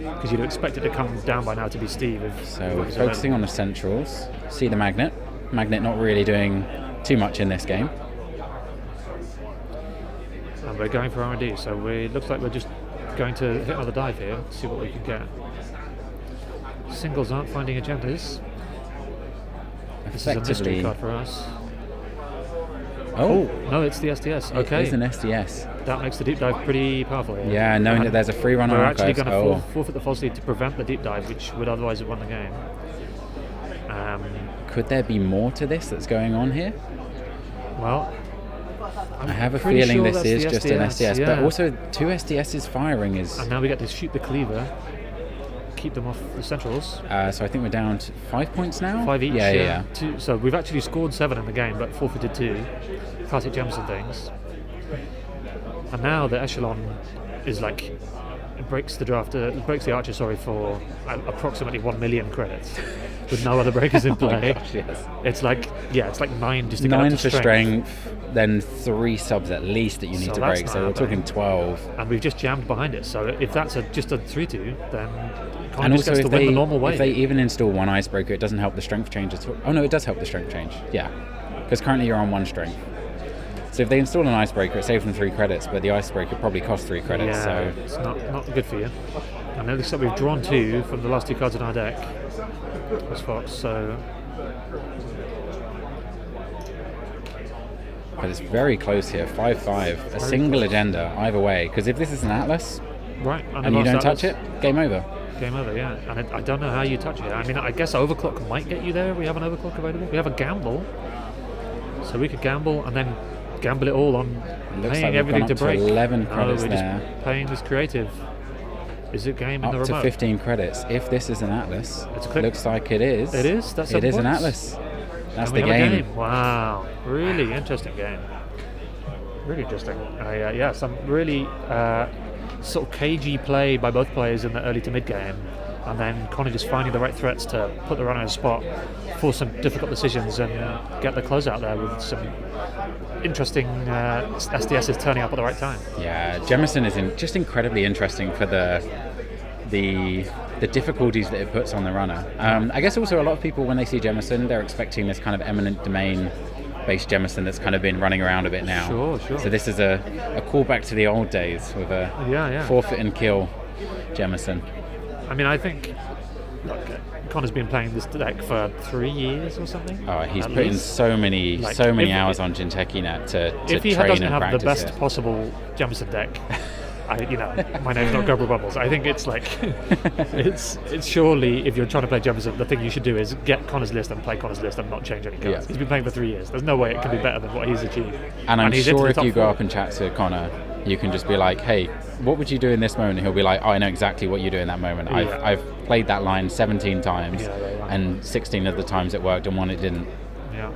Because you'd expect it to come down by now to be Steve. So we're focusing on the centrals. See the magnet. Magnet not really doing too much in this game. And we're going for R&D, so it looks like we're just going to hit another dive here, see what we can get. Singles aren't finding agendas. This is a mystery Effectively. card for us. Oh, No, it's the SDS. it Okay, is an SDS. that makes the deep dive pretty powerful here. Yeah, knowing that there's a free run on We're actually archives. going to Oh, forfeit the false lead to prevent the deep dive, which would otherwise have won the game. could there be more to this that's going on here? Well, I have a pretty feeling sure this that's is the just an SDS, yeah. but also 2 SDSs firing is. And now we get to shoot the cleaver, keep them off the centrals. So I think we're down to 5 points now. 5 each. Yeah. So we've actually scored 7 in the game, but forfeited 2. Classic Jemison things. And now the echelon is like it breaks the draft. Breaks the archer. Sorry, for approximately 1 million credits, with no other breakers in play. Oh my gosh, yes. It's like 9 just to 9 get up to for strength, then 3 subs at least that you need So to that's break. So not we're talking happening. 12. And we've just jammed behind it. So if that's just a 3-2, then And Connor just also, gets if to win they, the normal way. if they even install 1 icebreaker, it doesn't help the strength change at all. Oh no, it does help the strength change. Yeah, because currently you're on 1 strength. So if they install an icebreaker, it saves them 3 credits, but the icebreaker probably costs 3 credits. Yeah, So it's not good for you. And it looks like we've drawn 2 from the last 2 cards in our deck. That's Fox. So but it's very close here, 5-5. A single agenda either way, because if this is an Atlas right, and you don't touch it, game over. Game over, yeah. And I don't know how you touch it. I mean, I guess Overclock might get you there. We have an Overclock available. We have a gamble, so we could gamble and then gamble it all on Looks paying like we've everything gone to up to break. 11 No, credits we're there. just paying this creative. Is it game in the Up to remote? 15 credits. If this is an Atlas, It's a click. looks like it is. It is? That's it 7 is an points? Atlas. That's And the we have a game. Wow, really interesting game. Really interesting. Yeah, some really sort of cagey play by both players in the early to mid game, and then Connor just finding the right threats to put the runner in a spot, force some difficult decisions, and get the close out there with some interesting SDSs turning up at the right time. Yeah, Jemison is just incredibly interesting for the difficulties that it puts on the runner. I guess also a lot of people, when they see Jemison, they're expecting this kind of eminent domain based Jemison that's kind of been running around a bit now. Sure. So this is a callback to the old days with a Yeah. forfeit and kill Jemison. I mean, I think Connor's been playing this deck for 3 years or something. Oh, he's at put in least. so many Like, hours on Jinteki Net to If he train doesn't and have the practice best it. possible Jemison deck, my name's not Gobber Bubbles. I think it's like it's surely, if you're trying to play Jemison, the thing you should do is get Connor's list and play Connor's list and not change any cards. Yeah. He's been playing for 3 years. There's no way it can be better than what he's achieved. And I'm he's into sure the if top you go 4. up and chat to Connor, you can just be like, hey, what would you do in this moment? And he'll be like, oh, I know exactly what you do in that moment. Yeah. I've played that line 17 times, Yeah. and 16 of the times it worked and 1 it didn't. Yeah.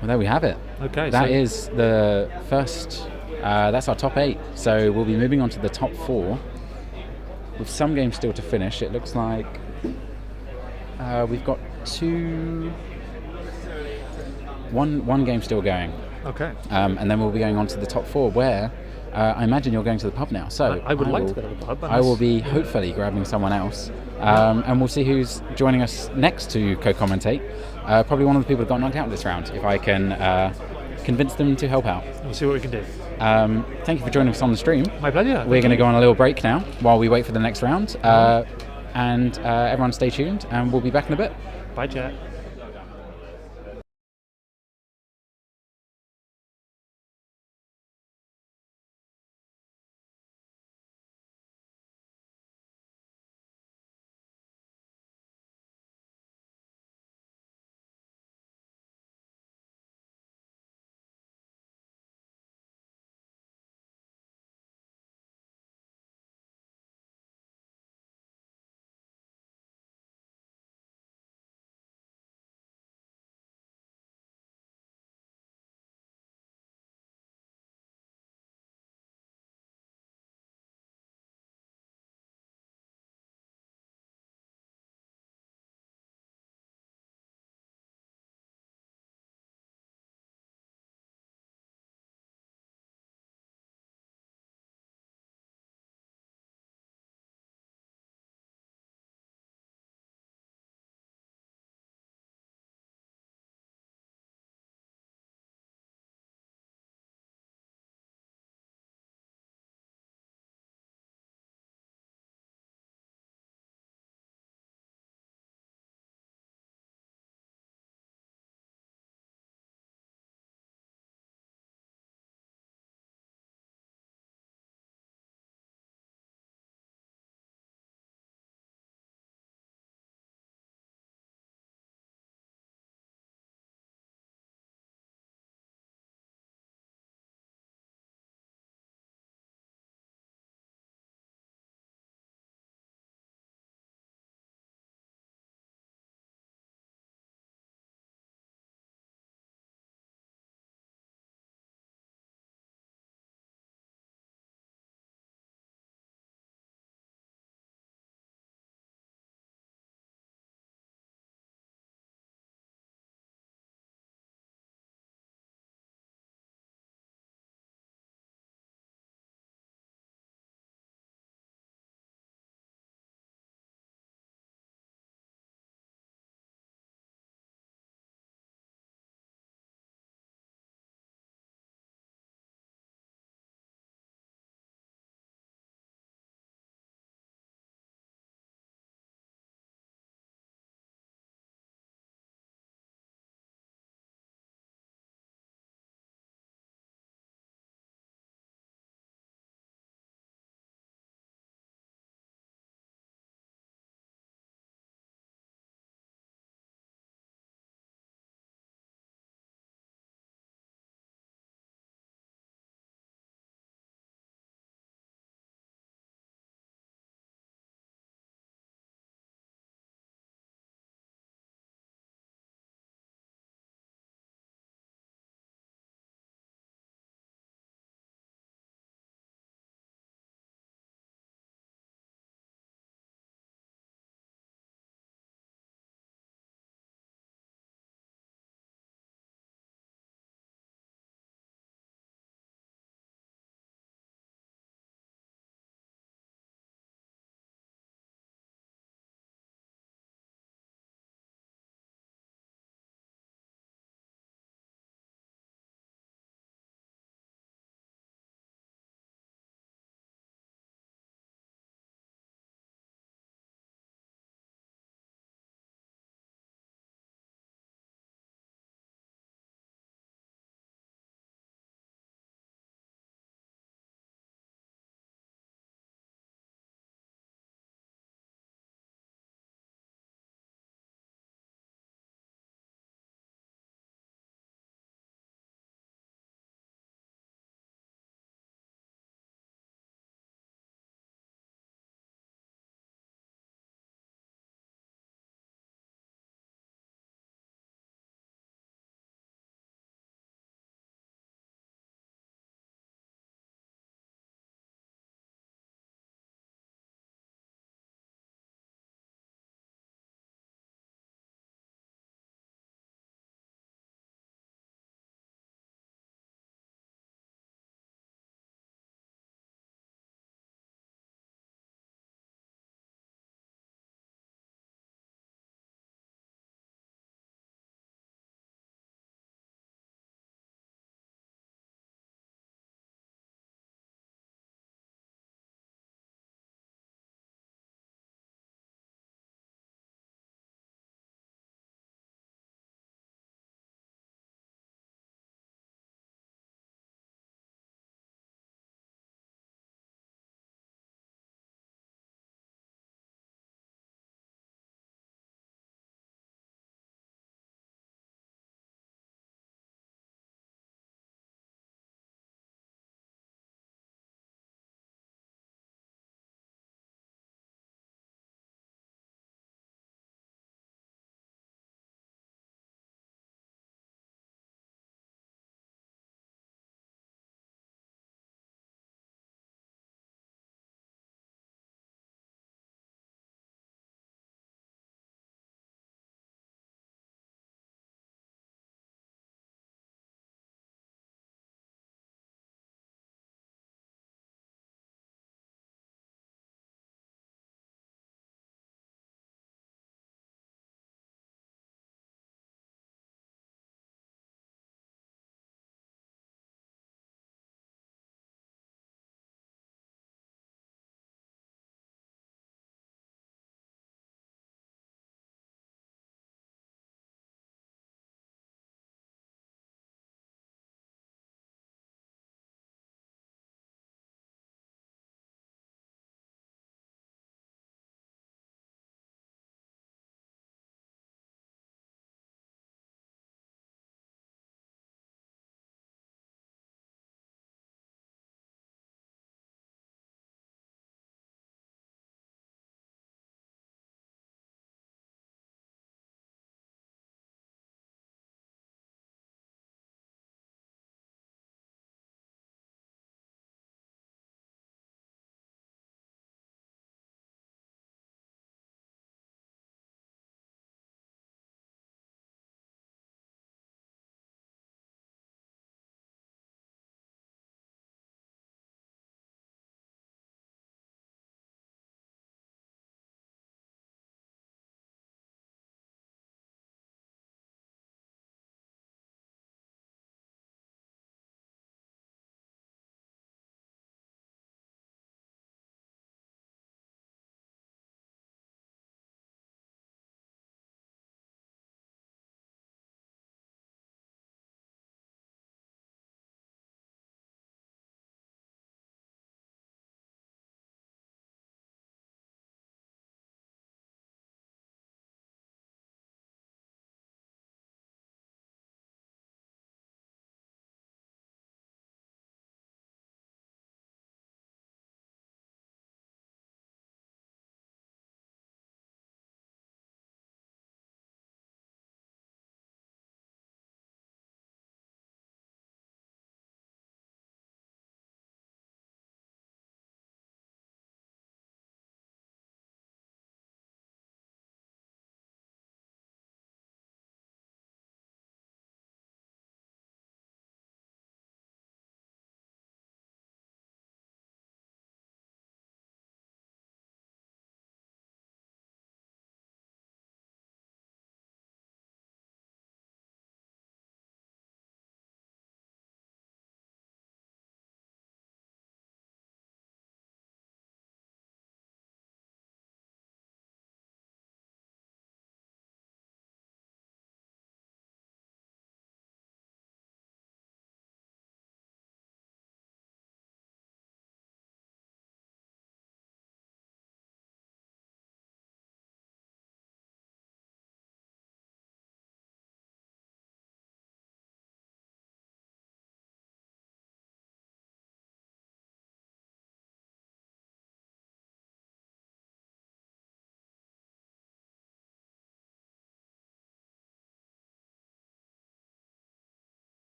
Well, there we have it. Okay. That so is the first, that's our top 8. So we'll be moving on to the top 4, with some games still to finish. It looks like we've got one game still going. Okay. And then we'll be going on to the top 4, where I imagine you're going to the pub now. So I would like to go to the pub. I will be hopefully grabbing someone else, and we'll see who's joining us next to co-commentate. Probably one of the people who got knocked out this round, if I can convince them to help out. We'll see what we can do. Thank you for joining us on the stream. My pleasure. We're going to go on a little break now while we wait for the next round, and everyone stay tuned, and we'll be back in a bit. Bye, chat.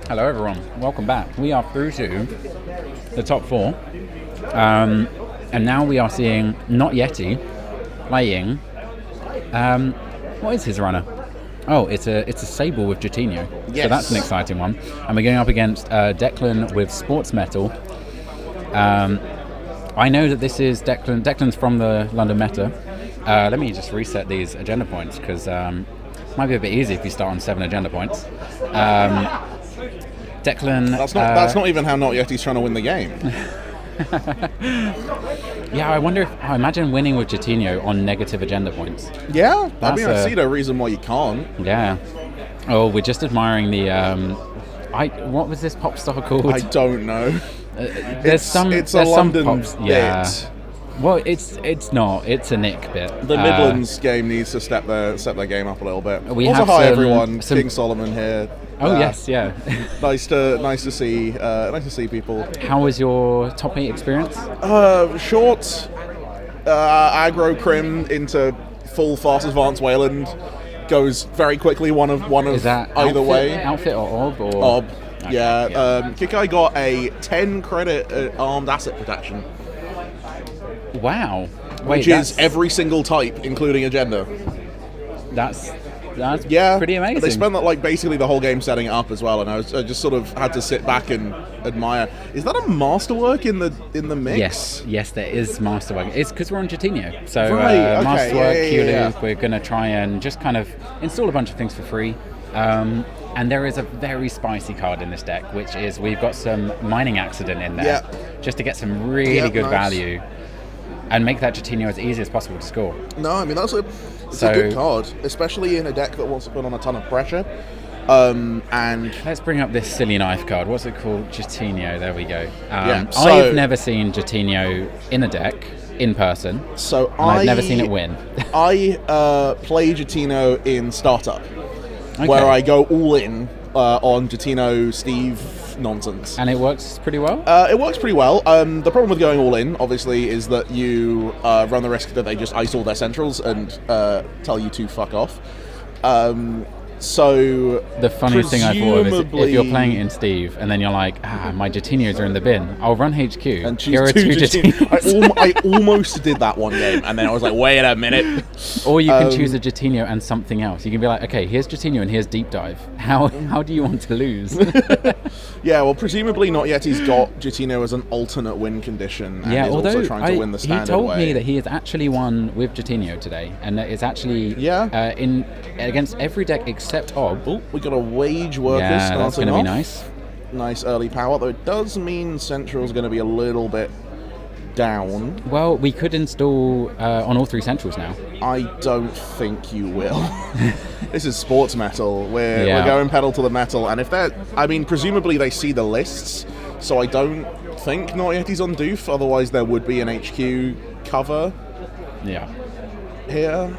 Hello everyone, welcome back. We are through to the top 4, and now we are seeing Not Yeti playing. What is his runner? Oh, it's a Sable with Jotino. Yes. So that's an exciting one. And we're going up against Declan with Sports Metal. I know that this is Declan. Declan's from the London Meta. Let me just reset these agenda points because it might be a bit easy if you start on 7 agenda points. Declan. That's not even how Not Yeti's trying to win the game. Yeah, I imagine winning with Jotino on negative agenda points. Yeah, I That's see no reason why you can't. Yeah. Oh, we're just admiring the. What was this pop star called? I don't know. There's it's a some London pops. bit. Yeah. Well, it's not. It's a Nick bit. The Midlands game needs to step their game up a little bit. We also, have hi some- everyone, some- King Solomon here. Oh yes, yeah. Nice to see people. How was your top 8 experience? Short, aggro crim into full fast advanced Wayland goes very quickly. One of Is that either way. Outfit or orb or Ob. Okay, Yeah. Kikai got a 10 credit armed asset protection, Wow. which is every single type, including agenda. That's Yeah, pretty amazing. They spent basically the whole game setting it up as well, and I just sort of had to sit back and admire. Is that a masterwork in the mix? Yes, there is masterwork. It's because we're on Jotino. So Right, okay, masterwork, yeah, Q-Loop, yeah. we're going to try and just kind of install a bunch of things for free. And there is a very spicy card in this deck, which is we've got some mining accident in there, just to get some really good nice. value and make that Jotino as easy as possible to score. No, I mean it's a So- good card, especially in a deck that wants to put on a ton of pressure. And Let's bring up this silly knife card. What's it called? Jotino. There we go. So- I've never seen Jotino in a deck in person. so And I've never seen it win. I play Jotino in startup, Okay. where I go all in on Jotino Steve nonsense. And it works pretty well. It works pretty well. The problem with going all in, obviously, is that you run the risk that they just ice all their centrals and tell you to fuck off. So The funniest thing I thought of is if you're presumably- playing it in Steve and then you're like, my Jatinos are in the bin. I'll run HQ. and Here are choose two Jatinos. I almost did that one game, and then I was like, wait a minute. Or you can choose a Jatino and something else. You can be like, okay, here's Jatino and here's Deep Dive. How do you want to lose? Yeah, well, presumably Not Yet. He's got Jotino as an alternate win condition, and Yeah, is although also trying to win the he standard told way. me that he has actually won with Jatino today, and that it's actually Yeah. in against every deck except Ob. Oh, we got a Wage Worker Yeah, starting that's going to be off. nice. Nice early power, though it does mean Central's going to be a little bit down. Well, we could install on all 3 centrals now. I don't think you will. This is sports metal. We're Yeah. going pedal to the metal, and if they're, I mean, presumably they see the lists, so I don't think Not Yeti's on Doof. Otherwise, there would be an HQ cover Yeah. here.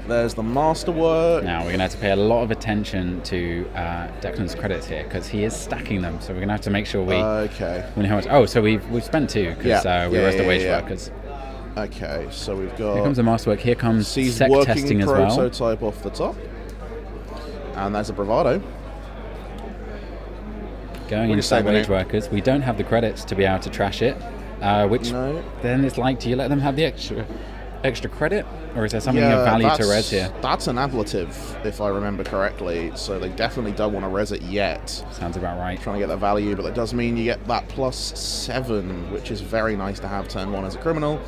There's the Masterwork. Now we're going to have to pay a lot of attention to Declan's credits here because he is stacking them. So we're going to have to make sure we Okay. know how much. Oh, so we've spent 2 because we rest the wage yeah. workers. Okay, so we've Here got comes the masterwork. Here comes Sees sec working testing as well. prototype off the top, and there's a Bravado. Going What into do you say, wage mate? workers. We don't have the credits to be able to trash it. Which No. then it's like, do you let them have the extra credit, or is there something of value to res here? That's an ablative, if I remember correctly, so they definitely don't want to res it yet. Sounds about right. Trying to get that value, but that does mean you get that +7, which is very nice to have turn 1 as a criminal.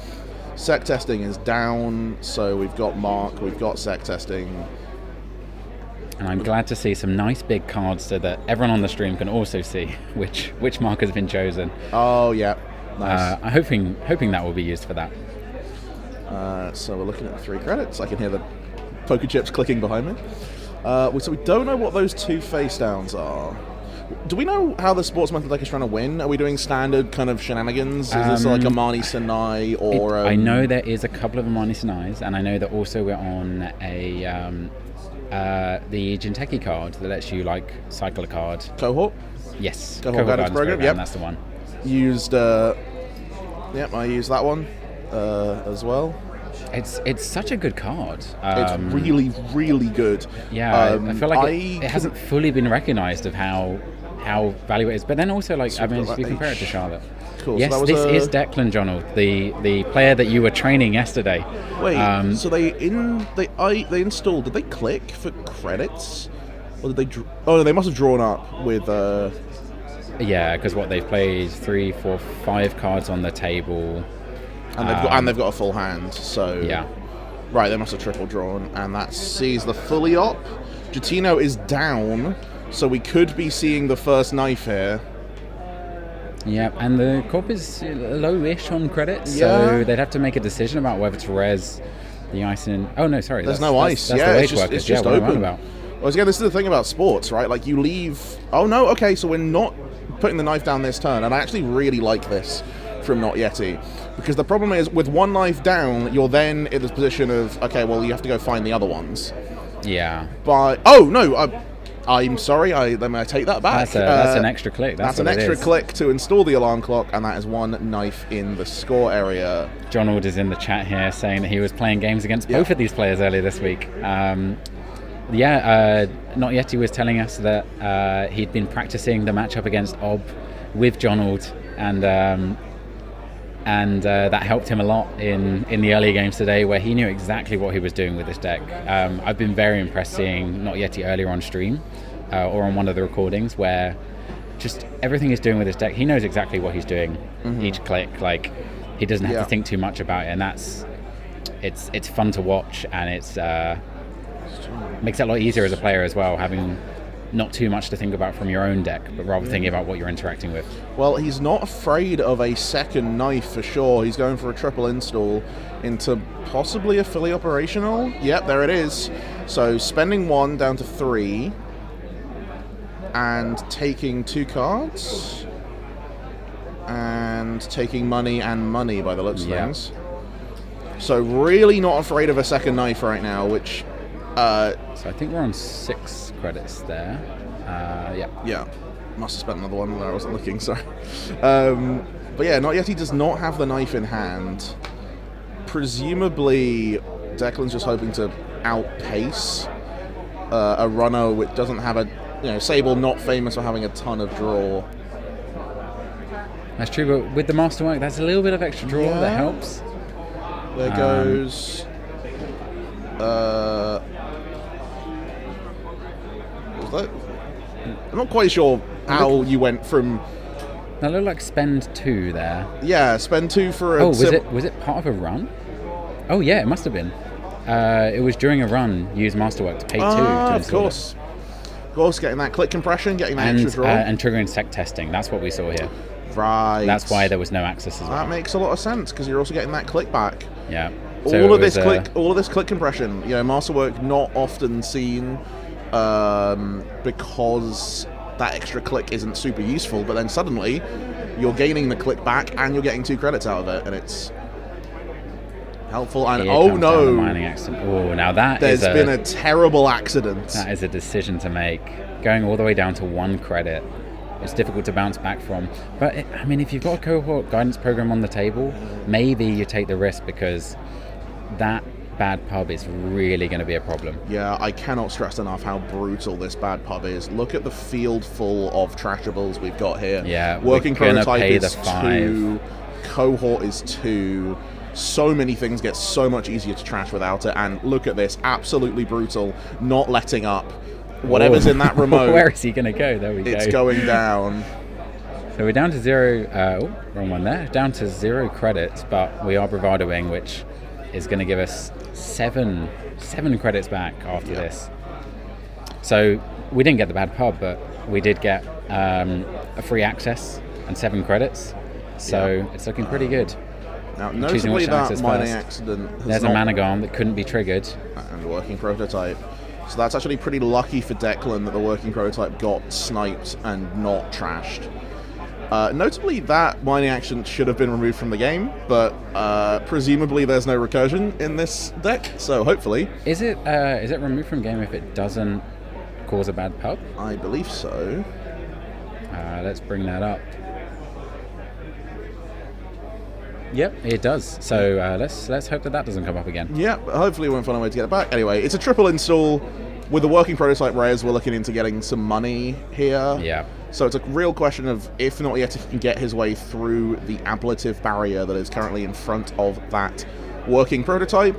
Sec testing is down, so we've got Mark, we've got sec testing. And I'm glad to see some nice big cards so that everyone on the stream can also see which mark has been chosen. Oh yeah, nice. I'm hoping that will be used for that. So we're looking at 3 credits. I can hear the poker chips clicking behind me. So we don't know what those 2 face downs are. Do we know how the sports method deck is trying to win? Are we doing standard kind of shenanigans? Is this like a Marnie Sinai or? I know there is a couple of Amani Sinais, and I know that also we're on a the Jinteki card that lets you like cycle a card. Cohort. Yes, Cohort Guidance Program, yep. That's the one. Used. Yep, I used that one as well. It's such a good card. It's really, really good. Yeah, I feel like it I hasn't fully been recognised of how valuable it is. But then also, like, I mean, if you compare it to Charlotte. Cool. Yes, so that was this is Declan Jonald, the player that you were training yesterday. Wait, so they installed? Did they click for credits, or did they? Oh no, they must have drawn up with. Yeah, because what they've played 3, 4, 5 cards on the table, and they've got a full hand. So yeah, right, they must have triple drawn, and that sees the fully op. Gittino is down, so we could be seeing the first knife here. Yeah, and the corp is low-ish on credits, Yeah. so they'd have to make a decision about whether to res the ice in. Oh no, sorry, There's no ice. That's Yeah, the it's wage workers. just, it's just what am I on open. about? Well, again, this is the thing about sports, right? Like, you leave... Oh, no, okay, so we're not putting the knife down this turn, and I actually really like this from Not Yeti, because the problem is, with one knife down, you're then in this position of, okay, well, you have to go find the other ones. Yeah. But... Oh, no, I'm sorry, I take that back. That's an extra click. That's an extra click to install the alarm clock, and that is one knife in the score area. John Ord is in the chat here saying that he was playing games against both of these players earlier this week. Not Yeti was telling us that he'd been practicing the matchup against Ob with John Ord, and that helped him a lot in the early games today, where he knew exactly what he was doing with this deck. I've been very impressed seeing Not Yeti earlier on stream or on one of the recordings, where just everything he's doing with this deck, he knows exactly what he's doing each click. Like, he doesn't have to think too much about it, and it's fun to watch, and it's makes it a lot easier as a player as well, having not too much to think about from your own deck, but rather thinking about what you're interacting with. Well, he's not afraid of a second knife for sure. He's going for a triple install into possibly a fully operational. Yep, there it is. So spending 1 down to 3 and taking 2 cards and taking money and money by the looks of things. So really not afraid of a second knife right now, which... so I think we're on 6 credits there. Yeah. Must have spent another one where I wasn't looking, sorry. But yeah, Not Yeti does not have the knife in hand. Presumably, Declan's just hoping to outpace a runner which doesn't have a... Sable not famous for having a ton of draw. That's true, but with the masterwork, that's a little bit of extra draw that helps. There goes... what was that? I'm not quite sure how you went from... That looked like spend 2 there. Yeah, spend 2 for a... Oh, was it part of a run? Oh yeah, it must have been. It was during a run, use masterwork to pay 2 to install it. Of course, getting that click compression, getting that extra draw. And triggering sec testing, that's what we saw here. Right. That's why there was no access as well. That makes a lot of sense, because you're also getting that click back. Yeah. All of this click compression, masterwork not often seen because that extra click isn't super useful, but then suddenly you're gaining the click back and you're getting 2 credits out of it, and it's helpful. And oh no, mining accident. Oh, now there's been a terrible accident. That is a decision to make. Going all the way down to 1 credit, it's difficult to bounce back from. But if you've got a cohort guidance program on the table, maybe you take the risk, because that bad pub is really going to be a problem. Yeah, I cannot stress enough how brutal this bad pub is. Look at the field full of trashables we've got here. Yeah, working prototype pay is 2, cohort is 2. So many things get so much easier to trash without it, and look at this, absolutely brutal, not letting up. Whatever's in that remote. Where is he going to go? There we go. It's going down. So we're down to 0. Wrong one there. Down to 0 credits, but we are bravadoing, which is going to give us 7 credits back after this. So we didn't get the bad pub, but we did get a free access and 7 credits. So it's looking pretty good. Now, notably that mining accident there's a Managarm that couldn't be triggered. And working prototype. So that's actually pretty lucky for Declan that the working prototype got sniped and not trashed. Notably, that mining action should have been removed from the game, but presumably there's no recursion in this deck, so hopefully... Is it removed from game if it doesn't cause a bad pub? I believe so. Let's bring that up. Yep, it does. So let's hope that doesn't come up again. Yeah, hopefully we won't find a way to get it back. Anyway, it's a triple install. With the working prototype res, we're looking into getting some money here. Yeah. So it's a real question of if Not Yet can get his way through the ablative barrier that is currently in front of that working prototype.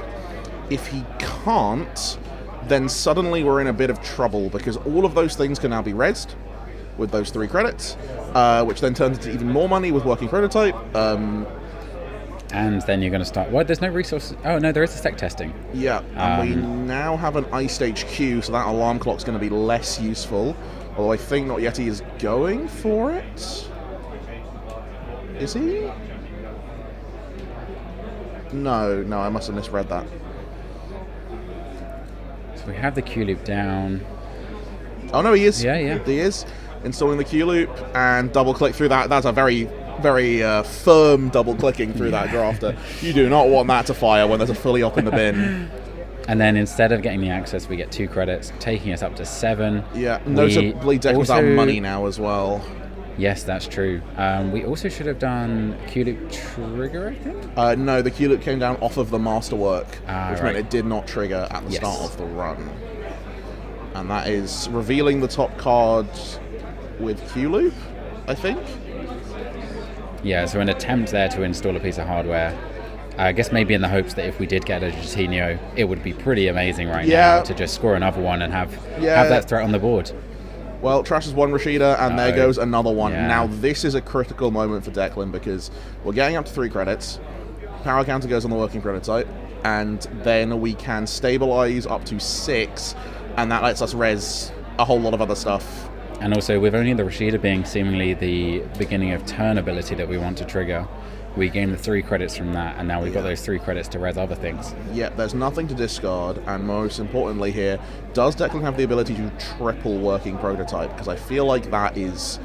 If he can't, then suddenly we're in a bit of trouble because all of those things can now be rezzed with those 3 credits, which then turns into even more money with working prototype. And then you're going to start... Well, there's no resource... Oh, no, there is a stack testing. Yeah, and we now have an ice stage queue, so that alarm clock's going to be less useful. Although I think Not Yeti is going for it. Is he? No, I must have misread that. So we have the Q loop down. Oh, no, he is. Yeah. He is. Installing the Q loop and double click through that. That's a very firm double clicking through that drafter. You do not want that to fire when there's a fully op in the bin. And then instead of getting the access, we get 2 credits, taking us up to 7. Yeah, notably Declan's out money now as well. Yes, that's true. We also should have done Q loop trigger, I think? No, the Q loop came down off of the masterwork, which right. meant it did not trigger at the start of the run. And that is revealing the top card with Q loop, I think. Yeah, so an attempt there to install a piece of hardware. I guess maybe in the hopes that if we did get a Legitimio, it would be pretty amazing now to just score another one and have that threat on the board. Well, Trash is 1 Rashida, and there goes another one. Yeah. Now, this is a critical moment for Declan because we're getting up to 3 credits. Power counter goes on the working prototype, and then we can stabilize up to 6, and that lets us res a whole lot of other stuff. And also, with only the Rashida being seemingly the beginning of turn ability that we want to trigger, we gain the 3 credits from that, and now we've got those 3 credits to res other things. Yeah, there's nothing to discard, and most importantly here, does Declan have the ability to triple working prototype? Because I feel like that is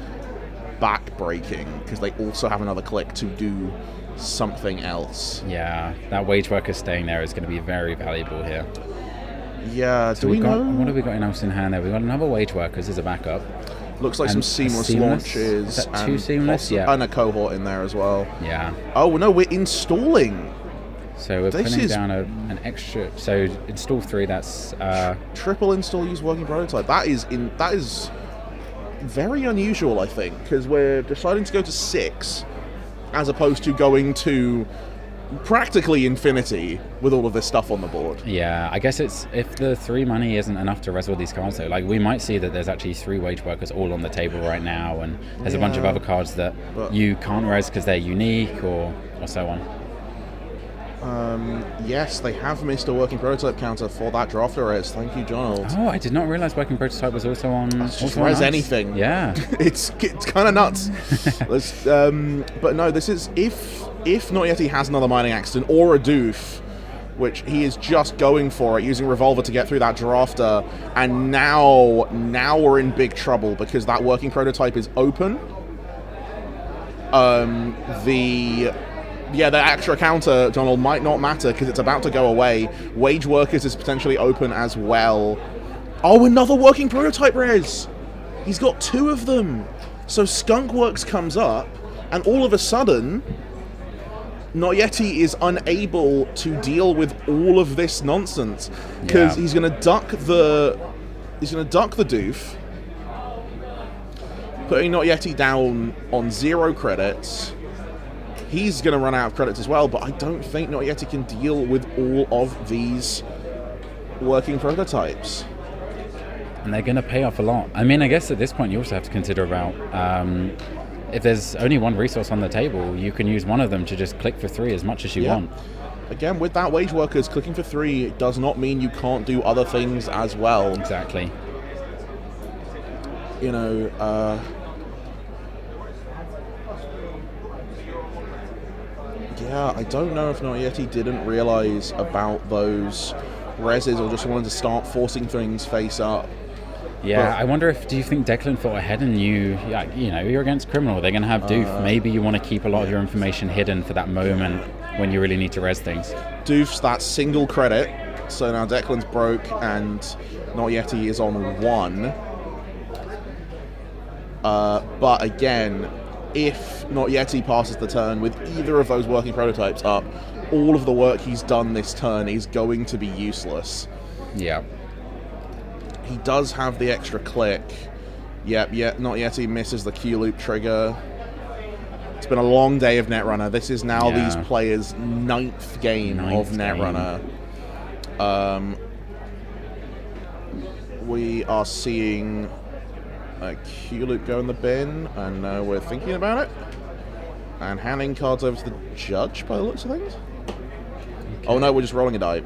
back-breaking, because they also have another click to do something else. Yeah, that wage worker staying there is going to be very valuable here. Yeah, So what have we got else in hand there? We've got another wage workers as a backup. Looks like And some seamless seamless? launches. Is that 2 and seamless? Yeah. And a cohort in there as well. Yeah. Oh, no, we're installing. So we're This putting is- down an extra... So install 3, that's... Triple install use working prototype. That is very unusual, I think, because we're deciding to go to 6 as opposed to going to practically infinity with all of this stuff on the board. Yeah, I guess it's if the 3 money isn't enough to res all these cards, though. Like, we might see that there's actually 3 wage workers all on the table right now, and there's a bunch of other cards that you can't res because they're unique or so on. Yes, they have missed a working prototype counter for that drafter res. Thank you, Donald. Oh, I did not realize working prototype was also on. Just also on res us. anything. Yeah. it's kind of nuts. But no, this is if Not Yet he has another mining accident or a doof, which he is just going for it, using Revolver to get through that drafter, and now we're in big trouble because that working prototype is open. The extra counter, Donald, might not matter because it's about to go away. Wage Workers is potentially open as well. Oh, another working prototype res! He's got 2 of them. So Skunk Works comes up, and all of a sudden, Not Yeti is unable to deal with all of this nonsense because he's going to duck the doof, putting Not Yeti down on 0 credits. He's going to run out of credits as well, but I don't think Not Yeti can deal with all of these working prototypes. And they're going to pay off a lot. I mean, I guess at this point you also have to consider about if there's only 1 resource on the table, you can use one of them to just click for 3 as much as you want. Again, with that Wage Workers, clicking for 3 does not mean you can't do other things as well. Exactly. You know, yeah, I don't know if Not Yeti didn't realize about those reses or just wanted to start forcing things face up. Yeah, I wonder do you think Declan thought ahead and you're against Criminal, they're going to have Doof. Maybe you want to keep a lot of your information hidden for that moment when you really need to res things. Doof's that single credit, so now Declan's broke and Not Yeti is on 1. But again, if Not Yeti passes the turn with either of those working prototypes up, all of the work he's done this turn is going to be useless. Yeah. He does have the extra click. Yep, Not Yeti misses the Q-loop trigger. It's been a long day of Netrunner. This is now these players' ninth game of Netrunner. We are seeing a Q-loop go in the bin, and we're thinking about it. And handing cards over to the judge, by the looks of things. Okay. Oh no, we're just rolling a die.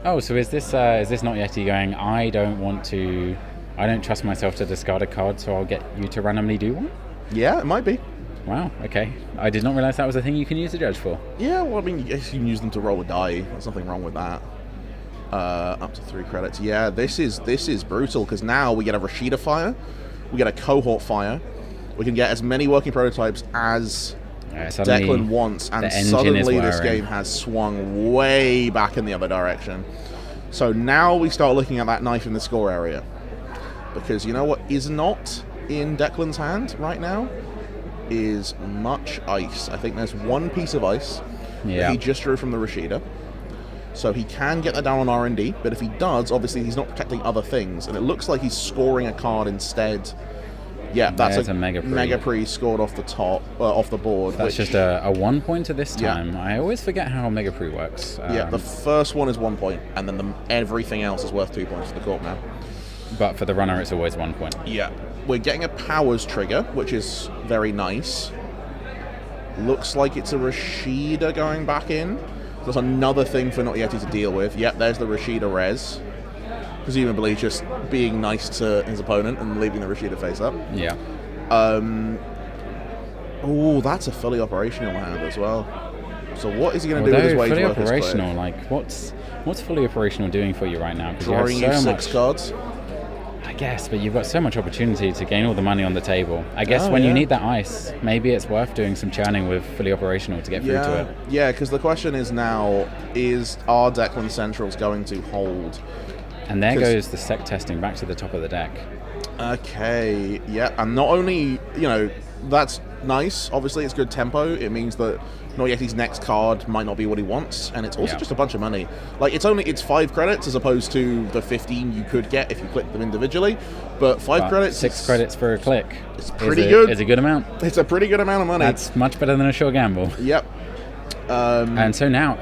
Oh, so is this Not Yeti going, I don't trust myself to discard a card, so I'll get you to randomly do one? Yeah, it might be. Wow, okay. I did not realize that was a thing you can use the judge for. Yeah, well, I mean, yes, you can use them to roll a die. There's nothing wrong with that. Up to 3 credits. Yeah, this is brutal, because now we get a Rashida fire, we get a cohort fire, we can get as many working prototypes as Declan wants, and suddenly this game has swung way back in the other direction. So now we start looking at that knife in the score area. Because you know what is not in Declan's hand right now? Is much ice. I think there's one piece of ice that he just drew from the Rashida. So he can get that down on R&D, but if he does, obviously he's not protecting other things. And it looks like he's scoring a card instead. Yeah, that's a Mega Pre scored off the top, off the board. That's just a 1 pointer this time. Yeah. I always forget how Mega Pre works. Yeah, the first one is 1 point, and then everything else is worth 2 points to the court now. But for the runner, it's always 1 point. Yeah. We're getting a powers trigger, which is very nice. Looks like it's a Rashida going back in. That's another thing for Not Yeti to deal with. Yep, there's the Rashida res. Presumably just being nice to his opponent and leaving the Rashida face up. Yeah. Oh, that's a fully operational hand as well. So what is he going to do with his wage fully workers operational, like what's fully operational doing for you right now? Drawing you 6 cards. I guess, but you've got so much opportunity to gain all the money on the table. I guess when you need that ice, maybe it's worth doing some churning with fully operational to get through to it. Yeah, because the question is now, are Declan Centrals going to hold? And there goes the sec testing back to the top of the deck. Okay, yeah, and not only, that's nice. Obviously, it's good tempo. It means that Not Yeti's next card might not be what he wants, and it's also just a bunch of money. Like, it's 5 credits as opposed to the 15 you could get if you clicked them individually. But 5 credits, 6 credits for a click. It's pretty good. It's a good amount. It's a pretty good amount of money. That's much better than a sure gamble. Yep. And so now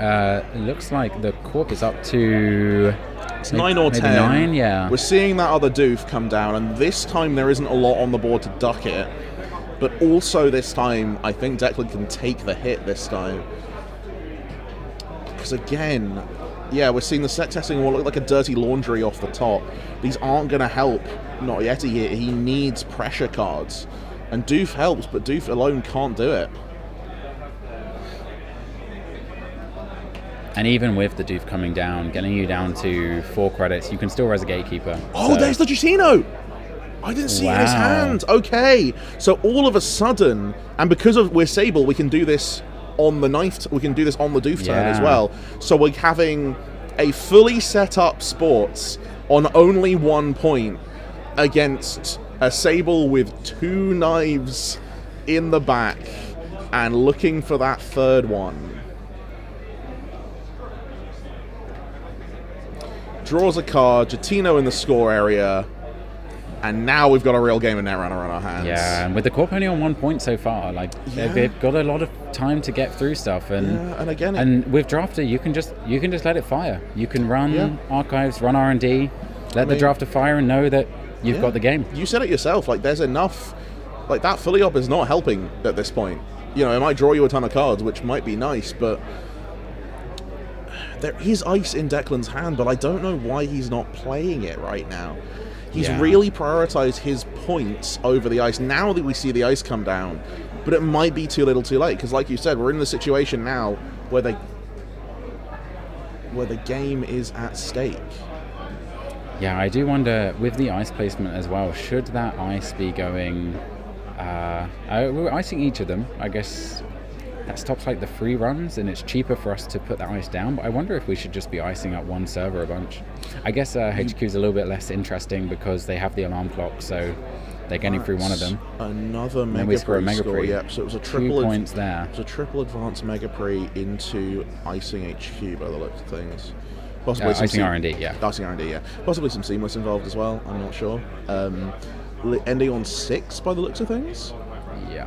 it looks like the corp is up to. It's 9 or 10. 9, yeah. We're seeing that other doof come down, and this time there isn't a lot on the board to duck it. But also this time, I think Declan can take the hit this time. Because again, we're seeing the set testing will look like a dirty laundry off the top. These aren't going to help Not Yeti here. He needs pressure cards. And Doof helps, but Doof alone can't do it. And even with the Doof coming down, getting you down to 4 credits, you can still res a Gatekeeper. Oh, there's the Jusino! I didn't see it in his hand. Okay, so all of a sudden, and because we're Sable, we can do this on the knife. We can do this on the Doof turn as well. So we're having a fully set up sports on only 1 point against a Sable with 2 knives in the back and looking for that third one. Draws a card, Jatino in the score area, and now we've got a real game of Netrunner on our hands. Yeah, and with the corp only on 1 point so far, they've got a lot of time to get through stuff. And with Drafter, you can just let it fire. You can run archives, run R&D, let the Drafter fire, and know that you've got the game. You said it yourself. Like, there's enough. Like, that fully op is not helping at this point. It might draw you a ton of cards, which might be nice, but there is ice in Declan's hand, but I don't know why he's not playing it right now. He's really prioritized his points over the ice now that we see the ice come down, but it might be too little too late, because like you said, we're in the situation now where the game is at stake. Yeah, I do wonder, with the ice placement as well, should that ice be going... we're icing each of them, I guess. That stops like the free runs, and it's cheaper for us to put that ice down, but I wonder if we should just be icing up one server a bunch. I guess HQ is a little bit less interesting because they have the alarm clock, so They're getting through one of them. Another then Mega we score a Pre Mega score. Pre. Yep, so it was a 2 triple points there. It was a triple advanced Mega Pre into Icing HQ by the looks of things. Possibly some Icing R&D, yeah. Icing R&D, yeah. Possibly some Seamless involved as well, I'm not sure. Ending on 6 by the looks of things. Yeah.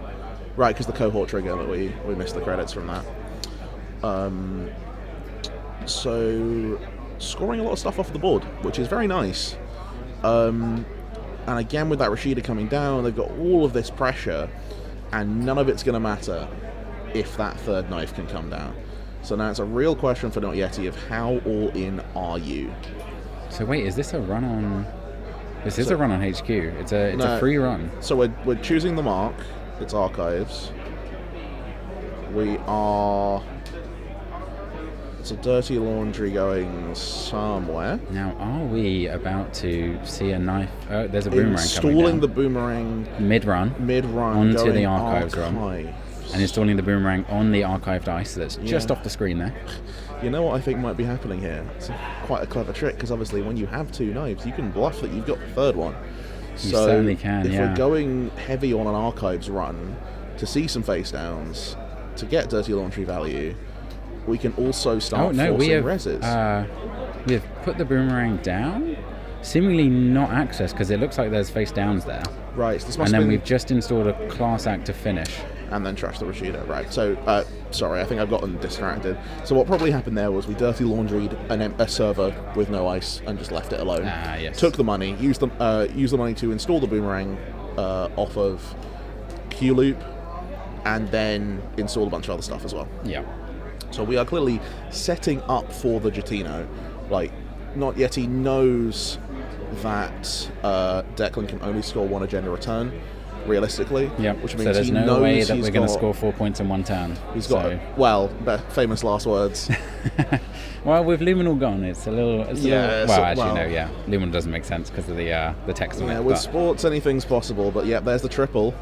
Right, because the cohort trigger, that we missed the credits from that. So, scoring a lot of stuff off the board, which is very nice. And again, with that Rashida coming down, they've got all of this pressure, and none of it's going to matter if that third knife can come down. So now it's a real question for Not Yeti of how all in are you? So wait, is this a run on... This is a run on HQ. It's a free run. So we're choosing the mark. It's archives. We are... It's a dirty laundry going somewhere. Now, are we about to see a knife? Oh, there's a boomerang coming Installing down. the boomerang Mid-run onto onto the archives run. archives. And installing the boomerang on the archived ice that's just off the screen there. You know what I think might be happening here? It's quite a clever trick, because obviously when you have 2 knives, you can bluff that you've got the third one. You certainly can, if we're going heavy on an archives run to see some face downs, to get dirty laundry value, we can also start forcing reses. We have put the boomerang down, seemingly not accessed because it looks like there's face downs there. Right. So this must and have then been... we've just installed a class act to finish. And then trash the Rashida. Right. So, sorry, I think I've gotten distracted. So what probably happened there was we dirty laundried a server with no ice and just left it alone. Yes. Took the money, used the money to install the boomerang off of Q Loop, and then install a bunch of other stuff as well. Yeah. So we are clearly setting up for the Jatino. Like, Not Yeti knows that Declan can only score 1 agenda return, realistically. Yeah. Which means so there's he no knows way that he's we're going to got- score 4 points in one turn. He's got, famous last words. Well, with Luminal gone, it's a little... Yeah, Luminal doesn't make sense because of the text on Yeah, it. with but sports, anything's possible, but yeah, there's the triple.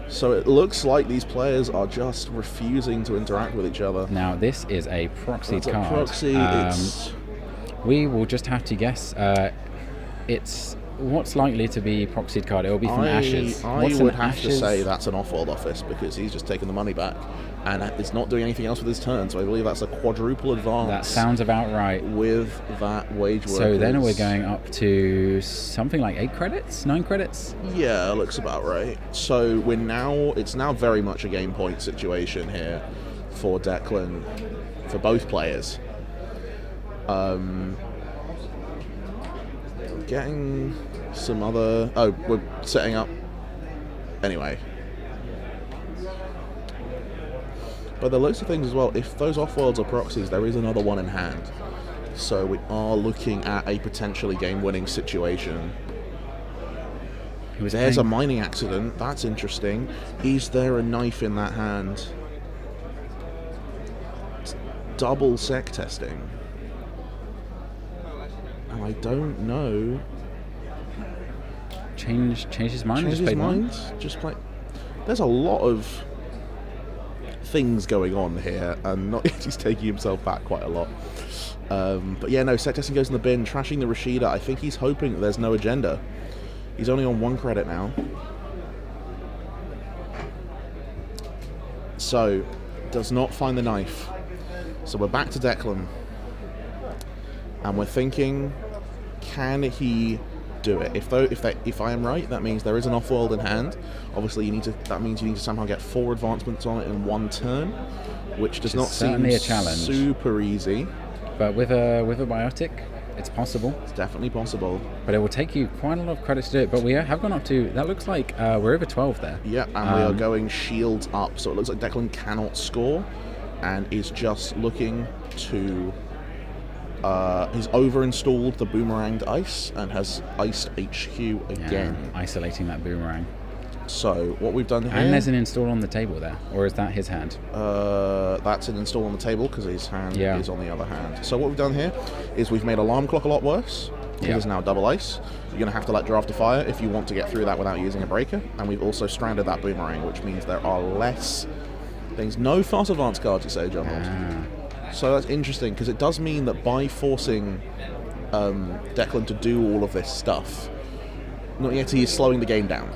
So it looks like these players are just refusing to interact with each other. now, this is a proxied It's a card. proxy, We will just have to guess. It's what's likely to be proxied card. It will be from Ashes. I What's would an have to Ashes? say that's an off-world office, because he's just taking the money back and is not doing anything else with his turn, so I believe that's a quadruple advance. That sounds about right. With that wage workers. So then we're going up to something like 8 credits, 9 credits. Yeah, looks about right. So it's now very much a game point situation here for Declan, for both players. Getting some other... Oh, we're setting up... Anyway. But there are loads of things as well. If those off-worlds are proxies, there is another one in hand. So we are looking at a potentially game-winning situation. There's a mining accident. That's interesting. Is there a knife in that hand? It's double sec testing. And I don't know. Change his mind. Change just his played one? mind. Just play. There's a lot of things going on here, and not he's taking himself back quite a lot. But yeah, no, sec testing goes in the bin. Trashing the Rashida. I think he's hoping that there's no agenda. He's only on 1 credit now. So, does not find the knife. So we're back to Declan. And we're thinking, can he do it? If I am right, that means there is an off-world in hand. Obviously, that means you need to somehow get 4 advancements on it in 1 turn, which does not seem certainly a challenge. super easy. But with a biotic, it's possible. It's definitely possible. But it will take you quite a lot of credits to do it. But we have gone up to... That looks like we're over 12 there. Yep, and we are going shields up. So it looks like Declan cannot score and is just looking to... he's over-installed the boomeranged ice and has iced HQ again. Yeah, isolating that boomerang. So what we've done here... And there's an install on the table there. Or is that his hand? That's an install on the table because his hand Yeah. is on the other hand. So what we've done here is we've made alarm clock a lot worse. It Yeah. is now double ice. You're going to have to let draft a fire if you want to get through that without using a breaker. And we've also stranded that boomerang, which means there are less things. No fast advance cards, you say, John Holt. So that's interesting because it does mean that by forcing Declan to do all of this stuff, Not Yeti is slowing the game down.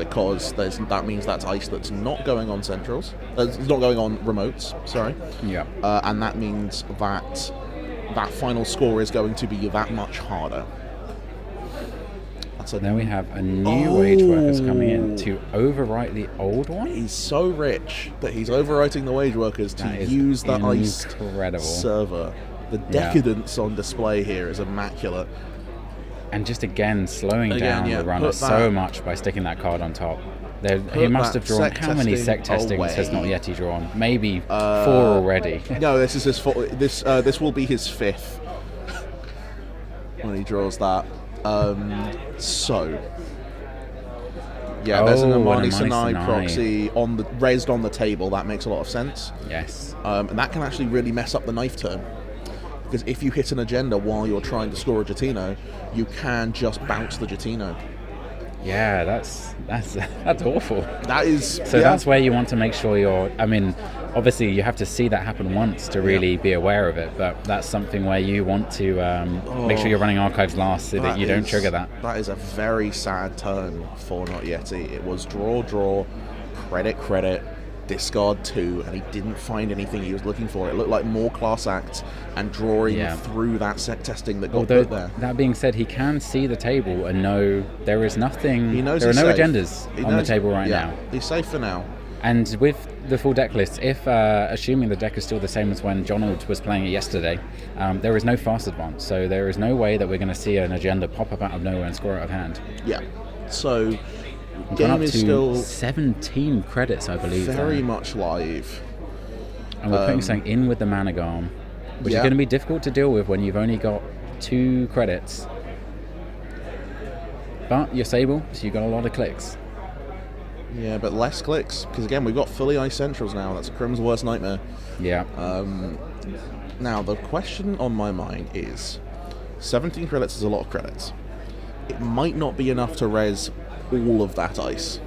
because that means that's ice that's not going on centrals. It's not going on remotes. Sorry. Yeah. And that means that final score is going to be that much harder. Now we have a new wage workers coming in to overwrite the old one. He's so rich that he's overwriting the wage workers to use the ice server. The decadence on display here is immaculate. And just again slowing down the runner so much by sticking that card on top. He must have drawn how many sec testings has Not Yeti drawn? Maybe 4 already. No, this is his this will be his 5th when he draws that. There's an Amani Sanai proxy raised on the table. That makes a lot of sense. Yes. And that can actually really mess up the knife turn. Because if you hit an agenda while you're trying to score a Jatino, you can just bounce the Jatino. Yeah, that's awful. That is... So that's where you want to make sure obviously you have to see that happen once to really be aware of it, but that's something where you want to make sure you're running archives last so that you don't trigger that. That is a very sad turn for Not Yeti. It was draw, credit, discard 2, and he didn't find anything he was looking for. It looked like more class acts and drawing through that set testing that got put there. That being said, he can see the table and know there is nothing. He knows there are no safe. Agendas on the table right now. He's safe for now. And with the full deck list, if assuming the deck is still the same as when Jonald was playing it yesterday, there is no fast advance, so there is no way that we're going to see an agenda pop up out of nowhere and score out of hand. Yeah. So game is still 17 credits, I believe. Very much live. And we're putting something in with the Managarm, which is going to be difficult to deal with when you've only got 2 credits. But you're Sable, so you've got a lot of clicks. Yeah, but less clicks, because again, we've got fully ice centrals now. That's Crim's worst nightmare. Yeah. Now, the question on my mind is, 17 credits is a lot of credits. It might not be enough to res all of that ice.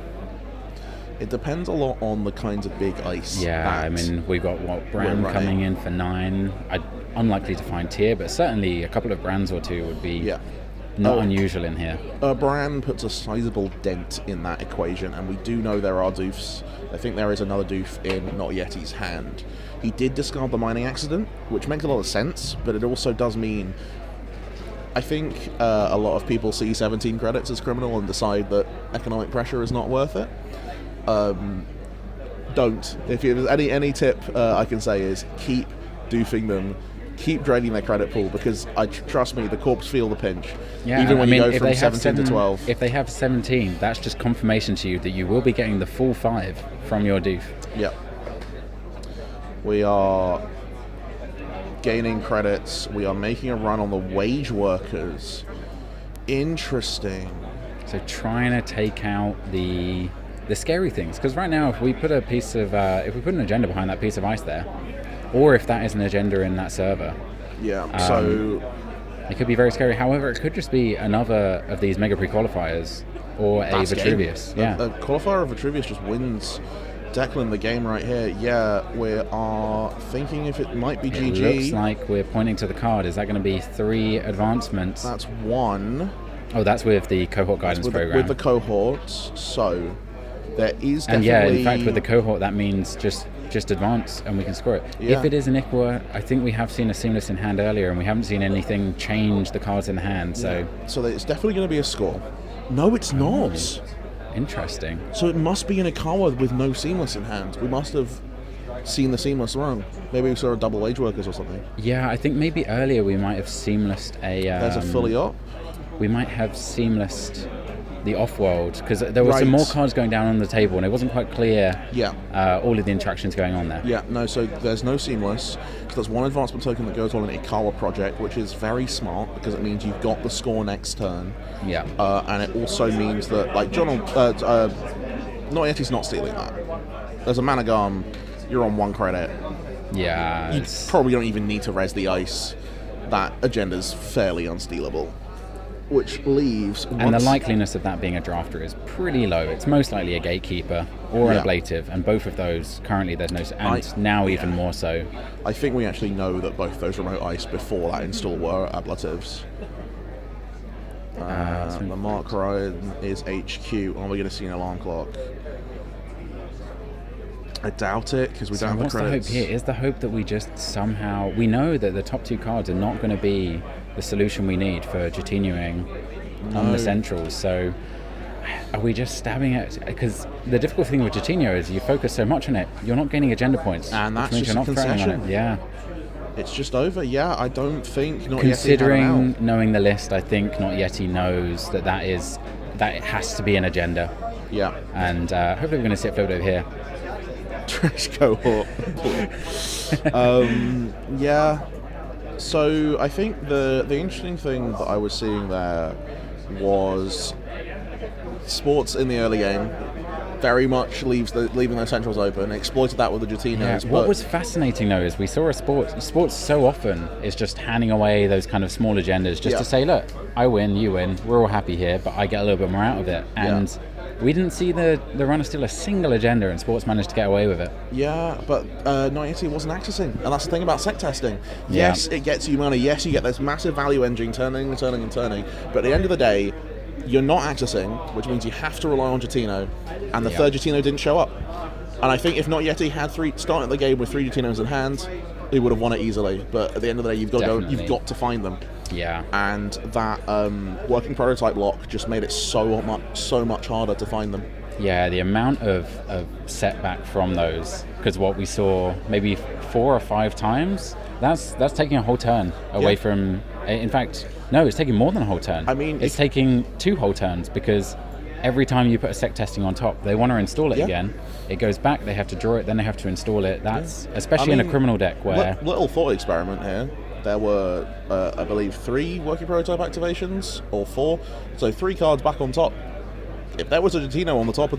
It depends a lot on the kinds of big ice. Yeah, I mean, we've got Bran coming in for 9. Unlikely to find tier, but certainly a couple of Brans or 2 would be not unusual in here. Bran puts a sizable dent in that equation, and we do know there are doofs. I think there is another doof in Not Yeti's hand. He did discard the mining accident, which makes a lot of sense, but it also does mean... I think a lot of people see 17 credits as criminal and decide that economic pressure is not worth it. Don't. If there's any tip I can say is keep doofing them, keep draining their credit pool, because trust me, the corps feel the pinch. Yeah, even when you go from 17 to 12. If they have 17, that's just confirmation to you that you will be getting the full 5 from your doof. Yep. We are gaining credits. We are making a run on the wage workers. Interesting. So trying to take out the scary things, because right now if we put an agenda behind that piece of ice there, or if that is an agenda in that server, so it could be very scary. However, it could just be another of these mega pre-qualifiers or a Vitruvius. A qualifier of Vitruvius just wins Declan the game right here. Yeah, we are thinking if it might be GG. It looks like we're pointing to the card. Is that going to be 3 advancements? That's 1. Oh, that's with the cohort guidance program. With the cohorts, so there is definitely... And in fact, with the cohort, that means just advance and we can score it. Yeah. If it is an Iqua, I think we have seen a seamless in hand earlier, and we haven't seen anything change the cards in the hand. So it's definitely going to be a score. No, it's not. Interesting. So it must be an Ikawa with no seamless in hand. We must have seen the seamless wrong. Maybe we saw a double wage workers or something. Yeah, I think maybe earlier we might have seamlessed a... There's a fully up. We might have seamlessed the off-world, because there were some more cards going down on the table and it wasn't quite clear all of the interactions going on there. Yeah, no, so there's no seamless. So there's 1 advancement token that goes on an Ikawa project, which is very smart because it means you've got the score next turn. Yeah. And it also means that, like, Not Yeti's not stealing that. There's a Managarm, you're on 1 credit. Yeah. You probably don't even need to res the ice. That agenda's fairly unstealable. Which leaves... And the likeliness of that being a drafter is pretty low. It's most likely a gatekeeper or an ablative, and both of those, currently there's no... And now even more so. I think we actually know that both those remote ice before that install were ablatives. The mark ride is HQ. Are we going to see an alarm clock? I doubt it, because we don't have the what's credits. The hope here? Is the hope that we just somehow... We know that the top 2 cards are not going to be the solution we need for Jatinuing on the centrals, so are we just stabbing it? Because the difficult thing with Jatinio is you focus so much on it, you're not gaining agenda points. And that's which means just you're a not throwing on concession. it. Yeah. It's just over. Yeah, I don't think Not Considering knowing the list, I think Not Yeti knows that it has to be an agenda. Yeah. And hopefully we're going to see it filled over here. Trash cohort. Yeah. So I think the interesting thing that I was seeing there was sports in the early game very much leaving those centrals open, exploited that with the Jatinos. What was fascinating though is we saw sports so often is just handing away those kind of small agendas just to say, look, I win, you win, we're all happy here, but I get a little bit more out of it. And we didn't see the runner steal a single agenda, and sports managed to get away with it. Yeah, but Not Yeti wasn't accessing, and that's the thing about sec testing. Yes, it gets you money. Yes, you get this massive value engine turning and turning and turning. But at the end of the day, you're not accessing, which means you have to rely on Jatino, and the third Jatino didn't show up. And I think if Not Yeti had started the game with 3 Jatinos in hand, he would have won it easily. But at the end of the day, you've got to go. You've got to find them. Yeah. And that working prototype lock just made it so much harder to find them. Yeah, the amount of setback from those, because what we saw maybe 4 or 5 times, that's taking a whole turn away from. In fact, no, it's taking more than a whole turn. I mean, it's taking 2 whole turns, because every time you put a sec testing on top, they want to install it again. It goes back, they have to draw it, then they have to install it. That's especially in a criminal deck where little thought experiment here. There were, I believe, 3 working prototype activations or 4, so 3 cards back on top. If there was a Jatino on the top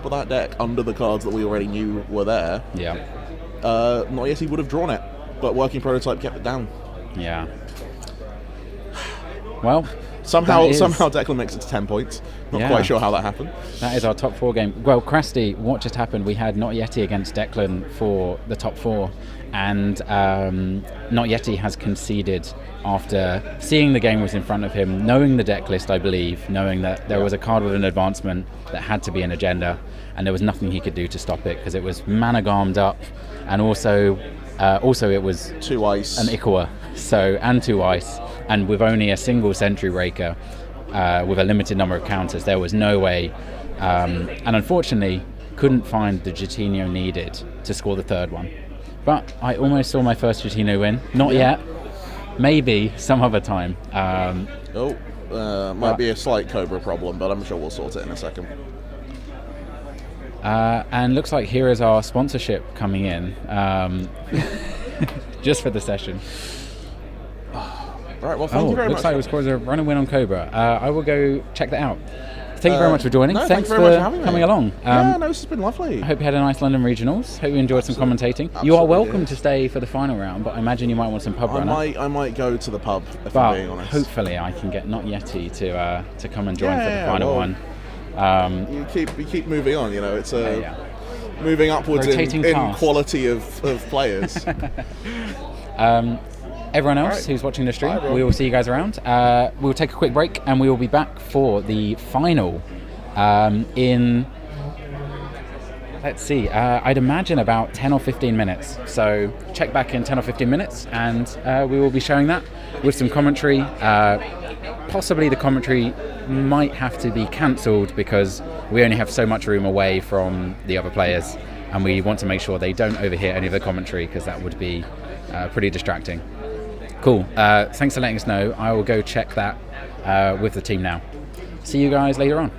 of that deck under the cards that we already knew were there, Not Yeti would have drawn it, but working prototype kept it down. Yeah. Well, somehow Declan makes it to 10 points. Not quite sure how that happened. That is our top 4 game. Well, Krusty, what just happened? We had Not Yeti against Declan for the top 4, and Not Yeti has conceded after seeing the game was in front of him, knowing the deck list, I believe, knowing that there was a card with an advancement that had to be an agenda, and there was nothing he could do to stop it because it was mana-garmed up, and also it was 2 ice, an Ikua, and 2 ice, and with only a single Sentry Raker with a limited number of counters, there was no way, and unfortunately couldn't find the Jatino needed to score the 3rd one. But I almost saw my first Jatino win. Not yet. Maybe some other time. Might be a slight Cobra problem, but I'm sure we'll sort it in a second. And looks like here is our sponsorship coming in, just for the session. Right, well, thank you very much. Looks like it was caused a run and win on Cobra. I will go check that out. Thank you very much for joining. No, Thanks very much for having coming me. along. This has been lovely. I hope you had a nice London Regionals. Hope you enjoyed some commentating. You are welcome to stay for the final round, but I imagine you might want some pub runner. I might go to the pub, if I'm being honest. Hopefully I can get Not Yeti to come and join for the final one. You keep moving on, it's moving upwards in quality of players. Everyone else who's watching the stream, we will see you guys around. We'll take a quick break and we will be back for the final in, let's see, I'd imagine about 10 or 15 minutes. So check back in 10 or 15 minutes and we will be showing that with some commentary. Possibly the commentary might have to be cancelled because we only have so much room away from the other players and we want to make sure they don't overhear any of the commentary because that would be pretty distracting. Cool. Thanks for letting us know. I will go check that with the team now. See you guys later on.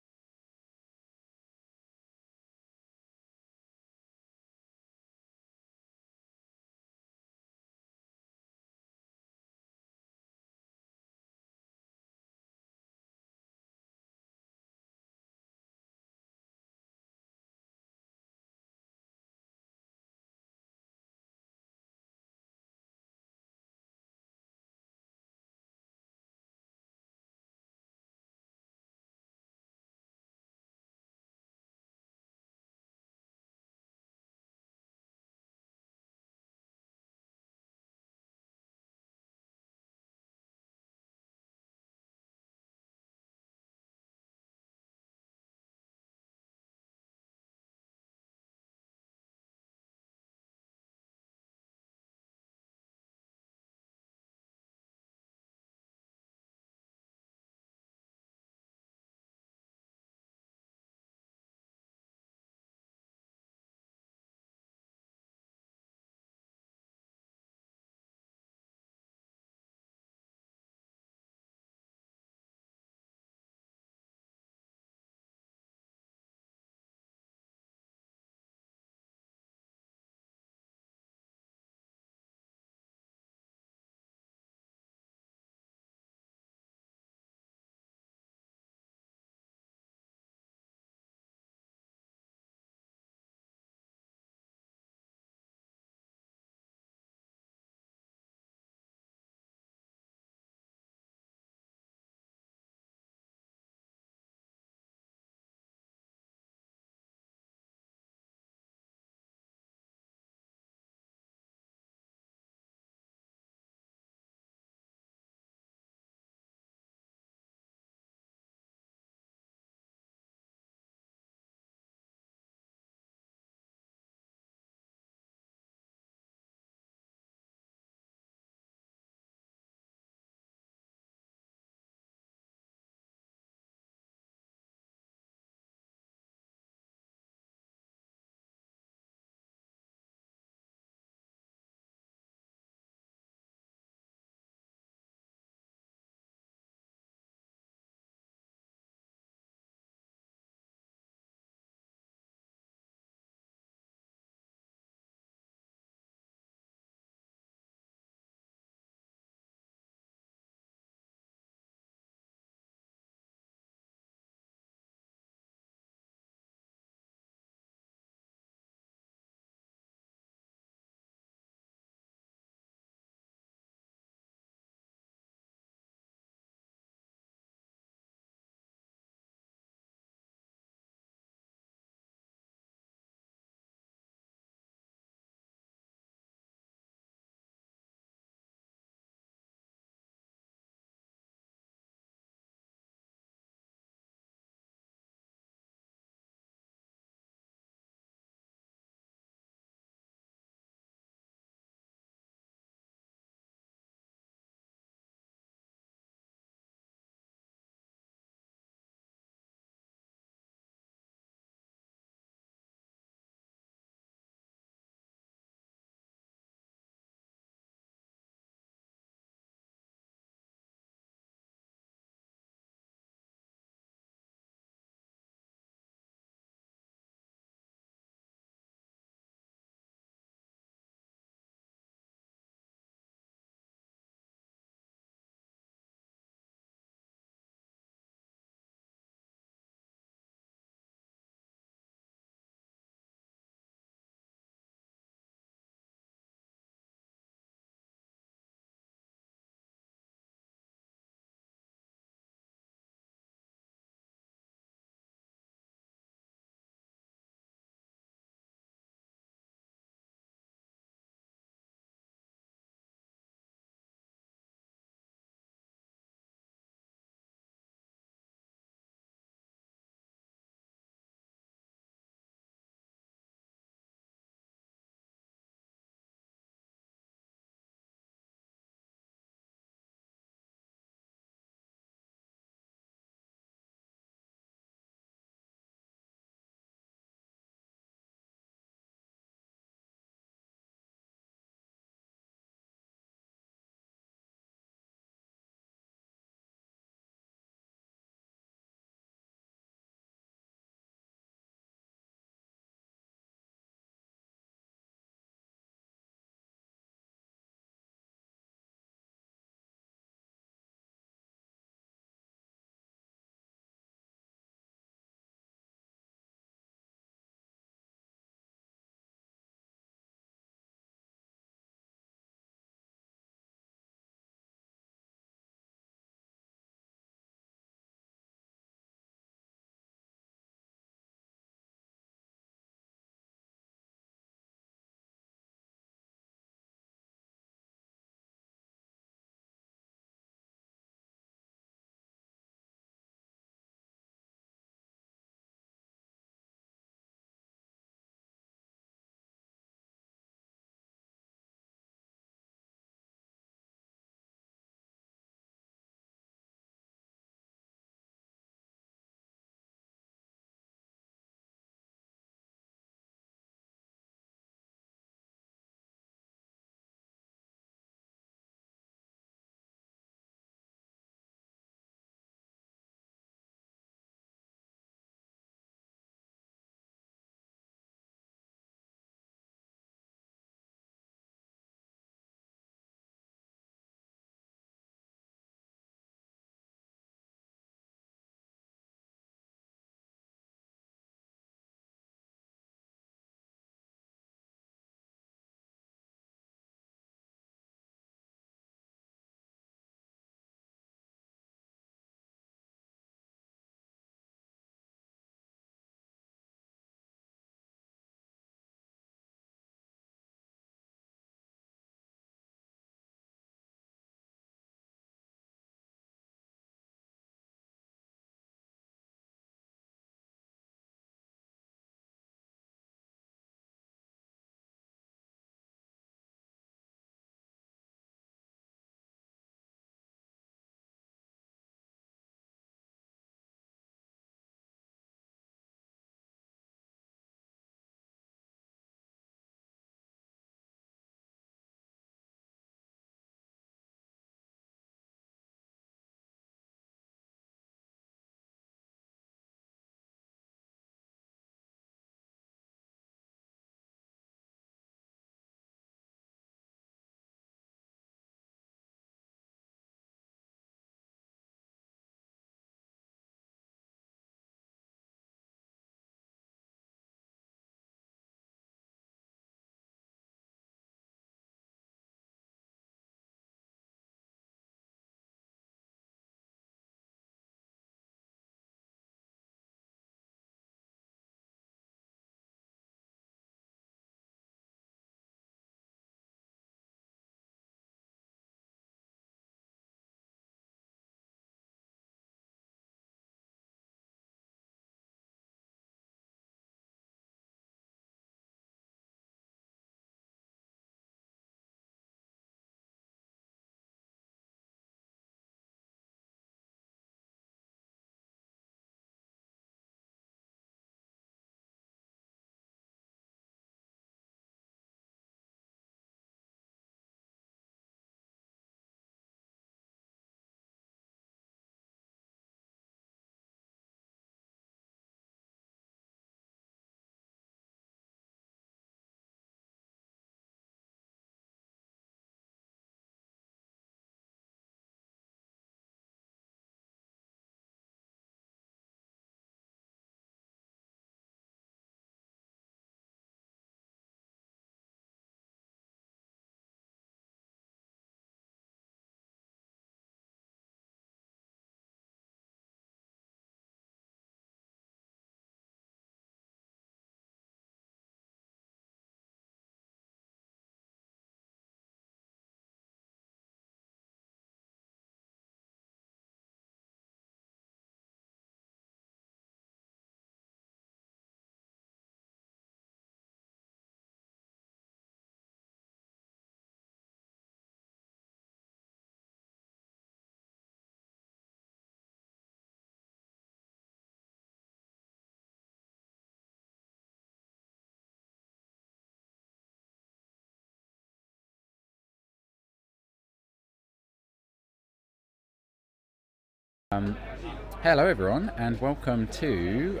Hello everyone and welcome to,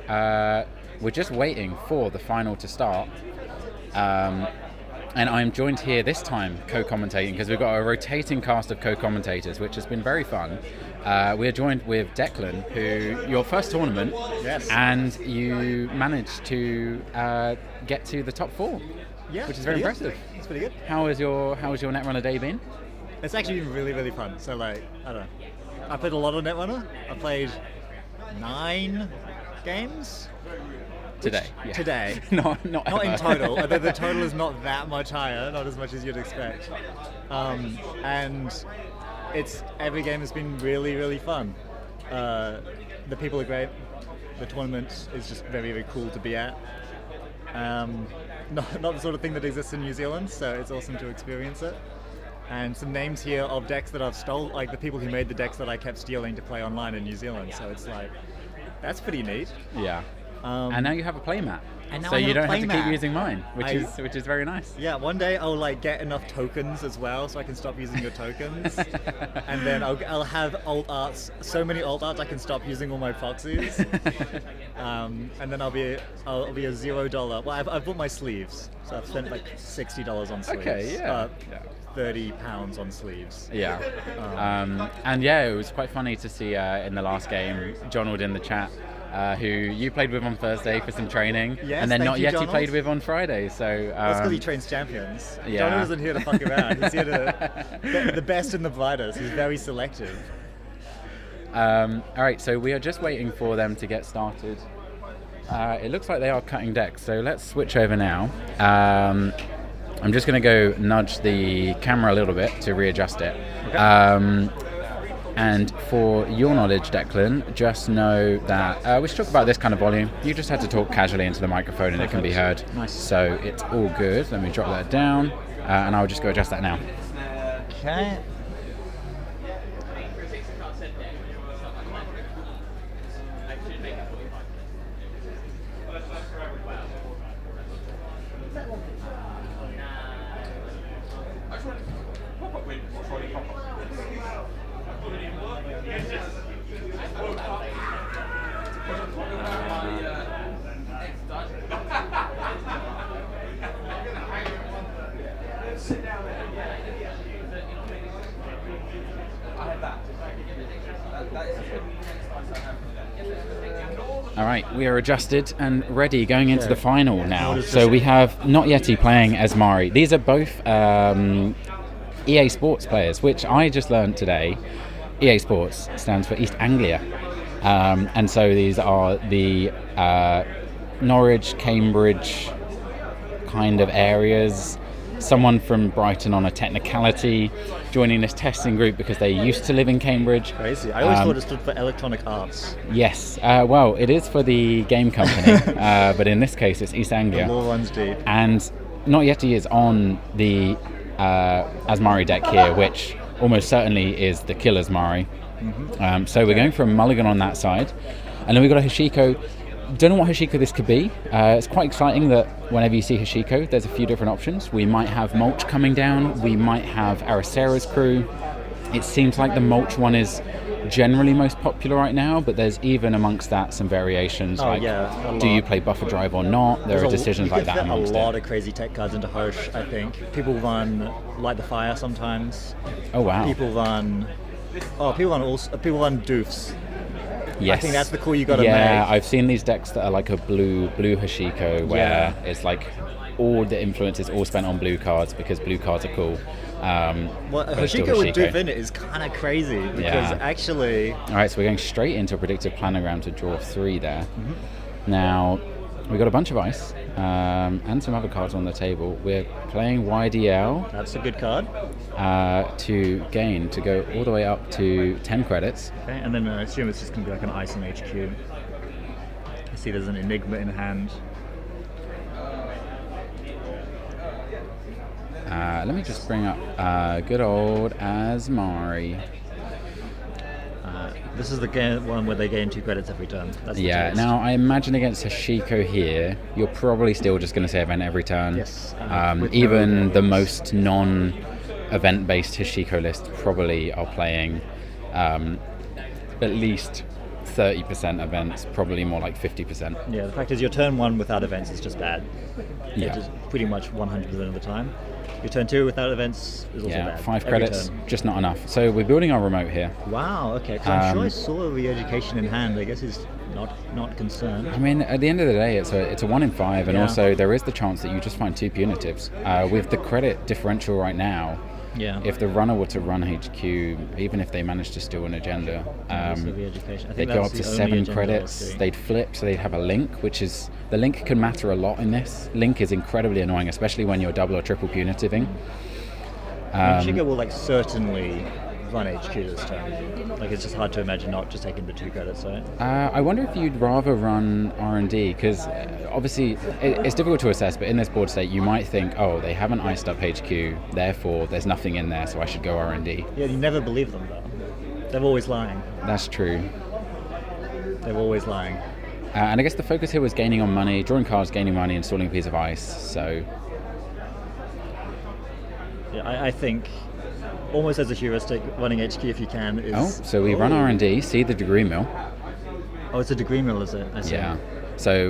we're just waiting for the final to start, and I'm joined here this time co-commentating because we've got a rotating cast of co-commentators, which has been very fun. We're joined with Declan, who your first tournament, yes, and you managed to get to the top 4, yeah, which is very impressive. It's pretty good. How has your Netrunner day been? It's actually been really, really fun. So I don't know. I played a lot of Netrunner. I played 9 games Today. Yeah. Today. not in ever. total. Although the total is not that much higher, not as much as you'd expect. And every game has been really, really fun. The people are great. The tournament is just very, very cool to be at. Not the sort of thing that exists in New Zealand, so it's awesome to experience it. And some names here of decks that I've stolen, like the people who made the decks that I kept stealing to play online in New Zealand. So it's like, that's pretty neat. Yeah. And now you have a playmat, so you don't have to keep using mine, which is very nice. Yeah, one day I'll get enough tokens as well, so I can stop using your tokens, and then I'll have alt arts, so many alt arts I can stop using all my proxies, and then I'll be a $0. Well, I've bought my sleeves, so I've spent like $60 on sleeves. Okay, yeah. £30 on sleeves. Yeah. And yeah, it was quite funny to see in the last game, Jonald in the chat, who you played with on Thursday for some training, yes, and then Not Yet Jonald. He played with on Friday. So that's because he trains champions. Yeah. Jonald isn't here to fuck around. He's here to the best and the brightest. He's very selective. All right, so we are just waiting for them to get started. It looks like they are cutting decks, so let's switch over now. I'm just going to go nudge the camera a little bit to readjust it. Okay. And for your knowledge, Declan, just know that we should talk about this kind of volume. You just had to talk casually into the microphone and it can be heard. Nice. So it's all good. Let me drop that down, and I'll just go adjust that now. Okay. All right, we are adjusted and ready going into the final now. So we have Not Yeti playing as Mari. These are both EA Sports players, which I just learned today. EA Sports stands for East Anglia. And so these are the Norwich, Cambridge kind of areas. Someone from Brighton on a technicality joining this testing group because they used to live in Cambridge. Crazy. I always thought it stood for Electronic Arts. Yes. Well, it is for the game company, but in this case it's East Anglia. The law runs deep. And Not Yeti is on the Asmari deck here, which almost certainly is the Killer's Mari. Mm-hmm. So we're going for a mulligan on that side. And then we've got a Hashiko. Don't know what Hashiko this could be. It's quite exciting that whenever you see Hashiko, there's a few different options. We might have Mulch coming down. We might have Aracera's crew. It seems like the Mulch one is generally most popular right now, but there's even amongst that some variations. Do you play buffer drive or not? There are decisions like that amongst a lot of crazy tech cards into Hosh, I think. People run Light the Fire sometimes. Oh, wow. People run Doofs. Yes. I think that's the call you got to make. Yeah, I've seen these decks that are like a blue Hashiko, where it's like all the influence is all spent on blue cards because blue cards are cool. Hashiko with Doof in it is kind of crazy because actually... All right, so we're going straight into a predictive planogram to draw 3 there. Mm-hmm. Now, we've got a bunch of ice and some other cards on the table. We're playing YDL. That's a good card. To go all the way up to 10 credits. Okay, and then I assume it's just going to be like an ice in HQ. I see there's an Enigma in hand. Let me just bring up good old Asmari. This is the one where they gain 2 credits every turn. That's now I imagine against Hashiko here, you're probably still just going to say event every turn. Yes. Even the most non-event-based Hashiko list probably are playing at least 30% events, probably more like 50%. Yeah, the fact is your turn 1 without events is just bad. Yeah. It is pretty much 100% of the time. Your turn 2 without events is also bad. 5 Every credits, turn. just not enough. So we're building our remote here. Wow, okay. 'Cause I'm sure I saw a re-education in hand. I guess he's not concerned. I mean, at the end of the day, it's a 1 in 5, and Yeah. also there is the chance that you just find 2 punitives. With the credit differential right now, Yeah. if the runner were to run HQ, even if they managed to steal an agenda, That's the re-education. I think they'd go that's up to the only 7 agenda I'll credits, see. they'd flip, so they'd have a link, which is, the link can matter a lot in this. Link is incredibly annoying, especially when you're double or triple punitiving. Chico will like certainly run HQ this turn. Like it's just hard to imagine not just taking the 2 credits, right? I wonder if you'd rather run R&D, because obviously it's difficult to assess, but in this board state you might think, oh, they haven't iced up HQ, therefore there's nothing in there, so I should go R&D. Yeah, you never believe them though. They're always lying. That's true. They're always lying. And I guess the focus here was gaining on money, drawing cards, gaining money, installing a piece of ice, so... Yeah, I think almost as a heuristic, running HQ if you can is... Oh, so we run R&D, see the degree mill. Oh, it's a degree mill, is it? I see. Yeah. So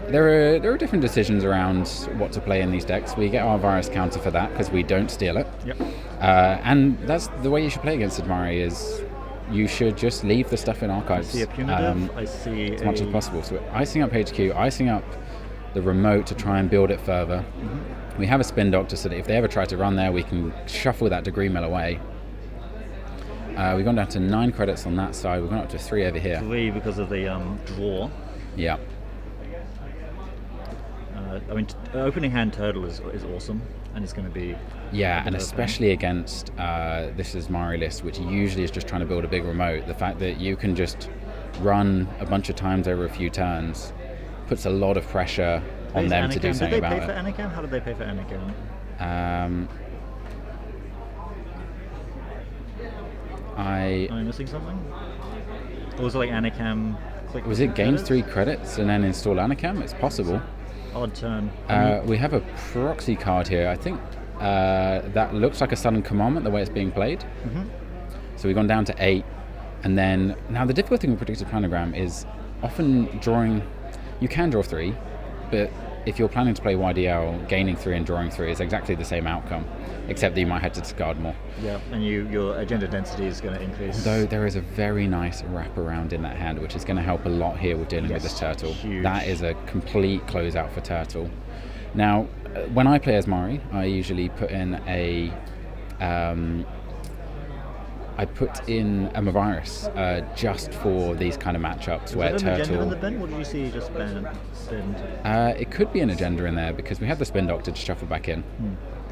there are different decisions around what to play in these decks. We get our virus counter for that because we don't steal it. Yep. And that's the way you should play against Admari is you should just leave the stuff in archives. I see a punitive, I see as much as possible. So we're icing up HQ, icing up the remote to try and build it further. We have a spin doctor so that if they ever try to run there, we can shuffle that degree mill away. We've gone down to 9 credits on that side. We've gone up to 3 over here. 3 because of the draw. Yeah. I mean, opening hand turtle is awesome, and it's going to be... Yeah, and especially against this is Mari list, which usually is just trying to build a big remote. The fact that you can just run a bunch of times over a few turns puts a lot of pressure on them to do something about it. Did they pay for Anakin? How did they pay for Anakin? Am I missing something? Or was it like Anacam? Was it gains 3 credits and then install Anacam? It's possible. Odd turn. We have a proxy card here. I think that looks like a sudden commandment the way it's being played. So we've gone down to 8, and then now the difficult thing with predictive planogram is often drawing. You can draw 3, but if you're planning to play YDL, gaining 3 and drawing 3 is exactly the same outcome, except that you might have to discard more. Yeah, and your agenda density is going to increase. Although there is a very nice wraparound in that hand, which is going to help a lot here with dealing with this turtle. Huge. That is a complete closeout for turtle. Now, when I play as Mari, I usually put in a Mavirus just for these kind of matchups where Was there an agenda in turtle. the bin? What did you see just spinned? It could be an agenda in there because we have the spin doctor to shuffle back in.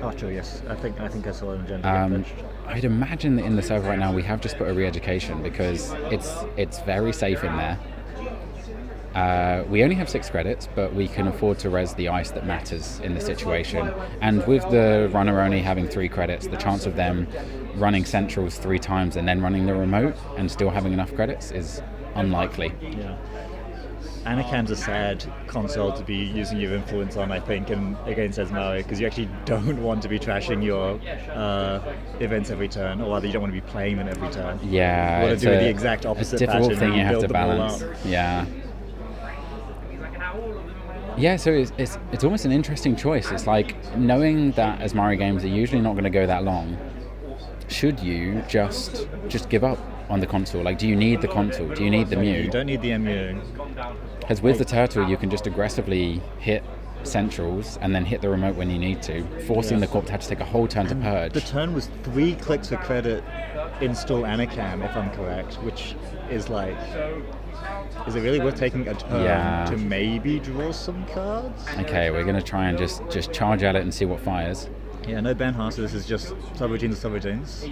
Oh, true. Yes, I think I saw an agenda. Get pitched. I'd imagine that in the server right now we have just put a re-education because it's very safe in there. We only have 6 credits, but we can afford to res the ice that matters in the situation. And with the runner only having 3 credits, the chance of them running centrals 3 times and then running the remote and still having enough credits is unlikely. Yeah. Anakin's a sad console to be using your influence on, I think, and against Esmaui, because you actually don't want to be trashing your events every turn, or rather, you don't want to be playing them every turn. Yeah, You want it's to do the exact opposite difficult pattern thing and you have build to them all balance. up. Yeah. Yeah, so it's almost an interesting choice. It's like knowing that Asmari games are usually not going to go that long. Should you just give up on the console? Like, do you need the console? Do you need the You Mew? don't need the MU. Because with the turtle, you can just aggressively hit centrals and then hit the remote when you need to, forcing the corp to have to take a whole turn to purge. The turn was 3 clicks for credit, install Anacam, if I'm correct, which is like, is it really worth taking a turn to maybe draw some cards? Okay, we're going to try and just charge at it and see what fires. Yeah, no ban so this is just subroutines to subroutines.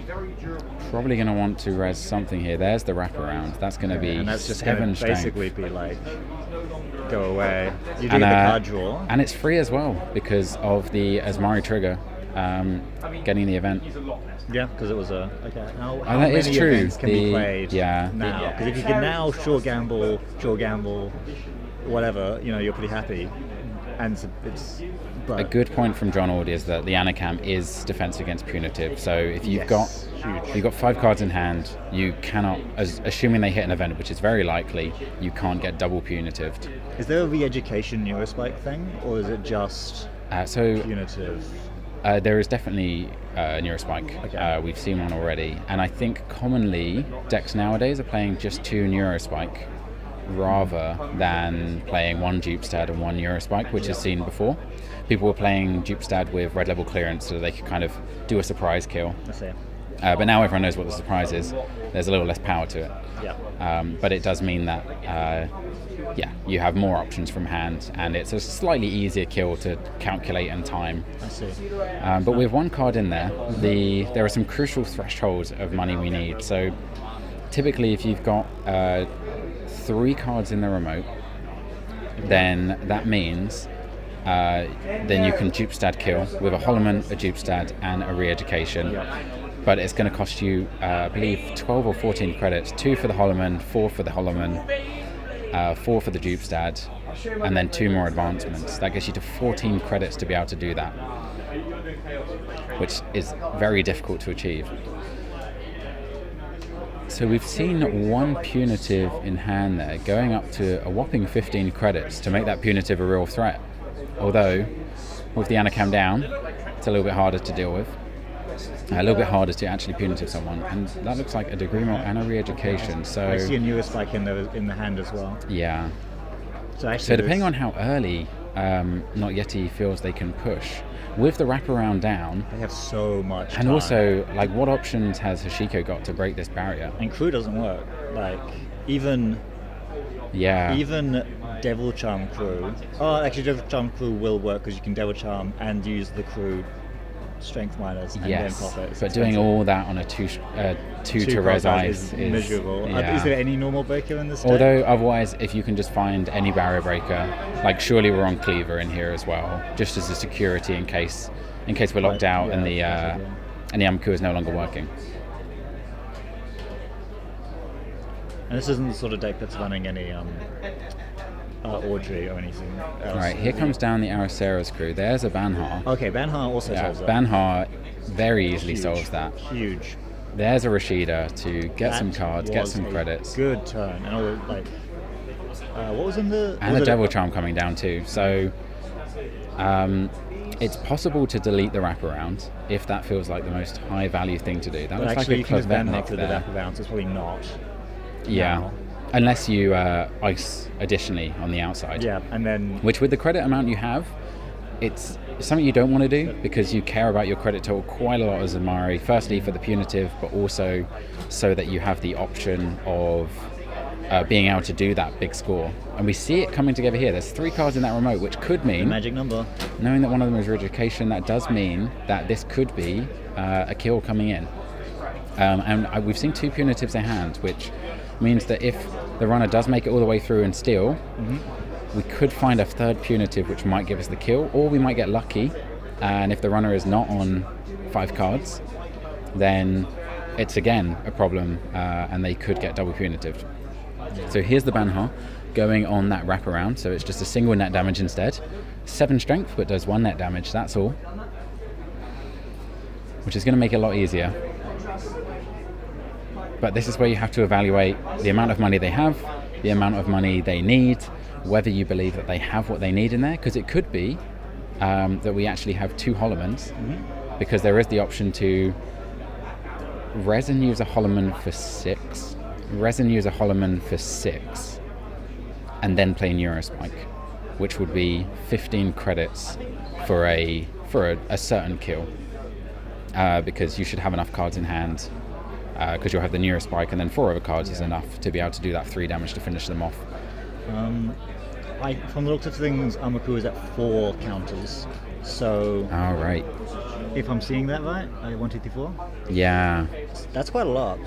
Probably going to want to res something here. There's the wraparound. That's going to be And that's just 7 going to strength. basically be like, go away. You do get the card draw. And it's free as well because of the Asmari trigger getting the event. Yeah, because it was a... Okay, how that many is true. events can be played Yeah. now? Because if you can now draw gamble, whatever, you're pretty happy. And it's a good point from John Ord is that the Anacam is defense against punitive. So if you've got 5 cards in hand, you cannot, assuming they hit an event, which is very likely, you can't get double punitive. Is there a re-education Neurospike thing, or is it just punitive? There is definitely a Neurospike. Okay. We've seen one already, and I think commonly decks nowadays are playing just 2 Neurospike rather than playing 1 Dupestad and 1 Neurospike, which is seen before. People were playing Dupestad with red level clearance so they could kind of do a surprise kill. I see. But now everyone knows what the surprise is. There's a little less power to it. Yeah. But it does mean that you have more options from hand, and it's a slightly easier kill to calculate and time. I see. But with 1 card in there, there are some crucial thresholds of money we need. So typically if you've got 3 cards in the remote, then that means then you can Dupestad kill with a Holloman, a Dupestad, and a re-education. But it's going to cost you, I believe, 12 or 14 credits. 2 for the Holloman, 4 for the Holloman, 4 for the Dupestad, and then 2 more advancements. That gets you to 14 credits to be able to do that, which is very difficult to achieve. So we've seen 1 punitive in hand there, going up to a whopping 15 credits to make that punitive a real threat. Although, with the Anacam down, it's a little bit harder to deal with. A little bit harder to actually punitive someone, and that looks like a Degrimo and a re-education. So I see a Neurospike in the hand as well. Yeah. So actually, So depending on how early Not Yeti feels they can push, with the wraparound down, they have so much and time. also, like, what options has Hashiko got to break this barrier? And crew doesn't work. Like even Devil Charm crew. Oh, actually, Devil Charm crew will work because you can Devil Charm and use the crew strength minus and then pop it. It's but doing expensive. all that on a two to res combat ice is miserable. Yeah. Is there any normal breaker in this deck? Although otherwise, if you can just find any barrier breaker, like surely we're on Cleaver in here as well, just as a security in case we're locked out and the Yamaku is no longer working. And this isn't the sort of deck that's running any Audrey or anything else. Right, here comes down the Aracera's crew. There's a Banhar. Okay, Banhar also solves that. Banhar very easily Huge. solves that. Huge. There's a Rashida to get That some cards, get was some a credits. Good turn. And all the, like, what was in the... And was the it Devil Charm coming down too. So it's possible to delete the wraparound if that feels like the most high value thing to do. That But looks actually, you like can a use Banhar Klavetnik through the there. wraparound, so it's probably not. Yeah. now. Unless you ice additionally on the outside. Yeah, and then... Which with the credit amount you have, it's something you don't want to do because you care about your credit total quite a lot as a Mari. Firstly for the punitive, but also so that you have the option of being able to do that big score. And we see it coming together here. There's 3 cards in that remote, which could The mean, magic number. knowing that one of them is Education, that does mean that this could be a kill coming in. And we've seen 2 punitives in hand, which means that if the runner does make it all the way through and steal, we could find a 3rd punitive which might give us the kill, or we might get lucky, and if the runner is not on 5 cards, then it's again a problem, and they could get double punitive. So here's the Banhar going on that wraparound, so it's just a single net damage instead. 7 strength, but does 1 net damage, that's all. Which is going to make it a lot easier. But this is where you have to evaluate the amount of money they have, the amount of money they need, whether you believe that they have what they need in there, because it could be that we actually have 2 Holomans, because there is the option to resin use a Holoman for 6, resin use a Holoman for 6, and then play Neurospike, which would be 15 credits for a certain kill, because you should have enough cards in hand. Because you'll have the Neurospike, and then 4 other cards is enough to be able to do that 3 damage to finish them off. From the looks of things, Amaku is at 4 counters. So All right. if I'm seeing that right, 1, 2, 3, 4. Yeah. That's quite a lot.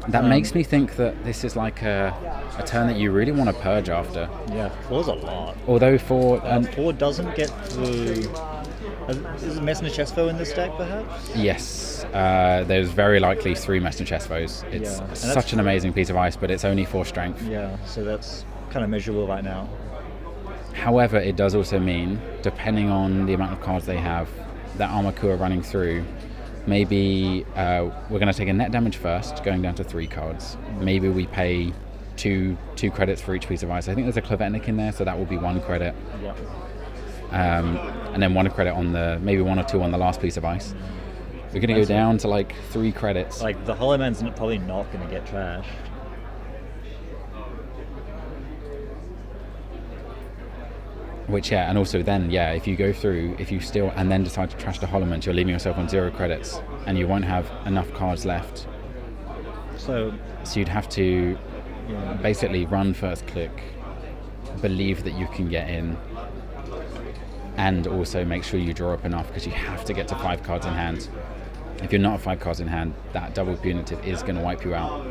That makes me think that this is like a turn that you really want to purge after. Yeah, 4's a lot. Although for 4 doesn't get through. Is Messner Chesvo in this deck, perhaps? yes, there's very likely 3 Messner Chesvos. It's Yeah, and such an amazing piece of ice, but it's only 4 strength. Yeah, so that's kind of measurable right now. However, it does also mean, depending on the amount of cards they have, that Armakua running through, maybe we're going to take a net damage first, going down to 3 cards. Maybe we pay two credits for each piece of ice. I think there's a Klavetnik in there, so that will be 1 credit. Yeah. And then 1 credit on maybe 1 or 2 on the last piece of ice. We're going to go down to like 3 credits. Like the Hollow Man's probably not going to get trashed. Which, yeah, and also then, yeah, if you go through, if you steal and then decide to trash the Holloman, you're leaving yourself on 0 credits, and you won't have enough cards left. So you'd have to basically run first click, believe that you can get in, and also make sure you draw up enough, because you have to get to 5 cards in hand. If you're not at 5 cards in hand, that double punitive is going to wipe you out.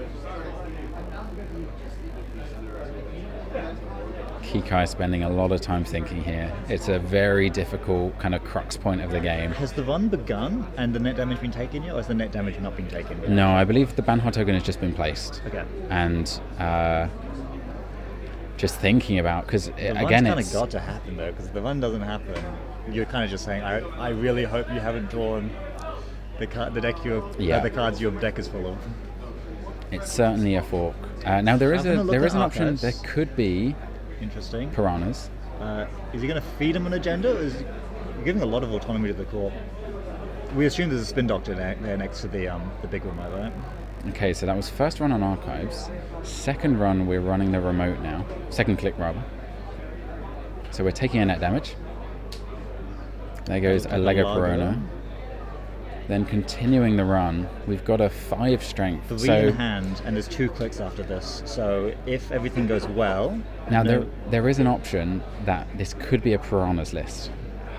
Kikai is spending a lot of time thinking here. It's a very difficult kind of crux point of the game. Has the run begun and the net damage been taken yet, or has the net damage not been taken yet? No, I believe the Banhar token has just been placed. Okay. And just thinking about, because again, it's kind of got to happen though, because if the run doesn't happen, you're kind of just saying, I really hope you haven't drawn the cards your deck is full of. It's certainly a fork. Now there is an option. There could be interesting piranhas. Is he going to feed him an agenda? Or is he giving a lot of autonomy to the core? We assume there's a spin doctor there next to the big remote, right? Okay, so that was first run on archives. Second run, we're running the remote now. Second click rather. So we're taking a net damage. There goes a Lego Piranha. Then continuing the run, we've got a 5 strength. 3 in hand, and there's 2 clicks after this. So if everything goes well... Now there is an option that this could be a piranhas list.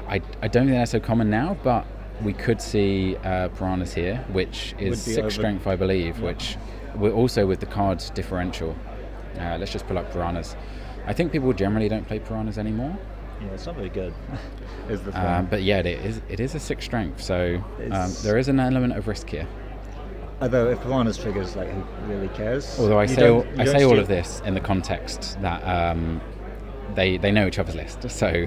I don't think that's so common now, but we could see piranhas here, which is 6 strength, I believe, which we're also with the cards differential. Let's just pull up piranhas. I think people generally don't play piranhas anymore. Yeah, it's not very good. Is the thing. But yeah, it is a 6 strength, so there is an element of risk here. Although if piranhas triggers, like, who really cares? Although I say all of this in the context that they know each other's list, so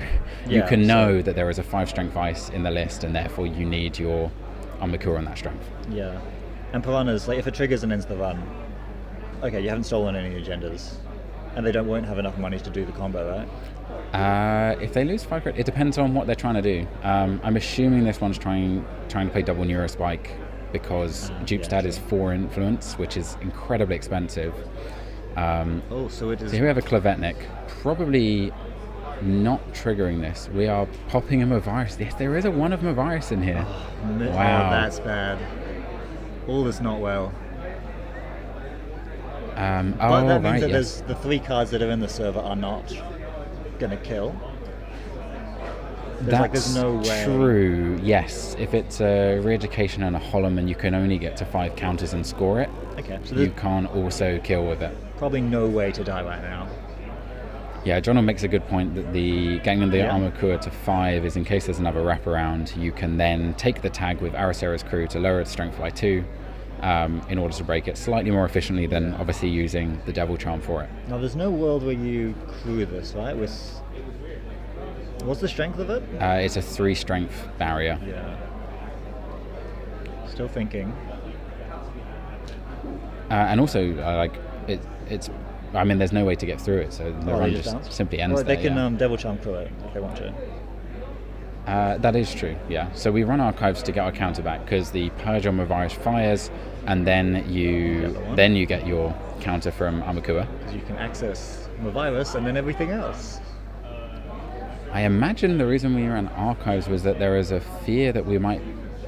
you can know that there is a 5 strength ice in the list, and therefore you need your Armakura on that strength. Yeah, and piranhas, like, if it triggers and ends the run, okay, you haven't stolen any agendas, and they won't have enough money to do the combo, right? If they lose 5 credits, it depends on what they're trying to do. I'm assuming this one's trying to play double Neurospike, because Dupestad is 4 influence, which is incredibly expensive. So it is. So here we have a Klavetnik, probably not triggering this. We are popping him a virus. Yes, there is a 1 of them a virus in here. Wow, that's bad. All is not well. But that means that there's the 3 cards that are in the server are not going to kill. That's no way. True, yes. If it's a re-education and a Holloman, you can only get to 5 counters and score it. Okay. So you can't also kill with it. Probably no way to die right now. Yeah, John makes a good point that the getting the Armakura to 5 is in case there's another wraparound, you can then take the tag with Aracera's crew to lower its strength by 2 in order to break it slightly more efficiently than obviously using the Devil Charm for it. Now, there's no world where you crew this, right? What's the strength of it? It's a 3 strength barrier. Yeah. Still thinking. And also, it's. I mean, there's no way to get through it, so the run just simply ends. They can Devil Charm crew it if they want to. That is true, yeah. So we run archives to get our counter back, because the Purge on Mavirus fires, and then you get your counter from Armakura. Because you can access Mavirus and then everything else. I imagine the reason we ran archives was that there is a fear that we might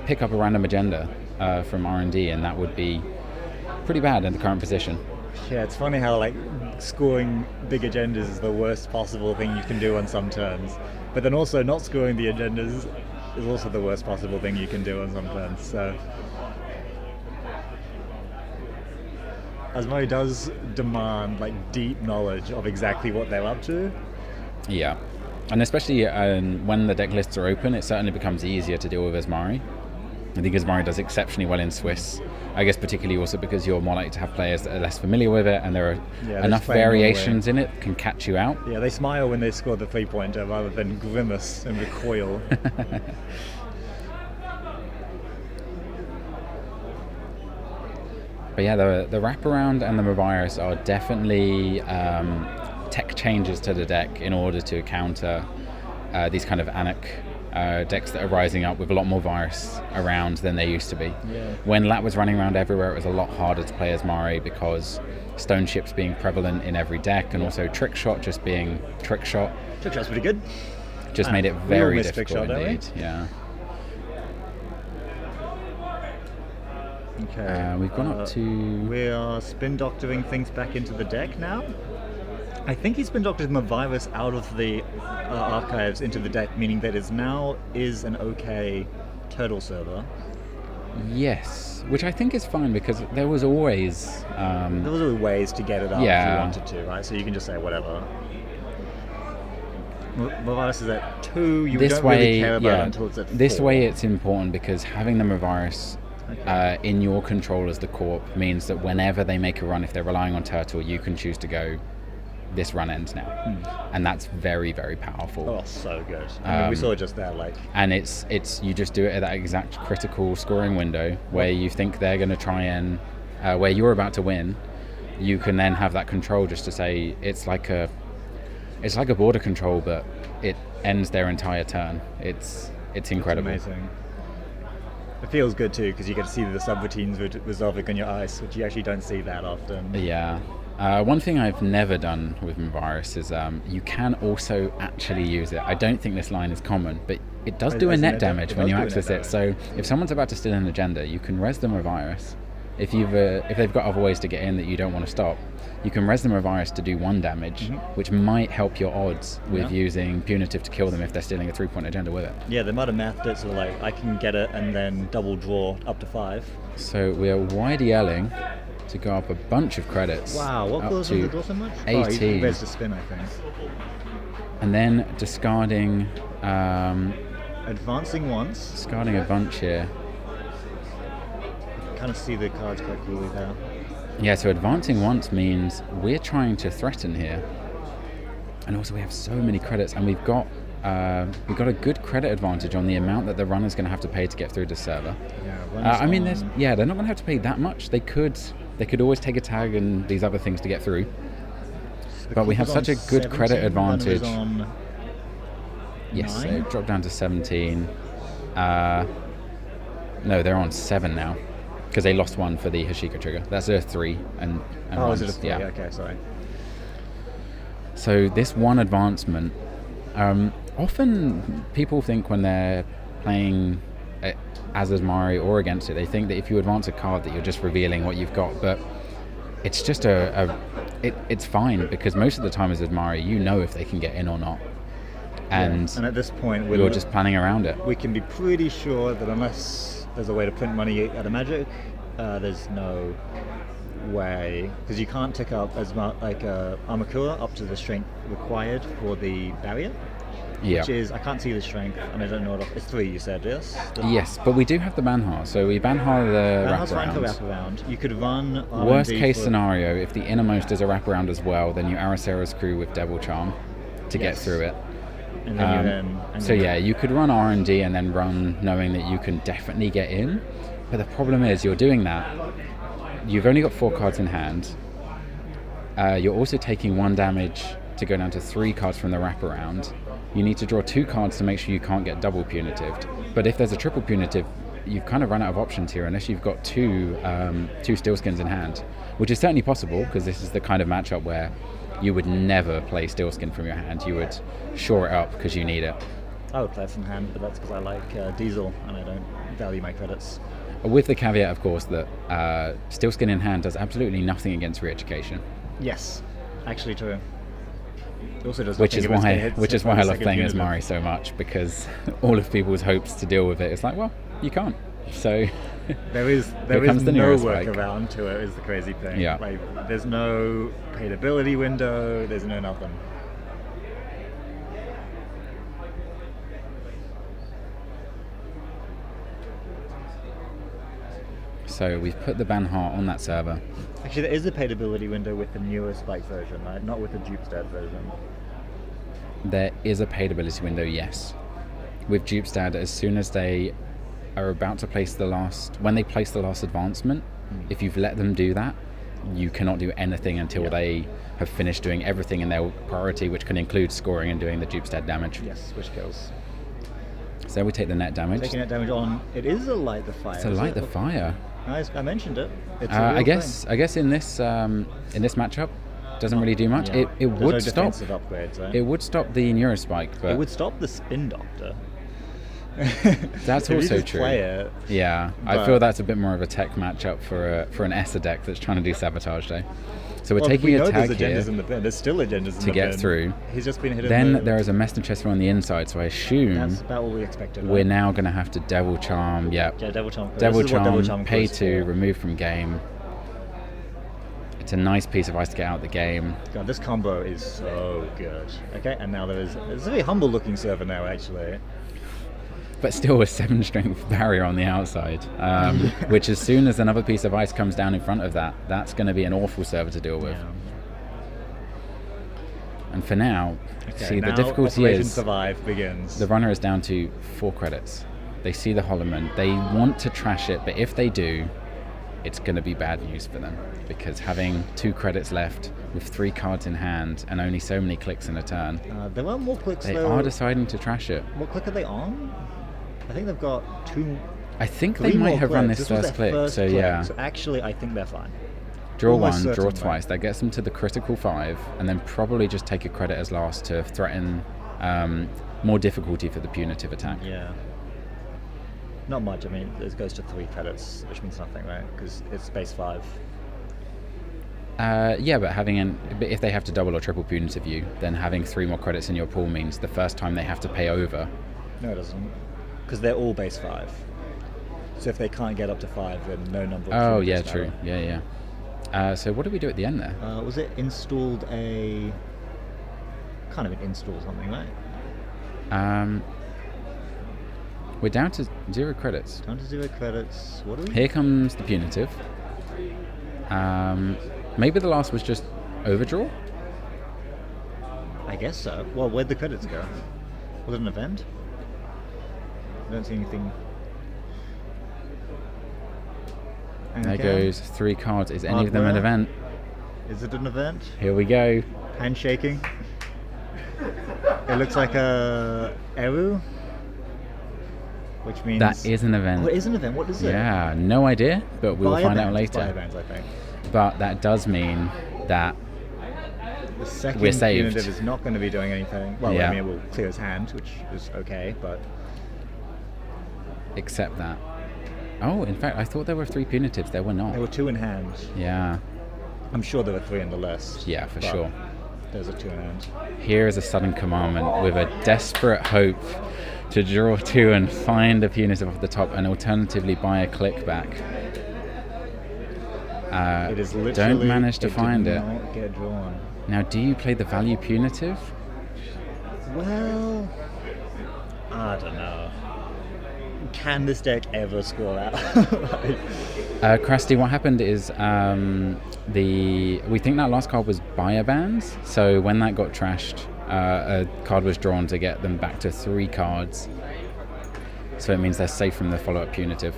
pick up a random agenda from R&D, and that would be pretty bad in the current position. Yeah, it's funny how, like, scoring big agendas is the worst possible thing you can do on some turns. But then also not scoring the agendas is also the worst possible thing you can do on some turns. So Asmari does demand, like, deep knowledge of exactly what they're up to. Yeah. And especially when the deck lists are open, it certainly becomes easier to deal with Asmari. I think Asmari does exceptionally well in Swiss. I guess particularly also because you're more likely to have players that are less familiar with it, and there are enough variations in it that can catch you out. Yeah, they smile when they score the 3-pointer rather than grimace and recoil. But yeah, the wraparound and the Mavirus are definitely tech changes to the deck in order to counter these kind of Anik decks that are rising up with a lot more virus around than they used to be. Yeah. When Lat was running around everywhere, it was a lot harder to play Asmari because Stone Ships being prevalent in every deck, and also Trick Shot just being Trick Shot. Trick Shot's pretty good. Just made it we all very miss Trick difficult Shot, don't we? indeed. Yeah. Okay. We've gone up to... We are spin doctoring things back into the deck now. I think he spin doctored Mavirus out of the archives into the deck, meaning that it now is an okay turtle server. Yes, which I think is fine because there was always... There was always ways to get it up if you wanted to, right? So you can just say whatever. Mavirus is at 2, you don't really care about it until it's at 4. This way it's important because having the Mavirus in your control as the corp means that whenever they make a run, if they're relying on turtle, you can choose to go, this run ends now. And that's very, very powerful. Oh, so good. I mean, we saw it just there, like... And it's you just do it at that exact critical scoring window where you think they're going to try and... where you're about to win, you can then have that control just to say it's like a border control, but it ends their entire turn. It's incredible. It's amazing. It feels good too because you get to see the subroutines resolving on your ice, which you actually don't see that often. Yeah. One thing I've never done with Mavirus is you can also actually use it. I don't think this line is common, but it does do a net damage when you access it. So if someone's about to steal an agenda, you can res the Mavirus. If they've got other ways to get in that you don't want to stop, you can res the Mavirus to do 1 damage, which might help your odds with using Punitive to kill them if they're stealing a 3-point agenda with it. Yeah, they might have mathed it so like I can get it and then double draw up to 5. So we are YDLing to go up a bunch of credits. Wow, what caused him to draw so much? 18. Oh, he raised the spin, I think. And then discarding... Advancing once. Discarding a bunch here. Kind of see the cards quite clearly there. Yeah, so advancing once means we're trying to threaten here. And also we have so many credits, and we've got a good credit advantage on the amount that the runner's going to have to pay to get through the server. Yeah, I mean, they're not going to have to pay that much. They could always take a tag and these other things to get through. But we have such a good credit advantage. Yes, so drop down to 17. No, they're on 7 now because they lost 1 for the Hashika trigger. That's a 3 and oh, is it a 3? Yeah. Okay, sorry. So this 1 advancement, often people think when they're playing as Asmari or against it, they think that if you advance a card that you're just revealing what you've got, but it's just it's fine because most of the time as Asmari, you know if they can get in or not. And at this point, you're just planning around it. We can be pretty sure that unless there's a way to print money out of Magic, there's no way, because you can't tick up as much like Armakura up to the strength required for the barrier. Yeah. Which is, I can't see the strength, and I don't know what it's 3. You said yes. Yes, but we do have the Banhar, so we Banhar the Banhar's fine for wraparound. You could run. Worst case scenario, if the innermost is a wraparound as well, then you Aracera's crew with Devil Charm to get through it. And then you could run R&D and then run knowing that you can definitely get in. But the problem is you're doing that. You've only got 4 cards in hand. You're also taking 1 damage to go down to 3 cards from the wraparound. You need to draw 2 cards to make sure you can't get double punitived. But if there's a triple punitive, you've kind of run out of options here unless you've got 2 steel skins in hand, which is certainly possible because this is the kind of matchup where you would never play steel skin from your hand. You would shore it up because you need it. I would play it from hand, but that's because I like Diesel and I don't value my credits. With the caveat, of course, that steel skin in hand does absolutely nothing against re-education. Yes, actually true. It also does which is why I love playing Asmari so much, because all of people's hopes to deal with it, it's like, well, you can't. So there is no workaround to it. Is the crazy thing. Yeah. Like, there's no paid ability window. There's no nothing. So we've put the ban heart on that server. Actually, there is a paidability window with the newer Spike version, right? Not with the Dupestead version. There is a paidability window, yes. With Dupestead, as soon as they are about to place when they place the last advancement, if you've let them do that, you cannot do anything until they have finished doing everything in their priority, which can include scoring and doing the Dupestead damage. Yes, which kills. So we take the net damage. Taking net damage on. It is a light the fire. It's a light the fire. I mentioned it. It's a real I guess in this matchup, doesn't really do much. Yeah. It would no stop. defensive upgrades, right? It would stop the Neurospike, but It would stop the Spin Doctor. that's If you also just true. Play it, Yeah, I but- feel that's a bit more of a tech matchup for an Essa deck that's trying to do Sabotage Day. So we're well, taking we a know tag there's here agendas in the bin. There's still agendas in to the get bin. through. He's just been hit. Then there is a Meston Chester on the inside, so I assume That's about what we expected. we're right? now going to have to Devil Charm. Yeah, Devil Charm. Devil This is what Charm, pay goes 2, for. remove from game. It's a nice piece of ice to get out of the game. God, this combo is so good. Okay, and now there's a very humble looking server now, actually. But still a 7 strength barrier on the outside, which as soon as another piece of ice comes down in front of that, that's going to be an awful server to deal with. Yeah. And for now, Okay, see, the now difficulty Operation is Survive begins. the runner is down to 4 credits. They see the Holloman. They want to trash it, but if they do, it's going to be bad news for them, because having 2 credits left with 3 cards in hand and only so many clicks in a turn, There are more clicks. they though. are deciding to trash it. What click are they on? I think they've got 2. I think 3 they might more have run clicks. this was first their click, first so click, yeah. So actually, I think they're fine. Draw Almost 1, certain, draw right? twice. That gets them to the critical 5, and then probably just take a credit as last to threaten more difficulty for the punitive attack. Yeah. Not much. I mean, it goes to 3 credits, which means nothing, right? Because it's base 5. Yeah, but if they have to double or triple punitive you, then having 3 more credits in your pool means the first time they have to pay over. No, it doesn't. Because they're all base 5. So if they can't get up to 5, then no number of Oh, punitives yeah, matter. true. Yeah. So what do we do at the end there? Was it installed a... Kind of an install something, right? We're down to 0 credits. Down to 0 credits. What do we... Here comes the punitive. Maybe the last was just overdraw? I guess so. Well, where'd the credits go? Was it an event? I don't see anything. There Okay. goes 3 cards. Is any of them an Hardware. event? Is it an event? Here we go. Handshaking. It looks like a Eru, which means That is an event. Oh, it is an event. What is it? Yeah, no idea, but we'll Buy find out events. It's buy later. events, I think. But that does mean that The second We're saved. punitive is not going to be doing anything. Well, Yeah. I mean, it will clear his hand, which is okay, but except that. Oh, in fact, I thought there were 3 punitives. There were not. there were 2 in hand. Yeah, I'm sure there were 3 in the list. yeah, for but sure. There's a 2 in hand. Here is a sudden commandment with a desperate hope to draw 2 and find a punitive off the top, and alternatively buy a click back. It is literally. Don't manage to it find did it. Not get drawn. Now, do you play the value punitive? Well, I don't know. Can this deck ever score out? Krusty, what happened is we think that last card was buyer bans, so when that got trashed, a card was drawn to get them back to 3 cards. So it means they're safe from the follow-up punitive.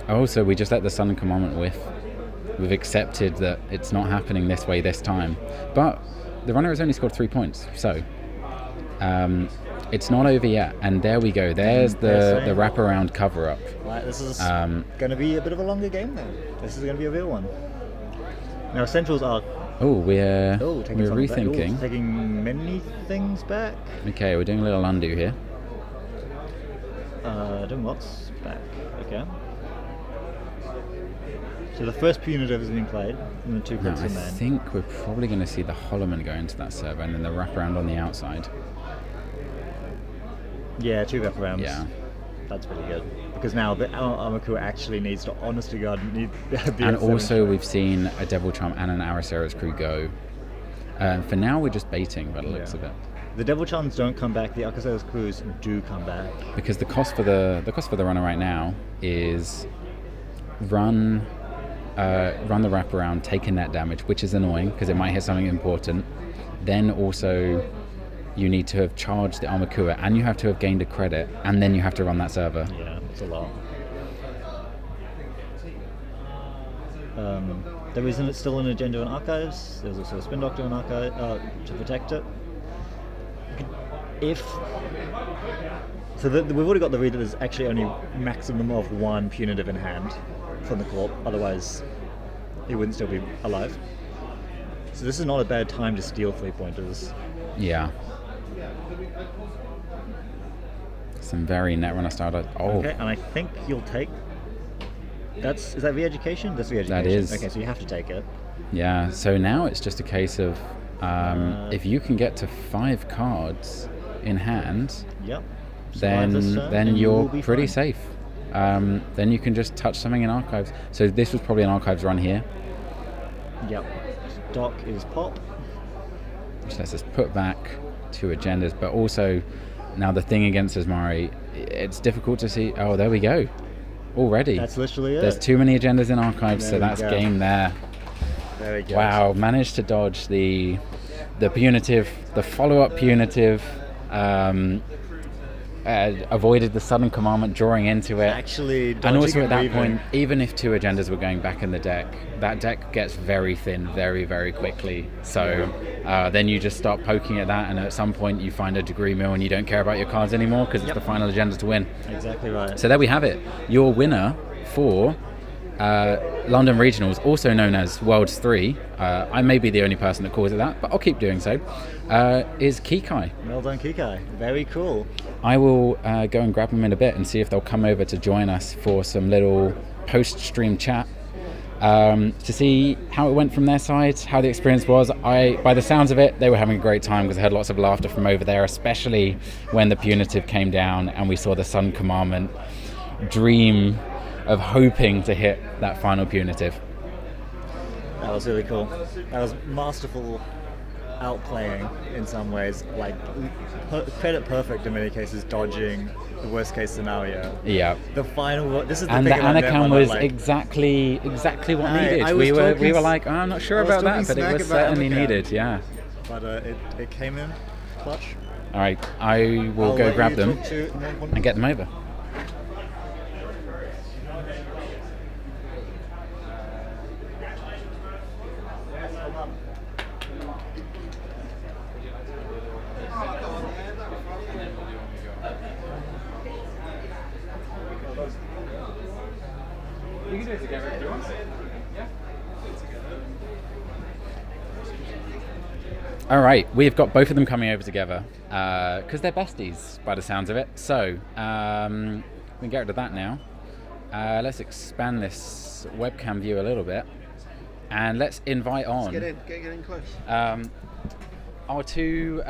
Oh, so we just let the Sun Commandment whiff. We've accepted that it's not happening this way this time. But the runner has only scored 3 points, so it's not over yet. And there we go. There's the wraparound cover-up. Right, this is going to be a bit of a longer game then. This is going to be a real one. Now, Essentials are Oh, we're taking something back. rethinking. Taking many things back. Okay, we're doing a little undo here. Doing lots back. Okay. So the first punitive is being played, and the 2 Now, clicks I in then. think we're probably going to see the Holloman go into that server and then the wraparound on the outside. Yeah, 2 wraparounds. Yeah. That's pretty good. Because now the Amaku actually needs to, honest to God, need be And at 7 also strength. we've seen a Devil Charm and an Aracera's crew go. For now we're just baiting by the looks of it. The Devil Charms don't come back. The Akasa's Crews do come back. Because the cost for the runner right now is run the wraparound, take a net damage, which is annoying because it might hit something important. Then also you need to have charged the Armakua, and you have to have gained a credit, and then you have to run that server. Yeah, it's a lot. There isn't still an agenda in archives. There's also a spin doctor in archive to protect it. We've already got the read that there's actually only maximum of one punitive in hand from the corp. Otherwise, he wouldn't still be alive. So this is not a bad time to steal 3-pointers. Yeah. Some very Netrunner style. Oh. Okay, and I think you'll take. Is that re-education? That's re-education. That is. Okay, so you have to take it. Yeah. So now it's just a case of if you can get to 5 cards in hand, yep. then you're pretty safe. Then you can just touch something in archives. So this was probably an archives run here. Yep. Doc is pop. Which lets us put back 2 agendas, but also now the thing against Asmari, it's difficult to see. Oh, there we go. Already. That's literally it. There's too many agendas in archives, There so we that's go. game there. There we go. Wow, managed to dodge the punitive, the follow-up punitive, avoided the sudden commandment drawing into it. Actually, and also dodging at that and point, weaving. even if 2 agendas were going back in the deck, that deck gets very thin very, very quickly. So then you just start poking at that, and at some point you find a degree mill and you don't care about your cards anymore because it's the final agenda to win. Exactly right. So there we have it. Your winner for London Regionals, also known as Worlds 3, I may be the only person that calls it that, but I'll keep doing so, is Kikai. Well done, Kikai. Very cool. I will go and grab them in a bit and see if they'll come over to join us for some little post-stream chat to see how it went from their side, how the experience was. By the sounds of it, they were having a great time because I heard lots of laughter from over there, especially when the punitive came down and we saw the Sun Commandment dream of hoping to hit that final punitive. That was really cool. That was masterful outplaying in some ways, like credit perfect in many cases, dodging the worst case scenario. Yeah. The final. This is the And the thing about Anakin Netrunner, was like, exactly what I needed. was We were talking- like, oh, I'm not sure I was about that, talking but it smack was about certainly Anakin. needed. Yeah. But it came in clutch. All right, I will I'll go let grab you them talk to and get them over. You can do it together if you want. Yeah. All right, we've got both of them coming over together because they're besties by the sounds of it. So we can get rid of that now. Let's expand this webcam view a little bit, and let's invite on. Get in close. Our 2.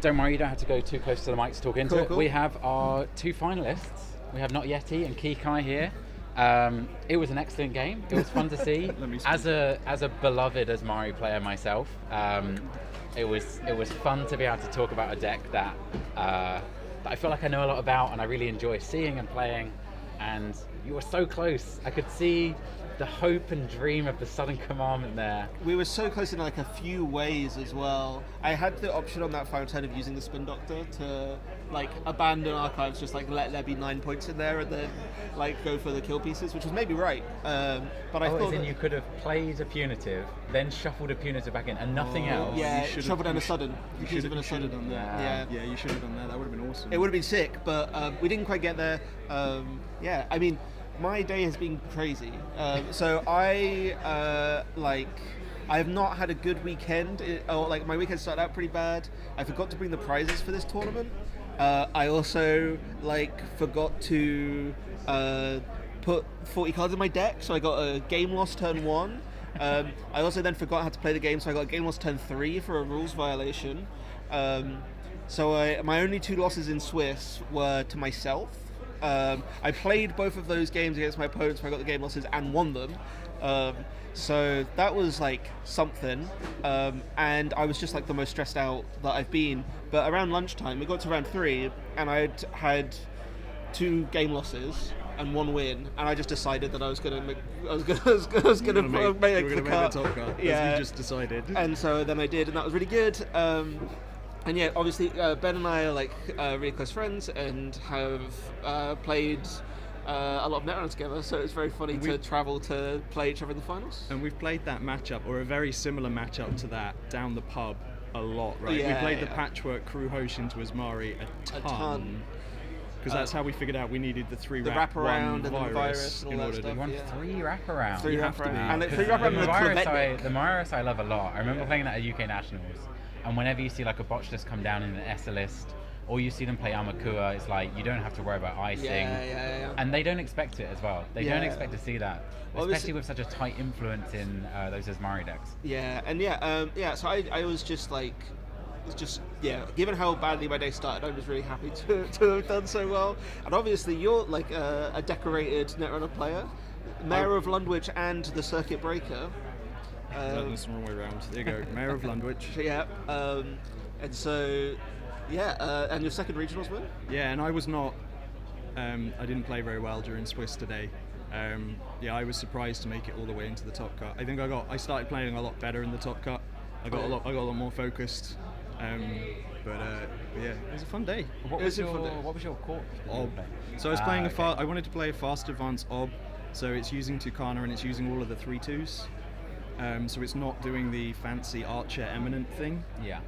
Don't worry, you don't have to go too close to the mic to talk into it. Cool. We have our 2 finalists. We have Not Yeti and Kikai here. It was an excellent game. It was fun to see. As a beloved Asmari player myself, it was fun to be able to talk about a deck that I feel like I know a lot about, and I really enjoy seeing and playing. And you were so close. I could see the hope and dream of the Southern Commandment there. We were so close in like a few ways as well. I had the option on that final turn of using the Spin Doctor to like abandon archives, just like let there be 9 points in there and then like go for the kill pieces, which was maybe right. But I thought you could have played a punitive, then shuffled a punitive back in, and nothing else. yeah, You should've- trouble down you a sudden. You should Punitive and a have done sudden. that. Yeah. Yeah, you should have done that. That would have been awesome. It would have been sick, but we didn't quite get there. Yeah, I mean, my day has been crazy. So I have not had a good weekend. My weekend started out pretty bad. I forgot to bring the prizes for this tournament. I also forgot to put 40 cards in my deck, so I got a game lost turn 1. I also then forgot how to play the game, so I got a game lost turn 3 for a rules violation. So my only 2 losses in Swiss were to myself, I played both of those games against my opponents where I got the game losses and won them. So that was like something, and I was just like the most stressed out that I've been. But around lunchtime, we got to round 3, and I'd had 2 game losses and 1 win, and I just decided that I was gonna make the cut. top cut, as you just decided. And so then I did, and that was really good. And yeah, obviously Ben and I are like really close friends and have played a lot of Netrunner together, so it's very funny to travel to play each other in the finals. And we've played that matchup, or a very similar matchup to that, down the pub a lot, right? Yeah, we played the yeah. Patchwork Crew Hosh into Asmari a ton. Because that's how we figured out we needed the 3 wraparound and the virus and in all order that to. stuff. You want Yeah. 3 wraparound. 3 You have to be. wraparound. And Because 3 wraparound and the virus I love a lot. I remember playing that at UK Nationals, and whenever you see like a botch list come down in an ESSA list, or you see them play Amakua, it's like you don't have to worry about icing. Yeah. And they don't expect it as well. They don't expect to see that, Well, especially with such a tight influence in those Asmari decks. Yeah, and so I was just like, given how badly my day started, I was really happy to have done so well. And obviously, you're like a decorated Netrunner player, Mayor of Lundwich and the Circuit Breaker. That's the wrong way around. There you go, Mayor of Lundwich. Yeah, and so, and your second regionals win? Yeah, and I was not. I didn't play very well during Swiss today. I was surprised to make it all the way into the top cut. I think I started playing a lot better in the top cut. I got a lot more focused. But yeah, it was a fun day. What was your court? Ob. So I was playing I wanted to play a fast advance Ob. So it's using Tucana and it's using all of the 3/2s. So it's not doing the fancy Archer Eminent thing. Yeah.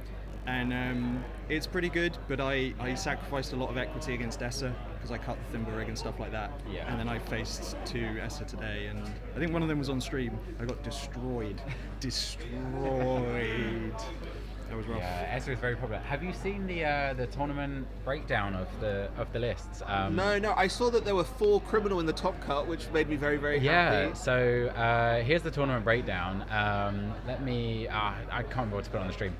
And it's pretty good, but I sacrificed a lot of equity against ESSA because I cut the Thimble Rig and stuff like that. Yeah. And then I faced 2 ESSA today, and I think one of them was on stream. I got destroyed. That was rough. Yeah, ESSA is very popular. Have you seen the tournament breakdown of the lists? No, I saw that there were 4 criminal in the top cut, which made me very, very happy. So here's the tournament breakdown. I can't remember what to put on the stream.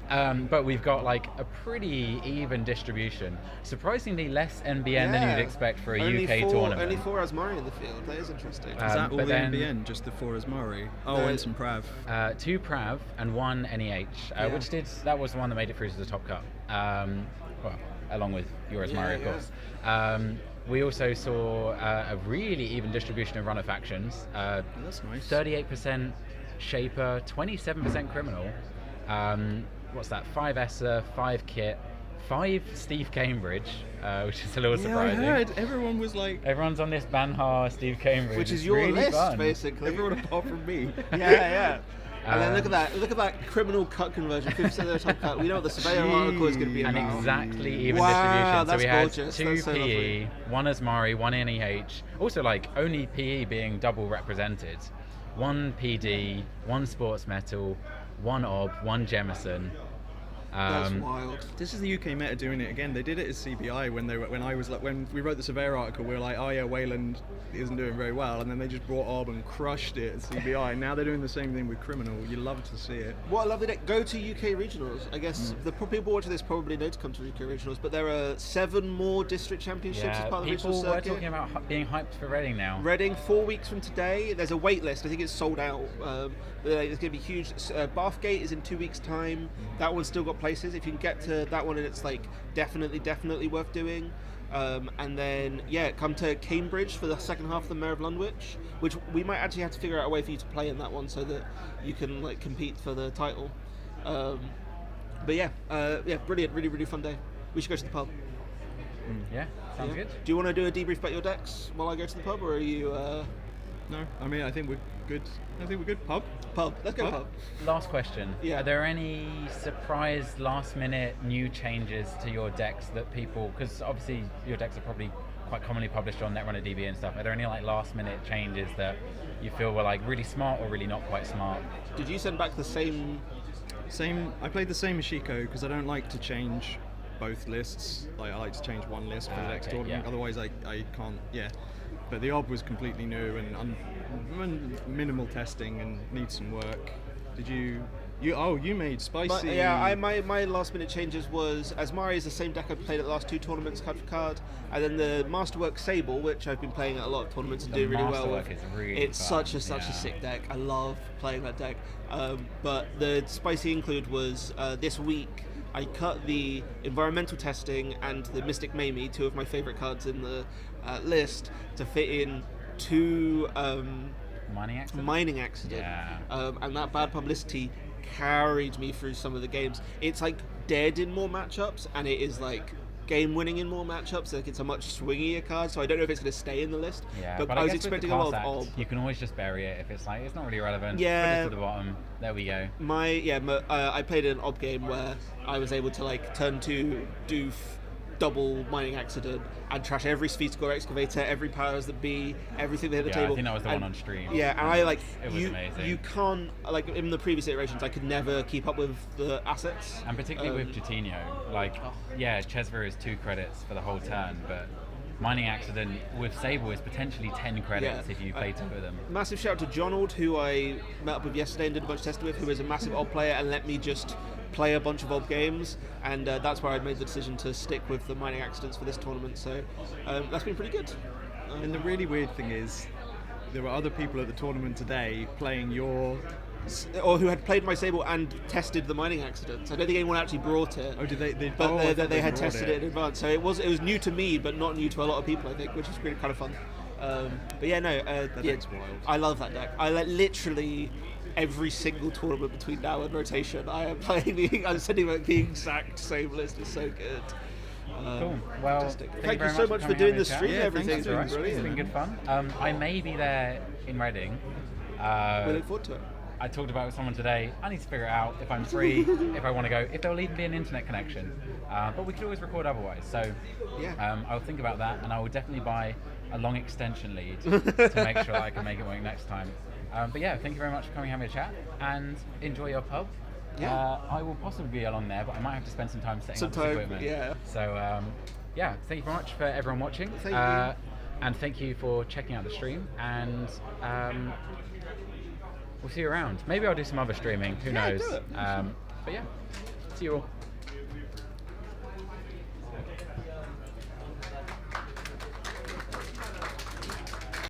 But we've got like a pretty even distribution. Surprisingly less NBN than you'd expect for a UK tournament. Only 4 Asmari in the field. That is interesting. Is that all but the then- NBN? Just the 4 Asmari? Oh, and some Prav. 2 Prav and 1 NEH, that was the one that made it through to the top cut. Along with yours, Mario, of course. We also saw a really even distribution of runner factions. That's nice. 38% Shaper, 27% Criminal. What's that? 5 ESSA, 5 Kit, 5 Steve Cambridge, which is a little surprising. I heard everyone was like. Everyone's on this Banhar Steve Cambridge, Which is It's your really list, fun. basically. Everyone apart from me. Yeah. And then look at that criminal cut conversion, 50% of the top cut. We know what the surveyor article is going to be An about. exactly even Wow, distribution. So that's we had gorgeous. 2 That's so PE, lovely. 1 Asmari, 1 NEH. Also, like only PE being double represented. 1 PD, 1 Sports Metal, 1 Ob, 1 Jemison. That's wild. This is the UK meta doing it again. They did it at CBI when we wrote the surveyor article. We were like, oh yeah, Wayland isn't doing very well, and then they just brought Ob and crushed it at CBI. Now they're doing the same thing with Criminal. You love to see it. What a lovely day. Go to UK regionals. I guess the people watching this probably know to come to UK regionals, but there are 7 more district championships as part of the regional people were circuit. talking about being hyped for Reading now. Reading, 4 weeks from today. There's a wait list. I think it's sold out. There's going to be huge. Bathgate is in 2 weeks' time. That one's still got places. If you can get to that one, and it's like definitely worth doing. And then come to Cambridge for the second half of the Mayor of Lundwich, which we might actually have to figure out a way for you to play in that one so that you can like compete for the title. Brilliant, really fun day. We should go to the pub. Yeah, sounds good. Do you want to do a debrief about your decks while I go to the pub, or are you? No, I mean I think we're good. Pub. Let's go pub. Last question. Yeah. Are there any surprise last-minute new changes to your decks that people? Because obviously your decks are probably quite commonly published on Netrunner DB and stuff. Are there any like last-minute changes that you feel were like really smart or really not quite smart? Did you send back the same? I played the same Ashiko because I don't like to change both lists. Like I like to change one list for the next tournament. yeah. Otherwise, I can't. Yeah. But the Ob was completely new and minimal testing and needs some work. Did you You made spicy. But, yeah, my last minute changes was Asmari is the same deck I played at the last 2 tournaments, card for card, and then the Masterwork Sable, which I've been playing at a lot of tournaments and doing really well with. Masterwork is really it's fun, such a yeah. sick deck. I love playing that deck. But the spicy include was this week. I cut the environmental testing and the Mystic Mamie, 2 of my favourite cards in the list, to fit in 2 mining accident. Yeah. And that bad publicity carried me through some of the games. It's like dead in more matchups, and it is like game winning in more matchups. Like it's a much swingier card, so I don't know if it's going to stay in the list. Yeah, but I was guess with expecting the a lot class of act, you can always just bury it if it's like it's not really relevant. Yeah. Put it to the bottom. There we go. I played an ob game where I was able to like turn 2 doof double mining accident and trash every Sphere excavator, every powers that be, everything they hit the table. I think that was the one on stream. Yeah, and I like it was amazing. You can't like in the previous iterations I could never keep up with the assets. And particularly with Jatinho, Chesver is 2 credits for the whole turn, but mining accident with Sable is potentially 10 credits if you play 2 of them. Massive shout out to Jonold, who I met up with yesterday and did a bunch of testing with, who is a massive ob player and let me just play a bunch of ob games, and that's where I made the decision to stick with the mining accidents for this tournament. So that's been pretty good. And the really weird thing is, there were other people at the tournament today playing your. Or who had played my Sable and tested the mining accidents. I don't think anyone actually brought it. Oh, did they? They had tested it in advance, so it was new to me, but not new to a lot of people, I think, which is really kind of fun. That deck's wild. I love that deck. I literally every single tournament between now and rotation, I am playing. I'm sending the exact same list. It's so good. Cool. Well, thank you so much for doing the stream. Yeah, Everything's been It's brilliant. been good fun. I may be there in Reading. We look forward to it. I talked about it with someone today. I need to figure it out if I'm free, if I want to go, if there'll even be an internet connection. But we could always record otherwise. So I'll think about that, and I will definitely buy a long extension lead to make sure that I can make it work next time. But yeah, thank you very much for coming and having a chat, and enjoy your pub. Yeah. I will possibly be along there, but I might have to spend some time setting up this equipment. Yeah. So thank you very much for everyone watching. Thank you. And thank you for checking out the stream, and we'll see you around. Maybe I'll do some other streaming, who knows. do it. But yeah, see you all.